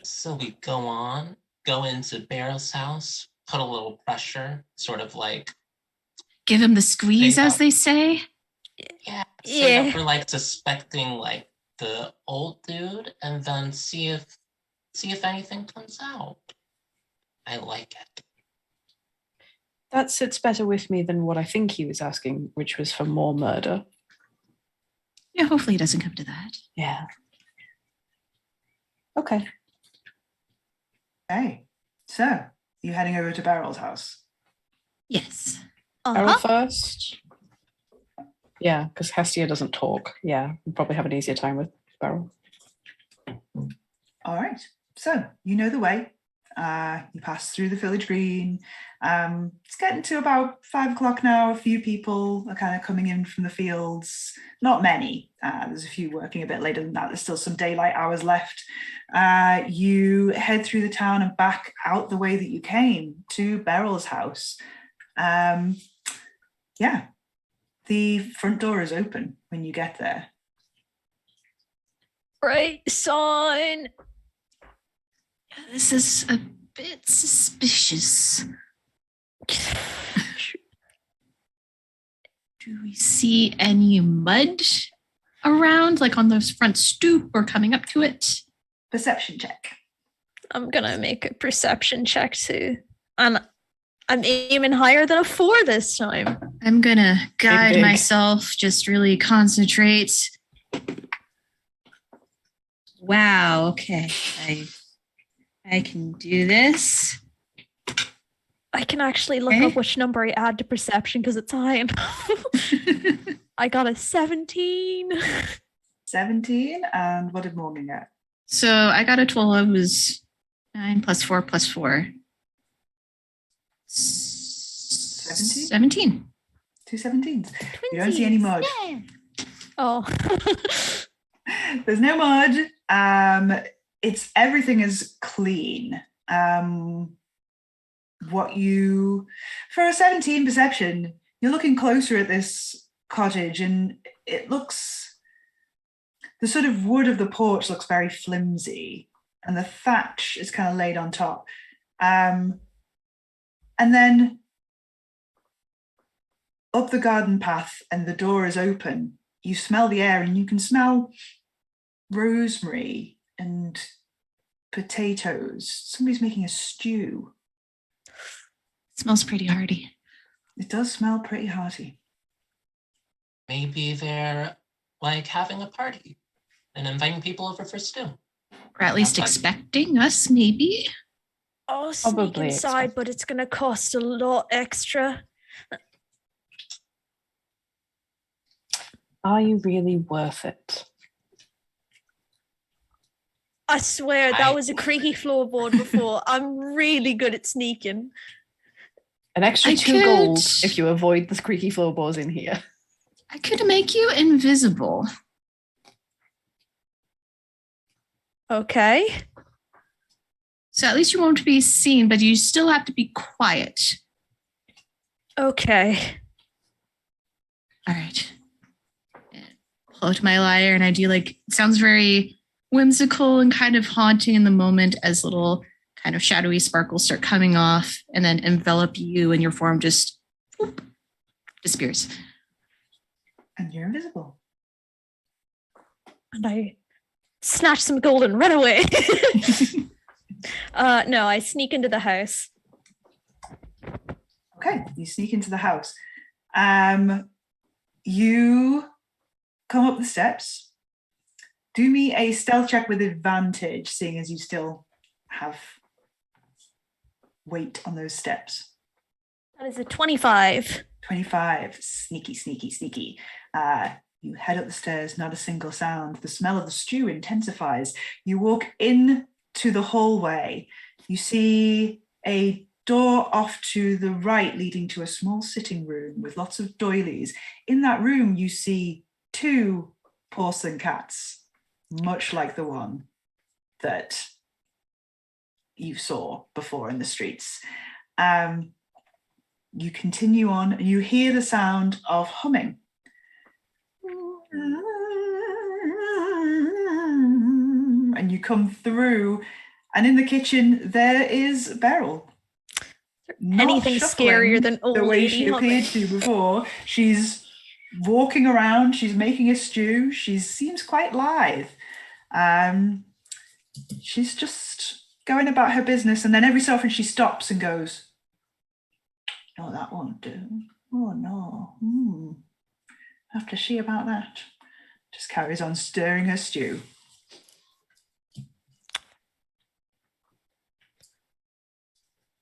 So we go into Beryl's house, put a little pressure, sort of like Give him the squeeze, Think as about- they say. yeah, Yeah. set up for like suspecting like the old dude, and then see if anything comes out. I like it. That sits better with me than what I think he was asking, which was for more murder. Yeah, hopefully it doesn't come to that. Yeah. Okay. Okay, so you heading over to Beryl's house? Yes. Beryl Uh-huh. first. Yeah, because Hestia doesn't talk. Yeah, we'll probably have an easier time with Beryl. All right, so you know the way. You pass through the village green. It's getting to about 5 o'clock now. A few people are kind of coming in from the fields. Not many. There's a few working a bit later than that. There's still some daylight hours left. You head through the town and back out the way that you came to Beryl's house. Yeah, the front door is open when you get there. Right sign. This is a bit suspicious. Do we see any mud around, like on the front stoop or coming up to it? Perception check. I'm gonna make a perception check too. I'm aiming higher than a 4 this time. I'm gonna guide big. myself, just really concentrate. Wow, okay. I can do this. I can actually look Okay. up which number I add to perception because it's high enough. I got a 17. 17, and what did Morgan get? So I got a 12. It was 9 plus 4 plus 4. 17? 17. 2 17s. You don't see any mud. Yeah. Oh. There's no mud. Everything is clean. For a 17 perception, you're looking closer at this cottage, and it looks, the sort of wood of the porch looks very flimsy, and the thatch is kind of laid on top. And then up the garden path, and the door is open. You smell the air, and you can smell rosemary and potatoes. Somebody's making a stew. Smells pretty hearty. It does smell pretty hearty. Maybe they're like having a party and inviting people over for stew. Or at least expecting us, maybe. I'll sneak Probably inside, expect- but it's gonna cost a lot extra. Are you really worth it? I swear that was a creaky floorboard before. I'm really good at sneaking. An extra I 2 could- gold if you avoid the creaky floorboards in here. I could make you invisible. Okay. So at least you won't be seen, but you still have to be quiet. Okay. All right. Pull out my lyre, and I do like, it sounds very whimsical and kind of haunting in the moment as little kind of shadowy sparkles start coming off and then envelop you, and your form just whoop, disappears. And you're invisible. And I snatch some gold and run away. No, I sneak into the house. Okay, you sneak into the house. You come up the steps. Do me a stealth check with advantage, seeing as you still have weight on those steps. That is a 25. 25. Sneaky, sneaky, sneaky. You head up the stairs, not a single sound. The smell of the stew intensifies. You walk into the hallway. You see a door off to the right leading to a small sitting room with lots of doilies. In that room, you see 2 porcelain cats, much like the one that you saw before in the streets. You continue on, and you hear the sound of humming. And you come through, and in the kitchen there is Beryl. Anything scarier than old the way lady she humming. appeared to before. She's walking around, she's making a stew, she seems quite lithe. She's just going about her business, and then every so often she stops and goes, "No, that won't do. Oh no. Have to see about that." Just carries on stirring her stew.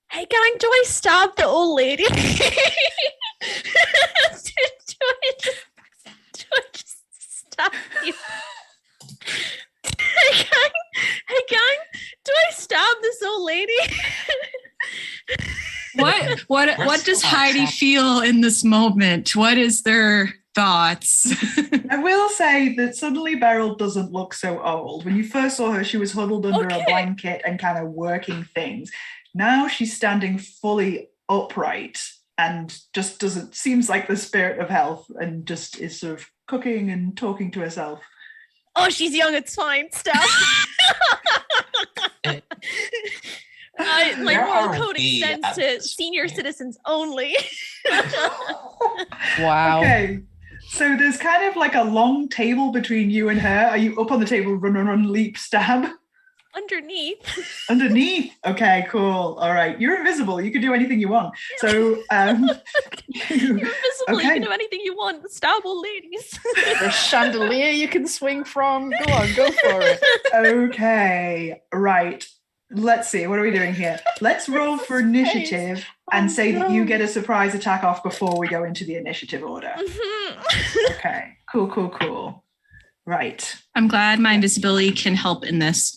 Hey gang, do I stab the old lady? do I just stab you? Hey gang, do I stab this old lady? What does Heidi feel in this moment? What is their thoughts? I will say that suddenly Beryl doesn't look so old. When you first saw her, she was huddled under a blanket and kind of working things. Now she's standing fully upright and just seems like the spirit of health, and just is sort of cooking and talking to herself. Oh, she's young, it's fine. Stab. Moral code extends to senior citizens only. Wow. Okay. So there's kind of like a long table between you and her. Are you up on the table, run, leap, stab? Underneath. Okay, cool. All right. You're invisible. You can do anything you want. So you're invisible. Okay. You can do anything you want. Stab old ladies. The chandelier you can swing from. Go on, go for it. Okay. Right. Let's see. What are we doing here? Let's roll for initiative and say that you get a surprise attack off before we go into the initiative order. Okay. Cool. Right. I'm glad my invisibility can help in this.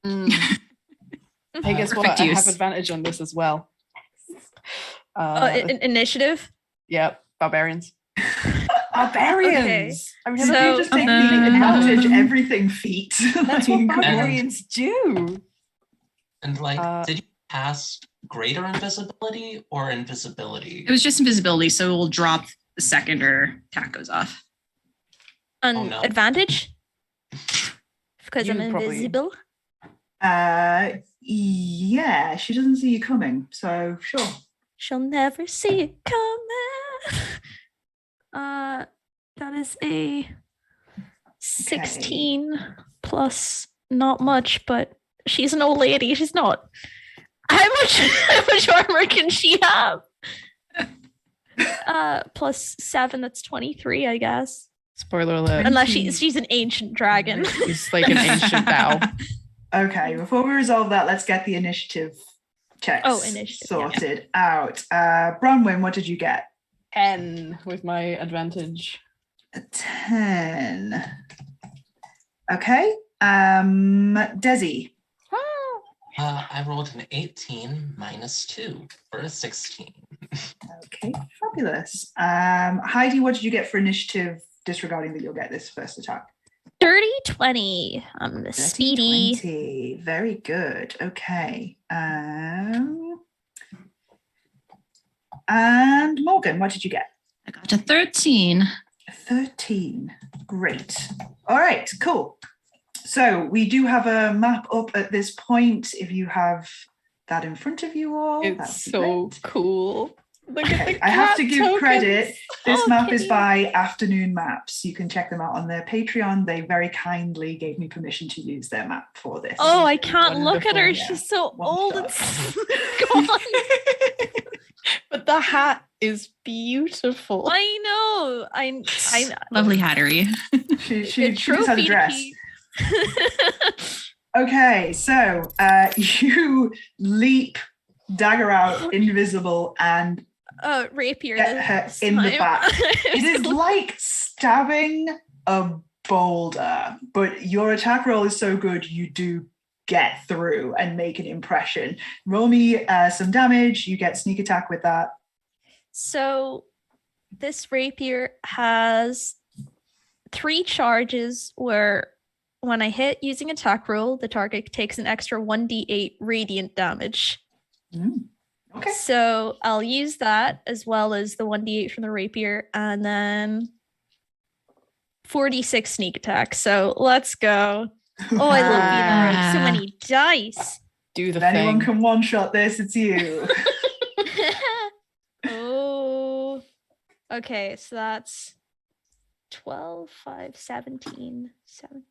Hey, guess what? I have advantage on this as well. Initiative? Yep. Barbarians. Barbarians. Okay. I mean, so you just take the advantage everything feat. That's what barbarians do. And did you pass greater invisibility or invisibility? It was just invisibility, so it will drop the second her attack goes off. Advantage? Because I'm invisible? Yeah, she doesn't see you coming, so sure. She'll never see it coming. That is a 16 plus not much, but she's an old lady. She's not. How much armor can she have? Plus 7, that's 23, I guess. Spoiler alert. Unless she's an ancient dragon. She's like an ancient Tao. Okay, before we resolve that, let's get the initiative checks sorted out. Bronwyn, what did you get? 10 with my advantage. A 10. Okay. Desi. I rolled an 18 minus 2 for a 16. Okay, fabulous. Heidi, what did you get for initiative, disregarding that you'll get this first attack? 30-20. I'm the speedy. 20. Very good. Okay. And Morgan, what did you get? I got to 13. 13. Great. All right, cool. So we do have a map up at this point. If you have that in front of you all. It's so cool. Look at the I have to give tokens. credit. This map is by Afternoon Maps. You can check them out on their Patreon. They very kindly gave me permission to use their map for this. Oh, I can't look at her. Yeah. She's so One old. shot. It's gone. But the hat is beautiful. I know. I Lovely hattery. She a just had a trophy dress. piece. Okay, so you leap, dagger out, invisible, and Rapier. get her this in the time. back. It is like stabbing a boulder, but your attack roll is so good you do get through and make an impression. Roll me some damage. You get sneak attack with that. So this rapier has 3 charges where when I hit using attack roll, the target takes an extra 1d8 radiant damage. Okay. So I'll use that as well as the 1d8 from the rapier and then 46 sneak attack. So let's go. Oh, I love being around so many dice. Do the If anyone thing. can one-shot this, it's you. Oh, okay. So that's 12, 5, 17, 7.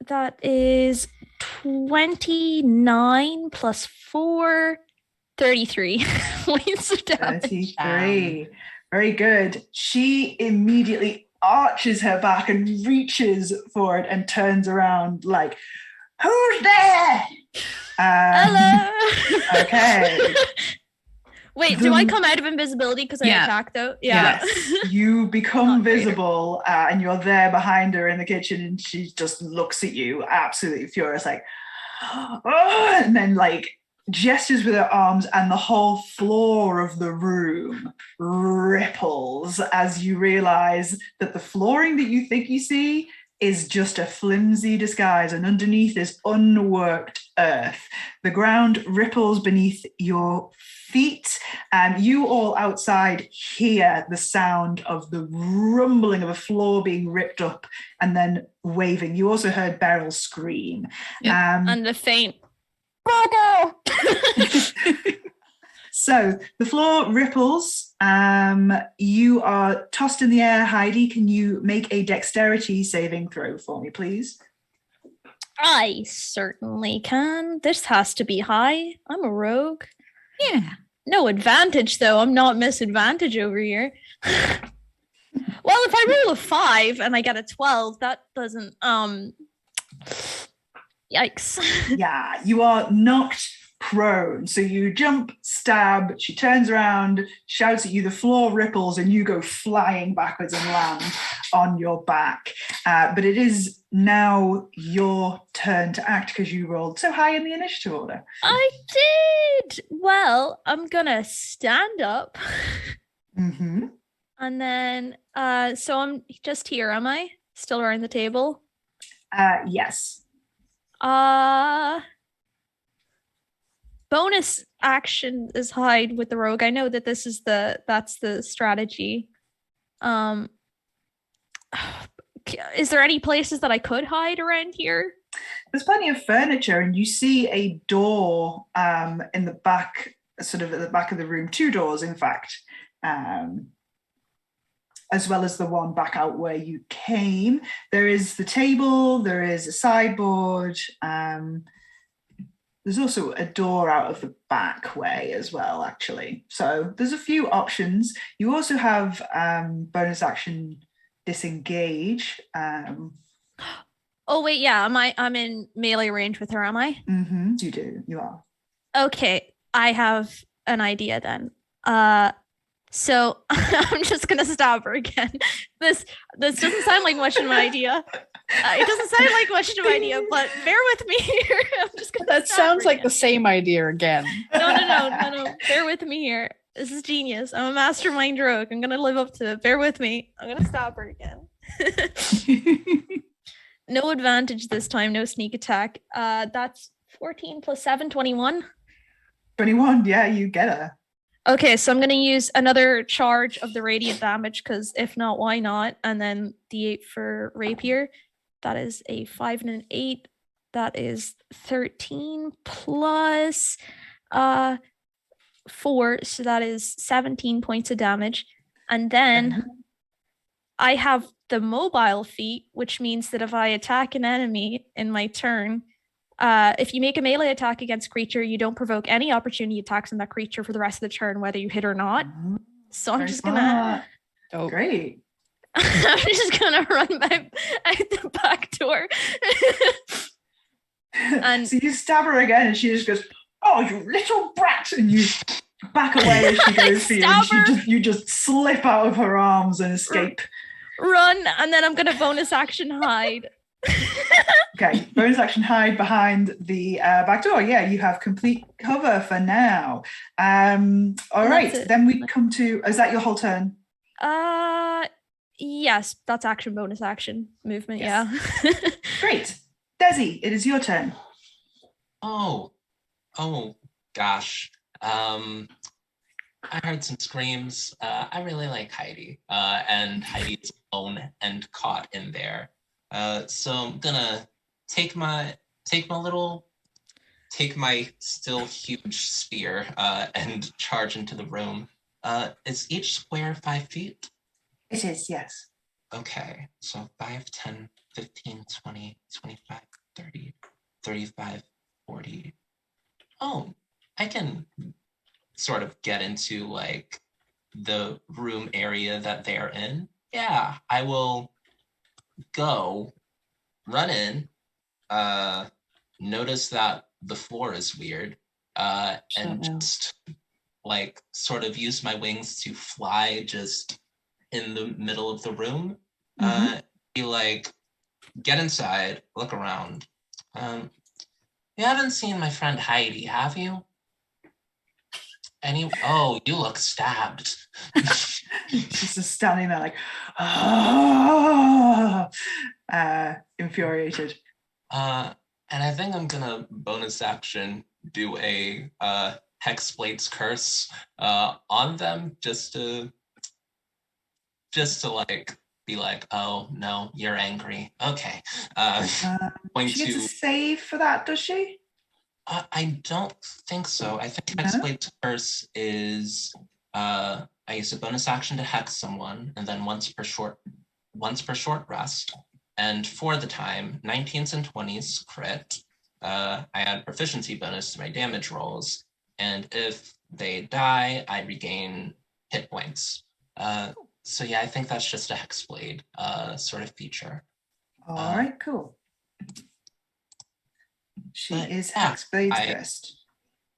That is 29 plus 4, 33 points of damage. 33. Very good. She immediately arches her back and reaches for it and turns around like, who's there? Hello. Okay. Wait, do I come out of invisibility because I attack though? Yeah. Yes. You become Not fair. visible and you're there behind her in the kitchen and she just looks at you absolutely furious like, oh, and then like gestures with her arms and the whole floor of the room ripples as you realize that the flooring that you think you see is just a flimsy disguise, and underneath is unworked earth. The ground ripples beneath your feet, and you all outside hear the sound of the rumbling of a floor being ripped up and then waving. You also heard Beryl scream. Yep. And the faint. So the floor ripples. You are tossed in the air. Heidi, can you make a dexterity saving throw for me, please? I certainly can. This has to be high. I'm a rogue. Yeah. No advantage though. I'm not misadvantage over here. Well, if I roll a 5 and I get a 12, that doesn't yikes. Yeah, you are knocked prone. So you jump, stab, she turns around, shouts at you, the floor ripples, and you go flying backwards and land on your back. But it is now your turn to act because you rolled so high in the initiative order. I did. Well, I'm gonna stand up. Mm-hmm. And then so I'm just here, am I? Still around the table? Yes. Bonus action is hide with the rogue. I know that this is that's the strategy. Is there any places that I could hide around here? There's plenty of furniture, and you see a door in the back, sort of at the back of the room, 2 doors, in fact, as well as the one back out where you came. There is the table, there is a sideboard, there's also a door out of the back way as well, actually. So there's a few options. You also have bonus action disengage. Oh wait, yeah, I'm in melee range with her, am I? Mm-hmm, you do, you are. Okay, I have an idea then. So I'm just gonna stab her again. This doesn't sound like much of an idea. It doesn't sound like much of an idea, but bear with me here. I'm just gonna. That sounds like the same idea again. No. Bear with me here. This is genius. I'm a mastermind rogue. I'm gonna live up to it. Bear with me. I'm gonna stab her again. No advantage this time. No sneak attack. That's 14 plus 7, 21. 21, yeah, you get her. Okay, so I'm going to use another charge of the radiant damage because if not, why not? And then D8 for rapier. That is a 5 and an 8. that is 13 plus 4, so that is 17 points of damage. And then I have the mobile feat, which means that if I attack an enemy in my turn, if you make a melee attack against a creature, you don't provoke any opportunity attacks on that creature for the rest of the turn, whether you hit or not. So I'm just gonna. Oh, great! I'm just gonna run back out the back door. And so you stab her again, and she just goes, "Oh, you little brat!" And you back away as she goes for you. And you just slip out of her arms and escape. Run, and then I'm gonna bonus action hide. Okay, bonus action hide behind the back door. Yeah, you have complete cover for now. All right, then we come to. Is that your whole turn? Yes, that's action, bonus action, movement. Yes. Yeah. Great, Desi, it is your turn. Oh, gosh. I heard some screams. I really like Heidi, and Heidi's alone and caught in there. So I'm gonna take my still huge spear and charge into the room. Is each square 5 feet? It is, yes. Okay, so 5, 10, 15, 20, 25, 30, 35, 40. Oh, I can sort of get into like the room area that they're in. Yeah, I will go run in, notice that the floor is weird, and just like sort of use my wings to fly just in the middle of the room. Be like, get inside, look around. You haven't seen my friend Heidi, have you? Oh, you look stabbed. She's just standing there like, infuriated. And I think I'm gonna bonus action do a Hexblade's Curse on them just to like be like, oh no, you're angry. Okay. She gets a save for that, does she? I don't think so. I think Hexblade's Curse is I use a bonus action to hex someone, and then once per short rest. And for the time, 19s and 20s crit. I add proficiency bonus to my damage rolls, and if they die, I regain hit points. So yeah, I think that's just a Hexblade sort of feature. All right, cool. She is Hexblade's Curse.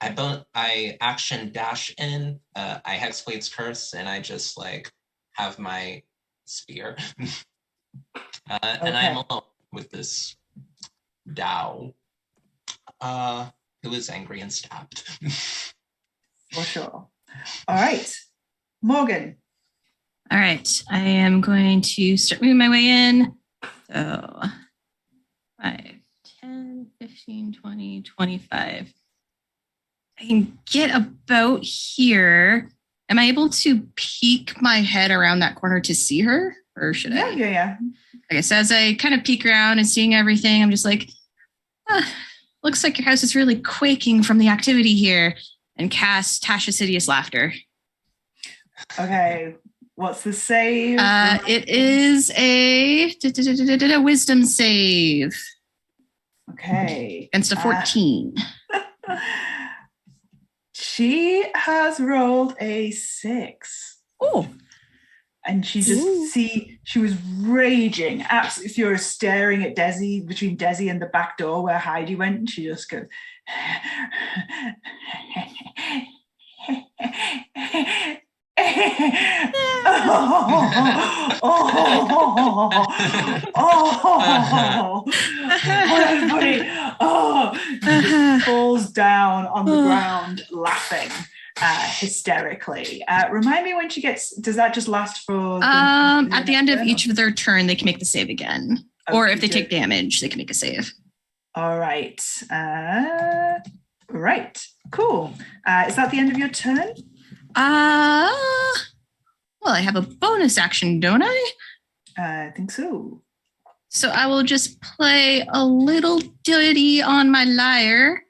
I action dash in, I Hexblade's Curse, and I just like have my spear. And I'm alone with this Dow, who is angry and stabbed. For sure. All right, Morgan. All right, I am going to start moving my way in. So 5, 10, 15, 20, 25. I can get about here. Am I able to peek my head around that corner to see her? Or should I? Yeah. Okay, so as I kind of peek around and seeing everything, I'm just like, looks like your house is really quaking from the activity here, and cast Tasha's Hideous Laughter. Okay, what's the save? It is a wisdom save. Okay. Against a 14. She has rolled a 6. Oh. And she she was raging, absolutely furious, staring at Desi, between Desi and the back door where Heidi went, and she just goes, everybody, falls down on the ground laughing hysterically. Remind me when she gets, does that just last for at the end of each of their turn they can make the save again, or if they take damage they can make a save. All right. Right, cool. Is that the end of your turn? Well, I have a bonus action, don't I? I think so. So I will just play a little ditty on my lyre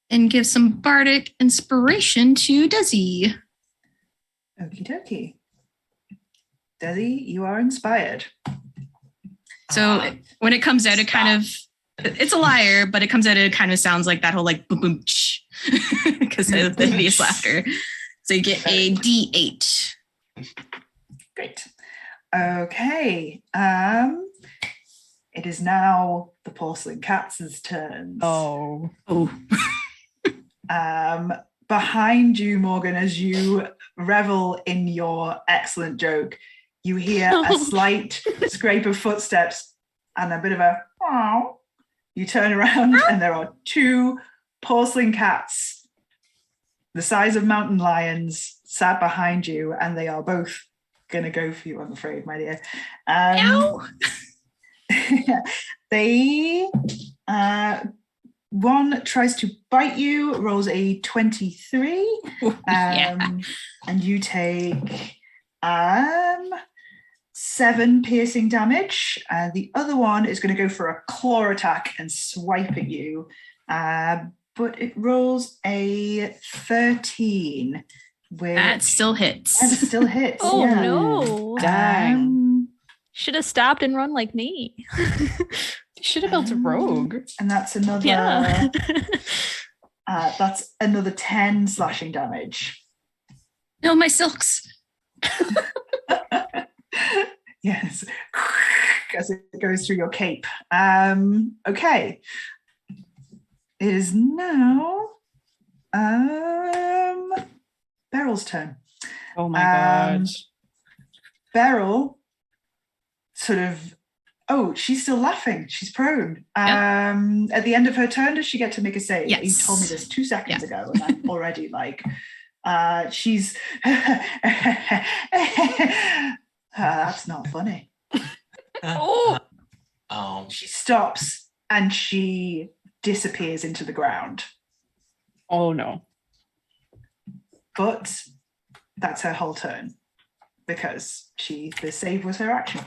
and give some bardic inspiration to Desi. Okie dokie. Desi, you are inspired. So when it comes out, it kind of, it's a lyre, but it comes out, it kind of sounds like that whole like boom, boom, because of the hideous laughter. So you get a D8. Great. Okay. It is now the porcelain cats' turns. Oh. Behind you, Morgan, as you revel in your excellent joke, you hear a slight scrape of footsteps and a bit of a wow. You turn around and there are two porcelain cats the size of mountain lions sat behind you, and they are both going to go for you, I'm afraid, my dear. They one tries to bite you, rolls a 23, and you take 7 piercing damage. The other one is going to go for a claw attack and swipe at you, but it rolls a 13. That still hits. That still hits. Oh yeah. no! Dang. Should have stopped and run like me. You should have built a rogue. And that's another. Yeah. That's another 10 slashing damage. No, my silks. Yes, as it goes through your cape. Okay, it is now Beryl's turn. Oh my god. Beryl sort of, she's still laughing. She's prone. At the end of her turn, does she get to make a save? Yes. You told me this 2 seconds ago, and I'm already like, she's, that's not funny. She stops and she disappears into the ground. Oh no. But that's her whole turn, because the save was her action.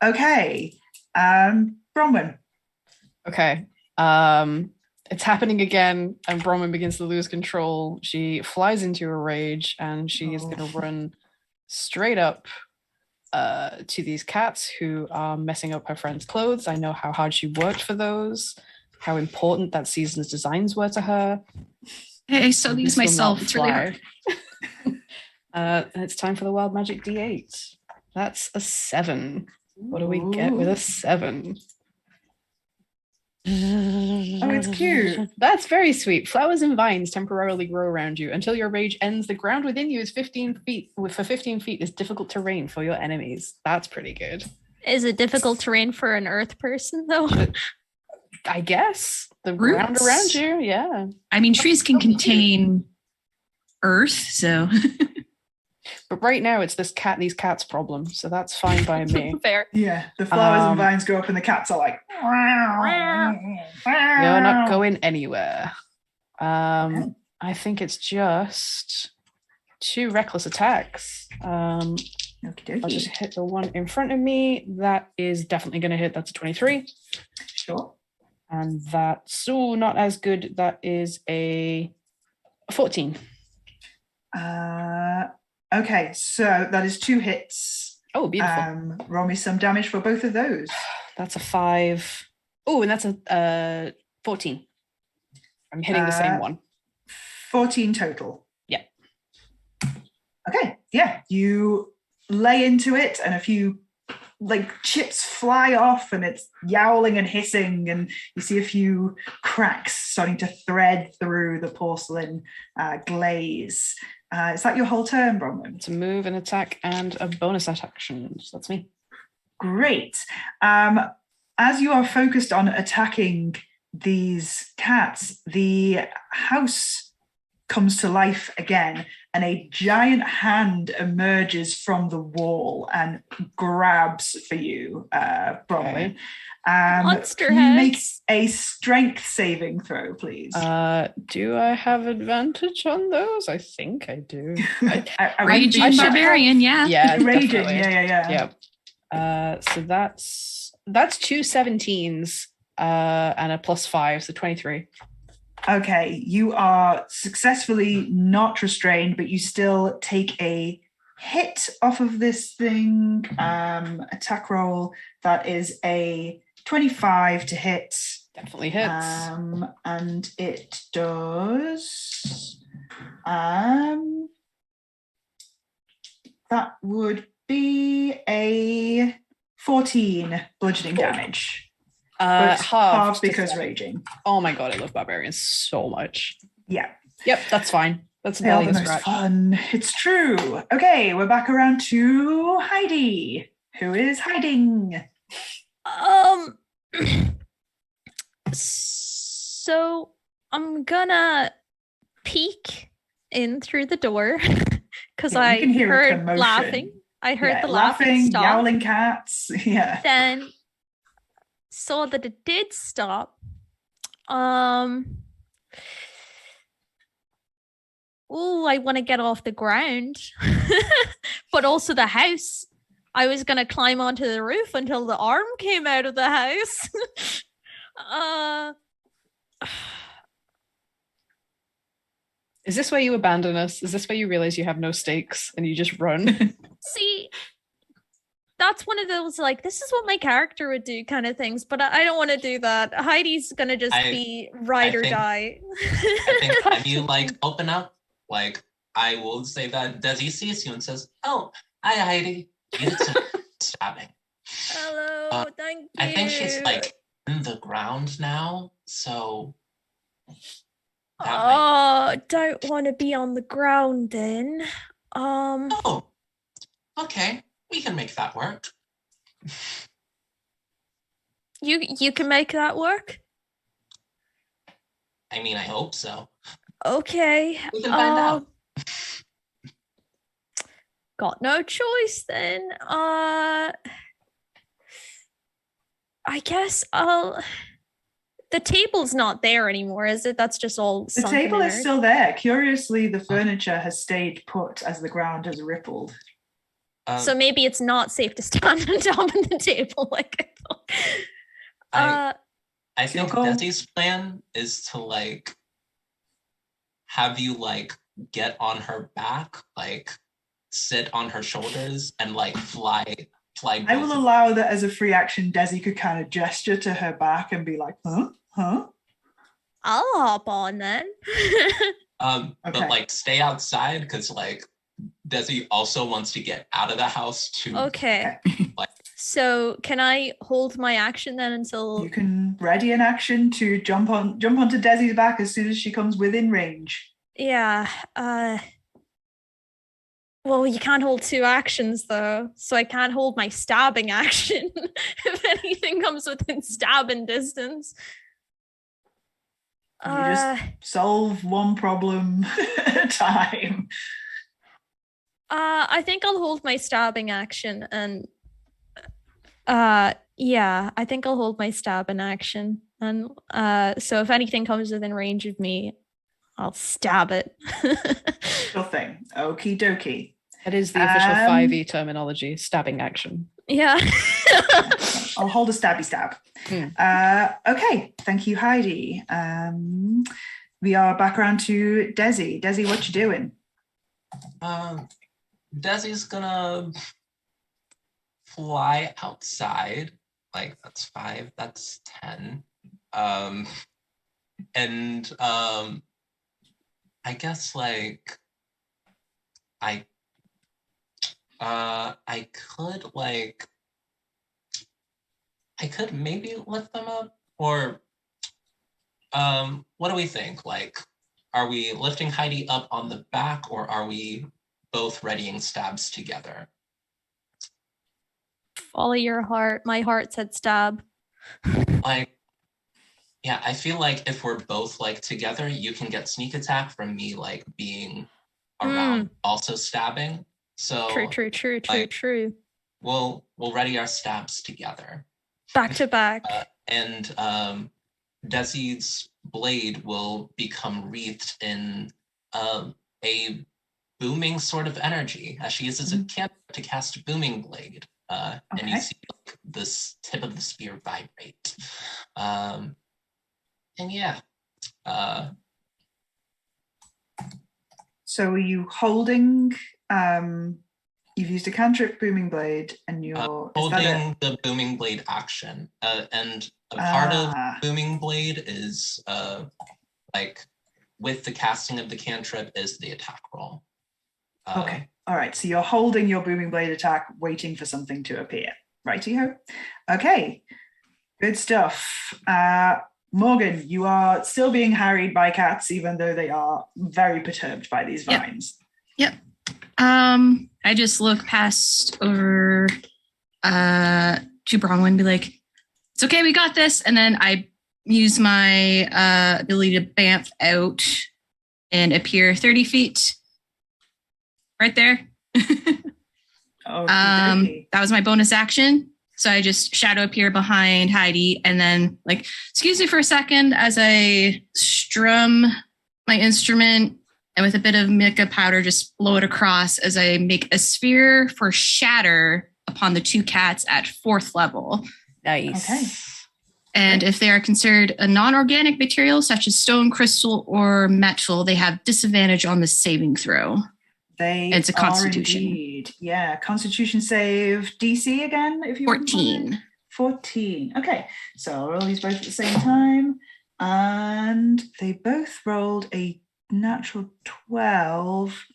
Okay. Bronwyn. Okay. It's happening again, and Bronwyn begins to lose control. She flies into a rage, and she is going to run straight up to these cats who are messing up her friend's clothes. I know how hard she worked for those, how important that season's designs were to her. Hey, I sew these myself. It's really hard. And it's time for the wild magic D8. That's a 7. What do we get with a 7? Oh, it's cute. That's very sweet. Flowers and vines temporarily grow around you. Until your rage ends, the ground within you is 15 feet. For 15 feet is difficult terrain for your enemies. That's pretty good. Is it difficult terrain for an earth person, though? I guess. The Roots. ground around you, yeah. I mean, trees can contain earth, so... But right now, it's these cats' problem, so that's fine by me. Fair. Yeah, the flowers and vines go up and the cats are like, You're not going anywhere. I think it's just 2 reckless attacks. I'll just hit the one in front of me. That is definitely going to hit. That's a 23. Sure. And that's not as good. That is a 14. Okay, so that is 2 hits. Oh, beautiful. Roll me some damage for both of those. That's a 5. Oh, and that's a 14. I'm hitting the same one. 14 total. Yeah. Okay, yeah. You lay into it and a few chips fly off and it's yowling and hissing, and you see a few cracks starting to thread through the porcelain glaze. Is that your whole turn, Bronwyn? It's a move, an attack, and a bonus action. So that's me. Great. As you are focused on attacking these cats, the house comes to life again, and a giant hand emerges from the wall and grabs for you, Bronwyn. Monster can you make heads. a strength saving throw, please? Do I have advantage on those? I think I do. Raging Barbarian, yeah. Yeah, Raging, definitely. yeah. Yep. So that's 2 17s and a +5, so 23. Okay, you are successfully not restrained, but you still take a hit off of this thing. Attack roll that is a 25 to hit. Definitely hits. And it does. That would be a 14 bludgeoning damage. Halved because raging. Oh my god, I love barbarians so much. Yeah. Yep, that's fine. That's they are the most fun. It's true. Okay, we're back around to Heidi, who is hiding. So I'm gonna peek in through the door because I heard laughing. I heard the laughing stop. Yowling cats. Yeah. Then saw that it did stop. I want to get off the ground, but also the house. I was gonna climb onto the roof until the arm came out of the house. Is this where you abandon us? Is this where you realize you have no stakes and you just run? See, that's one of those, like, this is what my character would do kind of things, but I don't want to do that. Heidi's gonna just be ride or die. I think when you like open up, like, I will say that Desi sees you and says, "Oh, hi Heidi. You did some stabbing." Hello, thank you. I think she's like in the ground now, so don't want to be on the ground then. Oh, okay. We can make that work. You can make that work? I mean, I hope so. Okay. We can find out. Got no choice then. I guess the table's not there anymore, is it? That's just all. The table is still there. Curiously, the furniture has stayed put as the ground has rippled. So maybe it's not safe to stand on top of the table like I thought. I think Desi's plan is to like have you like get on her back, like sit on her shoulders and like fly. I will allow that as a free action. Desi could kind of gesture to her back and be like, huh? I'll hop on then. Okay. But like stay outside because like Desi also wants to get out of the house too. Okay. So can I hold my action then until you can ready an action to jump onto Desi's back as soon as she comes within range? Yeah. Well, you can't hold two actions though, so I can't hold my stabbing action if anything comes within stabbing distance. You just solve one problem at a time. I think I'll hold my stabbing action and I think I'll hold my stabbing action. And so if anything comes within range of me, I'll stab it. Sure thing. Okie dokie. That is the official 5e terminology, stabbing action. Yeah. I'll hold a stabby stab. Okay, thank you, Heidi. We are back around to Desi. Desi, what you doing? Desi's gonna fly outside. Like, that's 5, that's 10. And I guess like I could maybe lift them up, or what do we think? Like, are we lifting Heidi up on the back, or are we both readying stabs together? Follow your heart. My heart said stab. Like, yeah, I feel like if we're both like together, you can get sneak attack from me like being around, also stabbing. So true. We'll ready our stabs together. Back to back. And Desi's blade will become wreathed in a booming sort of energy as she uses a cantrip to cast Booming Blade. and you see like, this tip of the spear vibrate. And yeah. So are you holding? You've used a cantrip booming blade, and you're holding the booming blade action. And a part of booming blade is like with the casting of the cantrip is the attack roll. Okay. All right. So you're holding your booming blade attack, waiting for something to appear. Righty-ho. Okay. Good stuff. Morgan, you are still being harried by cats, even though they are very perturbed by these vines. Yep. I just look past over to Bronwyn and be like, it's okay, we got this. And then I use my ability to bamf out and appear 30 feet. Right there. That was my bonus action. So I just shadow appear behind Heidi and then like, excuse me for a second as I strum my instrument and with a bit of mica powder, just blow it across as I make a sphere for shatter upon the 2 cats at 4th level. Nice. Okay. And if they are considered a non-organic material such as stone, crystal, or metal, they have disadvantage on the saving throw. It's a Constitution. Indeed. Yeah, Constitution save DC again, if you 14. 14. Okay, so I'll roll these both at the same time. And they both rolled a natural 12.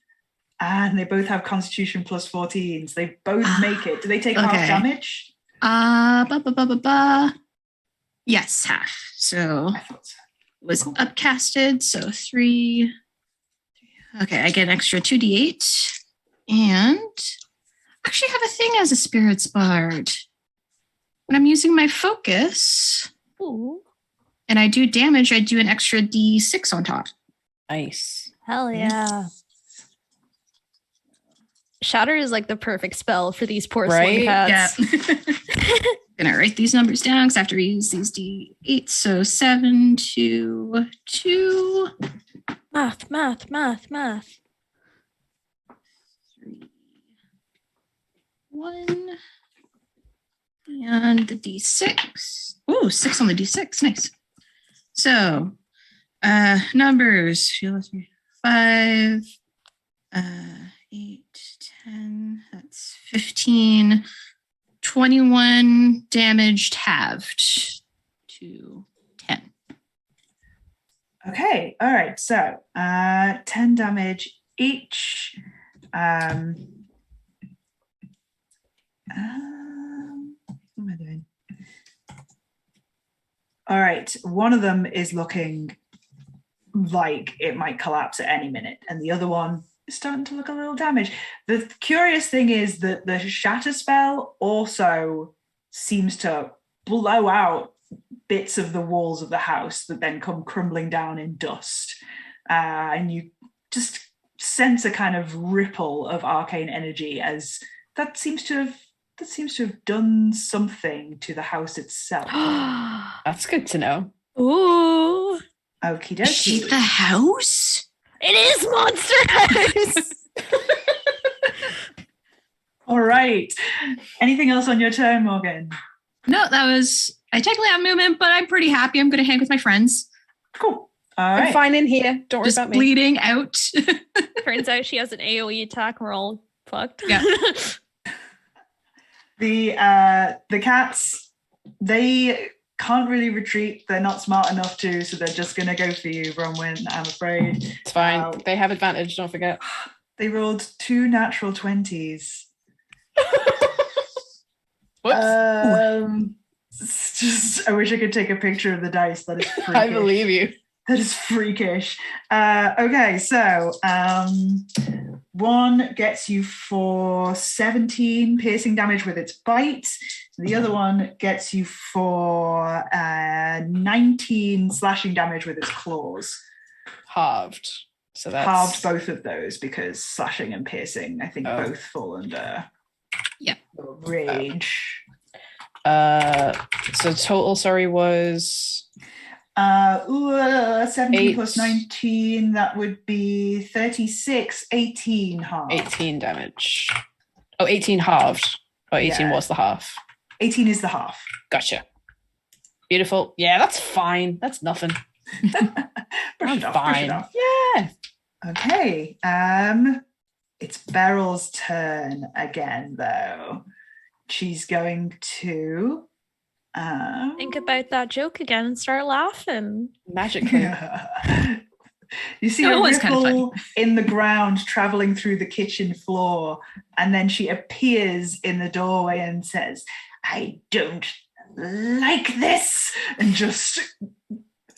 And they both have Constitution plus 14. So they both make it. Do they take half damage? Yes, half. So I thought so. Was upcasted, so 3. Okay, I get an extra 2d8. And actually have a thing as a Spirit's Bard. When I'm using my focus, and I do damage, I do an extra d6 on top. Nice. Hell yeah. Shatter is like the perfect spell for these poor swing cats. Yeah. Gonna write these numbers down because I have to reuse these d8. So 7 to 2. Math. 3, 1. And the d6. Ooh, 6 on the d6. Nice. So, numbers. 5, 8, 10. That's 15. 21 damaged halved to 10. Okay, all right, so 10 damage each. What am I doing? All right, one of them is looking like it might collapse at any minute, and the other one is starting to look a little damaged. The curious thing is that the shatter spell also seems to blow out bits of the walls of the house that then come crumbling down in dust. And you just sense a kind of ripple of arcane energy as that seems to have done something to the house itself. That's good to know. Ooh. Okie Is she dokie. the house? It is Monster House. All right. Anything else on your turn, Morgan? No, I technically have movement, but I'm pretty happy. I'm going to hang with my friends. Cool. All I'm right. fine in here. Don't worry Just about me. bleeding out. Turns out she has an AoE attack. We're all fucked. Yeah. The cats, they can't really retreat. They're not smart enough to, so they're just going to go for you, Bronwyn, I'm afraid. It's fine. They have advantage, don't forget. They rolled 2 natural 20s. Whoops. It's just, I wish I could take a picture of the dice. That is freakish. I believe you. That is freakish. Okay, so one gets you for 17 piercing damage with its bite. The other one gets you for 19 slashing damage with its claws. Halved. So that's Halved both of those because slashing and piercing, I think, both fall under rage. So total, was 17 8 plus 19, that would be 36, 18 half. 18 damage. Oh, 18 halved. Oh, 18 was the half. 18 is the half. Gotcha. Beautiful. Yeah, that's fine. That's nothing. Brush it off. Yeah. Okay. It's Beryl's turn again, though. She's going to think about that joke again and start laughing. Magically. You see a ripple in the ground traveling through the kitchen floor, and then she appears in the doorway and says, "I don't like this," and just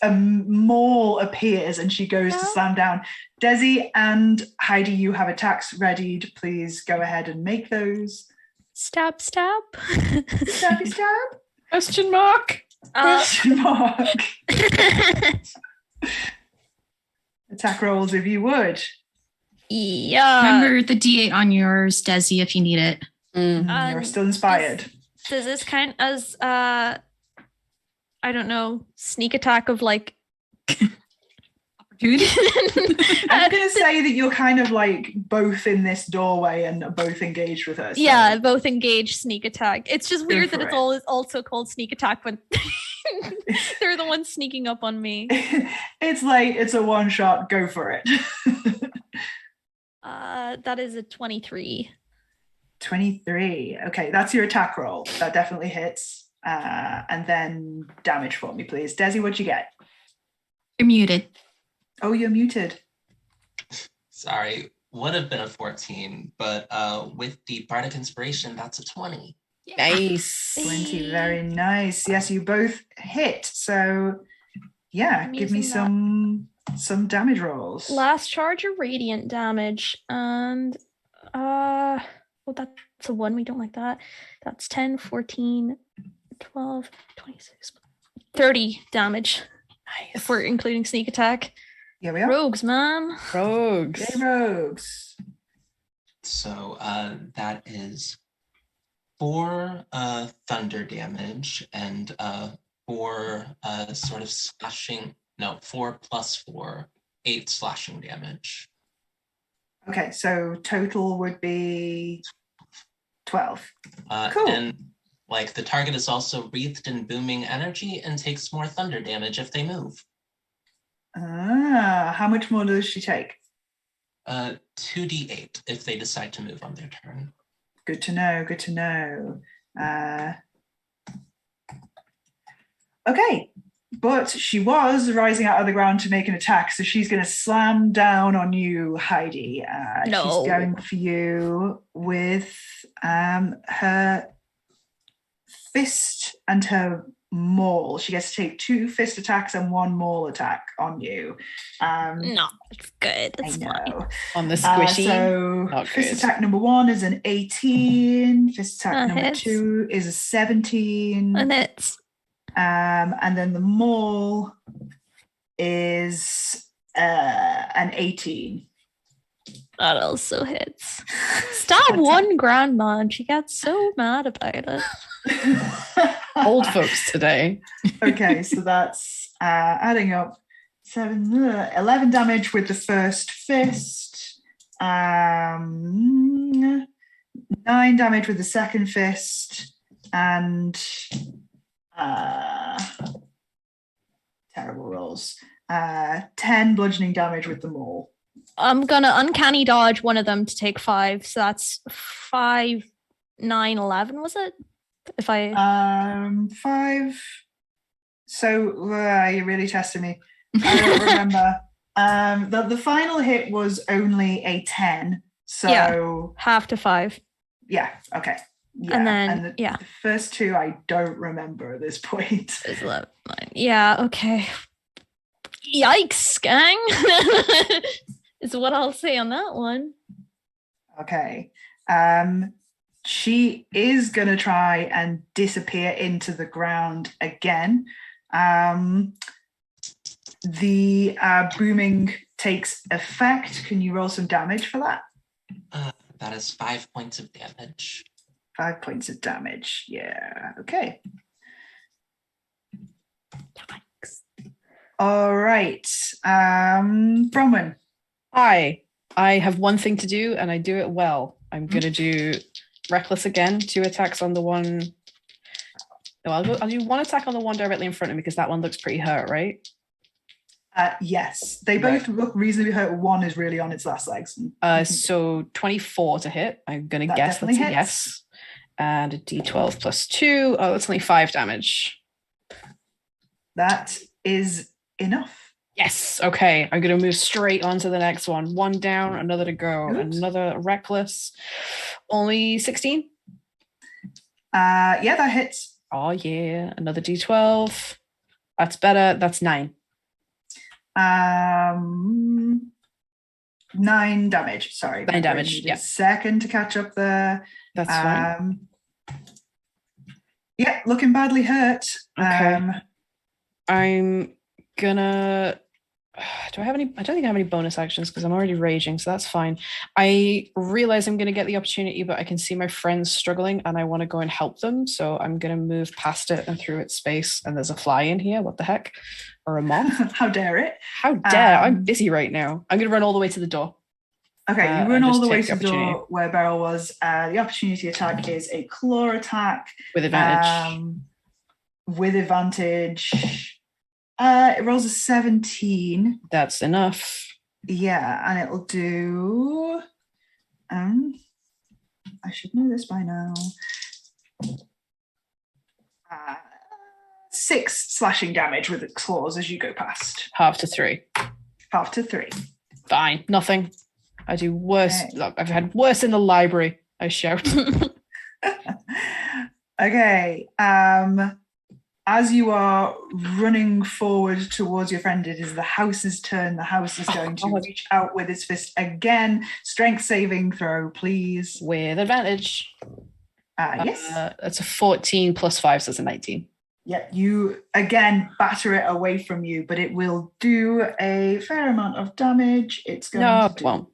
a maul appears and she goes to slam down. Desi and Heidi, you have attacks readied. Please go ahead and make those. Stab. Stabby stab? Question mark? Question mark. Attack rolls if you would. Yeah. Remember the D8 on yours, Desi, if you need it. You're still inspired. Does this count as I don't know, sneak attack of like opportunity? I'm going to say that you're kind of like both in this doorway and both engaged with her. So. Yeah, both engaged sneak attack. It's just weird that it's also called sneak attack when they're the ones sneaking up on me. It's like, it's a one shot, go for it. That is a 23. 23. Okay, that's your attack roll. That definitely hits. And then damage for me, please. Desi, what'd you get? You're muted. Oh, you're muted. Sorry, would have been a 14, but with the Bardic Inspiration, that's a 20. Nice. 20, very nice. Yes, you both hit. So, yeah, give me some damage rolls. Last charge of radiant damage, and well, that's a 1. We don't like that. That's 10, 14, 12, 26, 30 damage. Nice. If we're including sneak attack. Here we are. Rogues, man. Rogues. Yay, rogues. So that is 4 thunder damage and 4 sort of slashing. No, 4 plus 4, 8 slashing damage. Okay, so total would be 12. Cool. And like the target is also wreathed in booming energy and takes more thunder damage if they move. How much more does she take? 2d8 if they decide to move on their turn. Good to know. Okay, but she was rising out of the ground to make an attack, so she's going to slam down on you, Heidi. No. She's going for you with her fist and her maul. She gets to take 2 fist attacks and 1 maul attack on you. No, it's good. It's fine. On the squishy. So fist attack number 1 is an 18. Fist attack number hits. 2 is a 17. And it's And then the maul is an 18. that also hits. Stab one grandma and she got so mad about it. Old folks today. Okay, so that's adding up 11 damage with the first fist, 9 damage with the second fist, and terrible rolls. 10 bludgeoning damage with the maul. I'm gonna uncanny dodge one of them to take 5, so that's 5, 9, 11, was it? If I 5. So you're really testing me. I don't remember. The final hit was only a 10. So half to 5. Yeah. Okay. Yeah. And then the first 2 I don't remember at this point. Is 11. Yeah. Okay. Yikes, gang. Is what I'll say on that one. Okay. She is going to try and disappear into the ground again. The booming takes effect. Can you roll some damage for that? That is 5 points of damage. 5 points of damage. Yeah. Okay. Yikes. All right. Bronwyn. Hi. I have one thing to do and I do it well. I'm going to do reckless again. 2 attacks on the one. No, I'll do 1 attack on the one directly in front of me because that one looks pretty hurt, right? Yes, they both look reasonably hurt. One is really on its last legs. So 24 to hit. I'm gonna That guess that's a definitely yes. And a D12 plus 2. Oh, that's only 5 damage. That is enough. Yes. Okay. I'm gonna move straight on to the next one. 1 down, another to go. Oops. Another reckless. Only 16. Yeah, that hits. Oh yeah. Another D12. That's better. That's 9. 9 damage. Sorry. 9 damage. Yeah. Second to catch up there. That's fine. Yeah, looking badly hurt. Okay. I'm gonna. Do I have any? I don't think I have any bonus actions because I'm already raging, so that's fine. I realize I'm gonna get the opportunity, but I can see my friends struggling, and I want to go and help them. So I'm gonna move past it and through its space. And there's a fly in here. What the heck? Or a moth? How dare it? How dare! I'm busy right now. I'm gonna run all the way to the door. Okay, you run all the way take to the the door where Beryl was. The opportunity attack is a claw attack. With advantage. With advantage. It rolls a 17. That's enough. Yeah, and it'll do... I should know this by now. 6 slashing damage with its claws as you go past. Half to 3. Half to 3. Fine. Nothing. I do worse. Okay. Look, I've had worse in the library. I shout. Okay. As you are running forward towards your friend, it is the house's turn. The house is going to reach out with its fist again. Strength saving throw, please. With advantage. Yes. That's a 14 plus 5, so it's a 19. Yeah, you again batter it away from you, but it will do a fair amount of damage. It's going to do... it won't.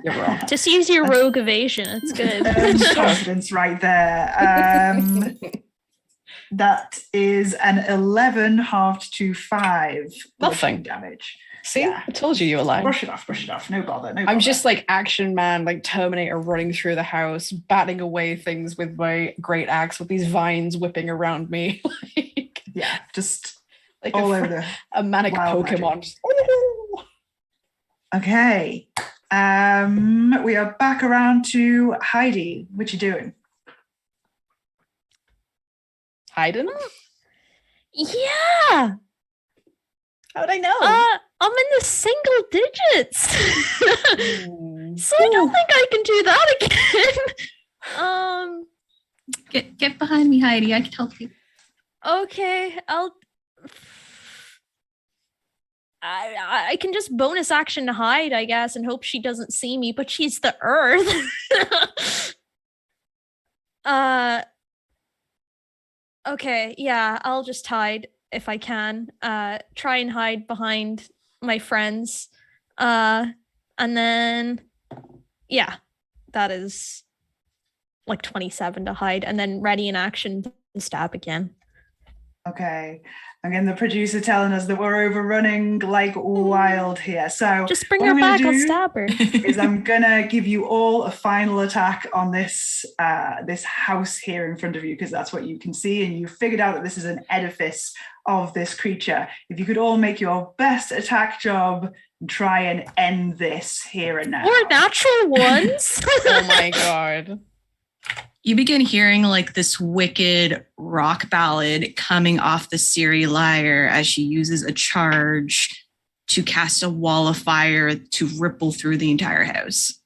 You're wrong. Just use your rogue evasion. It's good. Confidence right there. That is an 11 halved to 5. Nothing. Damage. See, yeah. I told you were lying. Brush it off. No bother. I'm just like Action Man, like Terminator running through the house, batting away things with my great axe with these vines whipping around me. Yeah, just like all over a manic Pokemon. Okay. We are back around to Heidi. What you doing? Hiding? Yeah. How'd I know? I'm in the single digits. So I don't think I can do that again. Get behind me, Heidi. I can help you. Okay, I can just bonus action to hide, I guess, and hope she doesn't see me, but she's the earth. Okay, yeah, I'll just hide if I can. Try and hide behind my friends. And then, yeah, that is like 27 to hide, and then ready in action to stab again. Okay. Again, the producer telling us that we're overrunning like wild here. So just bring her back, I'll stab her. Is I'm gonna give you all a final attack on this this house here in front of you, because that's what you can see, and you figured out that this is an edifice of this creature. If you could all make your best attack job and try and end this here and now. More natural ones. Oh my god. You begin hearing like this wicked rock ballad coming off the Ciri lyre as she uses a charge to cast a wall of fire to ripple through the entire house.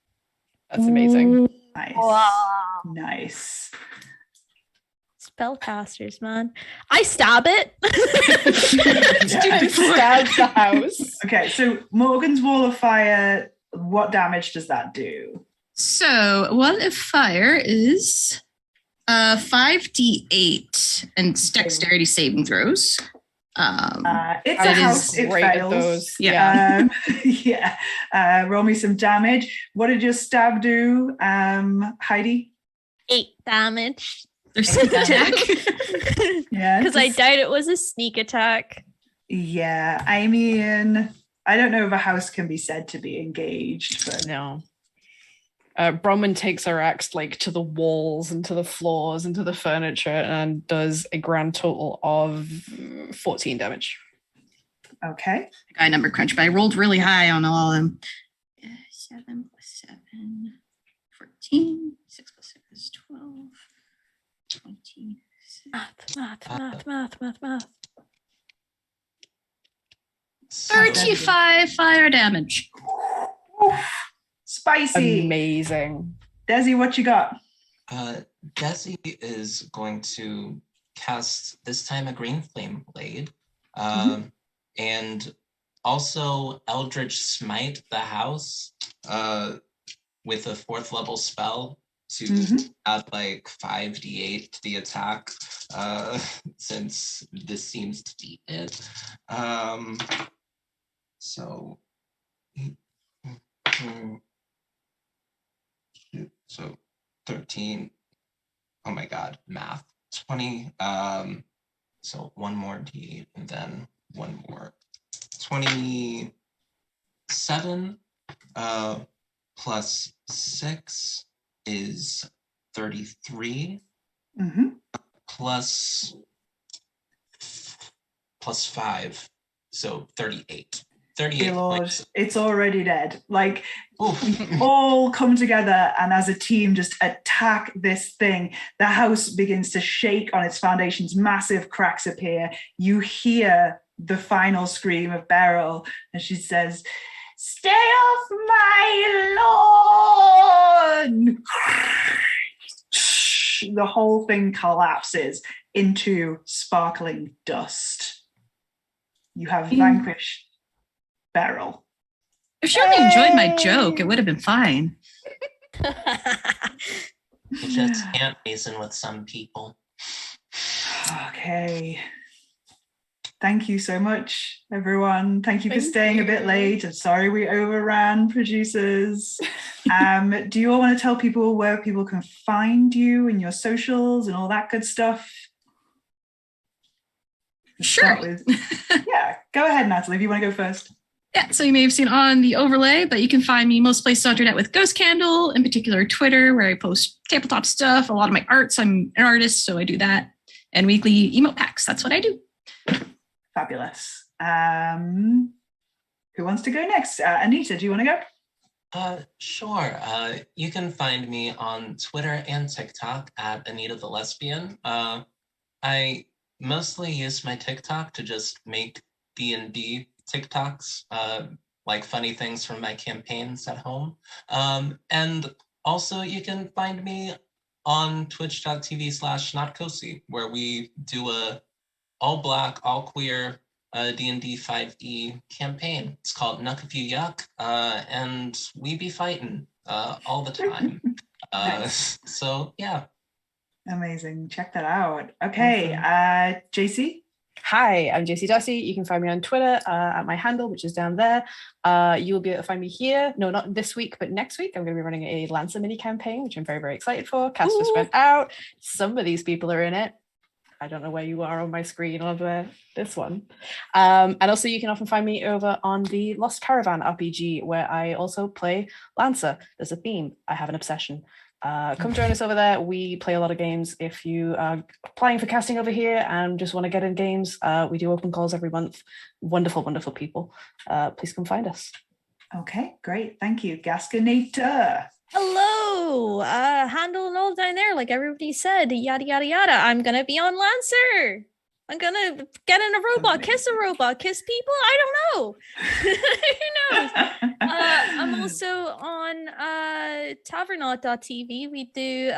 That's amazing. Nice. Wow. Nice. Spellcasters, man. I stab it. Stab the house. Okay, so Morgan's wall of fire, what damage does that do? So, wall of fire is 5d8 and dexterity saving throws. It's a house. It fails. Those. Yeah. Roll me some damage. What did your stab do, Heidi? 8 damage. There's sneak attack. Yeah, because I doubt it was a sneak attack. Yeah, I mean, I don't know if a house can be said to be engaged, but no. Bronwyn takes her axe like to the walls and to the floors and to the furniture and does a grand total of 14 damage. Okay. I number crunch, but I rolled really high on all of them. 7 plus 7, 14. 6 plus 6 is 12. 20. Math. 35 fire damage. Spicy. Amazing. Desi, what you got? Desi is going to cast this time a green flame blade, and also Eldritch Smite the house with a 4th level spell to add like 5d8 to the attack, since this seems to be it. So 13. Oh my god, math. 20. So one more d8 and then one more. 27 plus 6 is 33. Plus 5, so 38. 38 Lord, points. it's already dead. Like, we all come together and as a team just attack this thing. The house begins to shake on its foundations. Massive cracks appear. You hear the final scream of Beryl, and she says, "Stay off my lawn!" The whole thing collapses into sparkling dust. You have vanquished Beryl. If she only enjoyed my joke, it would have been fine. You just can't reason with some people. Okay. Thank you so much, everyone. Thank you for staying a bit late. I'm sorry we overran, producers. Do you all want to tell people where people can find you and your socials and all that good stuff? Sure. Yeah, go ahead, Natalie, if you want to go first. Yeah, so you may have seen on the overlay, but you can find me most places on the internet with Ghost Candle, in particular Twitter, where I post tabletop stuff, a lot of my arts. I'm an artist, so I do that. And weekly emote packs. That's what I do. Fabulous. Who wants to go next? Anita, do you want to go? Sure. You can find me on Twitter and TikTok at Anita the Lesbian. I mostly use my TikTok to just make D&D TikToks, like funny things from my campaigns at home. And also you can find me on twitch.tv/notcozy, where we do a all black, all queer D&D 5e campaign. It's called Nuck If You Yuck, and we be fighting all the time. Nice. So yeah. Amazing. Check that out. Okay, JC? Hi, I'm JC Darcy. You can find me on Twitter at my handle, which is down there. You will be able to find me here. No, not this week, but next week. I'm going to be running a Lancer mini campaign, which I'm very, very excited for. Cast just went out. Some of these people are in it. I don't know where you are on my screen or this one. And also you can often find me over on the Lost Caravan RPG, where I also play Lancer. There's a theme. I have an obsession. Come join us over there. We play a lot of games. If you are applying for casting over here and just want to get in games, we do open calls every month. Wonderful, wonderful people. Please come find us. Okay, great. Thank you. Gaskinator. Hello. Handle and all down there, like everybody said, yada, yada, yada. I'm going to be on Lancer. I'm going to get in a robot, kiss a robot, kiss people. I don't know. Who knows? I'm also on tavernaut.tv. We do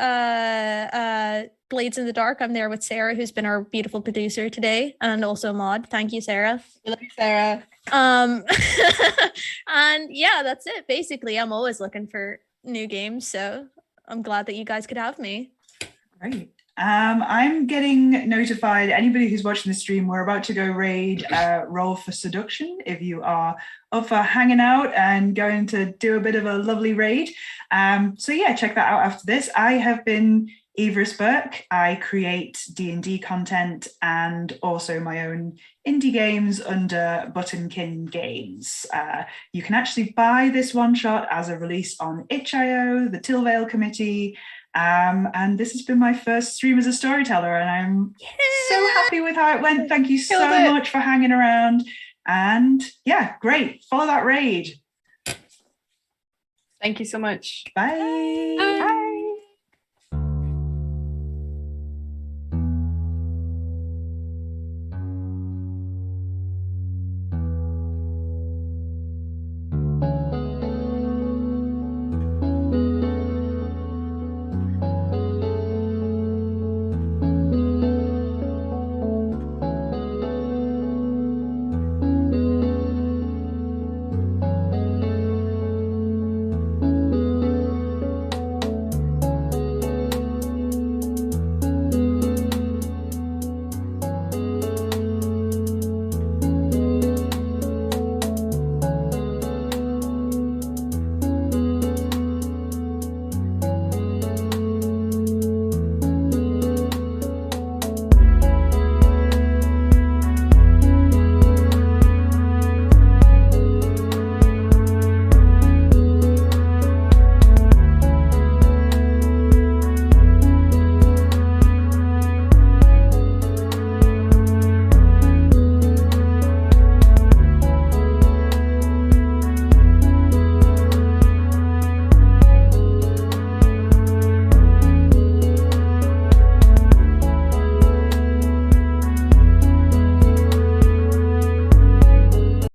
Blades in the Dark. I'm there with Sarah, who's been our beautiful producer today, and also Maud. Thank you, Sarah. Good luck, Sarah. And yeah, that's it. Basically, I'm always looking for new games, so I'm glad that you guys could have me. Great. I'm getting notified, anybody who's watching the stream, we're about to go raid Roll for Seduction. If you are up for hanging out and going to do a bit of a lovely raid. So yeah, check that out after this. I have been Yvris Burke. I create D&D content and also my own indie games under Buttonkin Games. You can actually buy this one-shot as a release on itch.io, the Tillvayle Committee, and this has been my first stream as a storyteller, and I'm so happy with how it went. Thank you so much for hanging around, and yeah, great. Follow that raid. Thank you so much. Bye. Bye.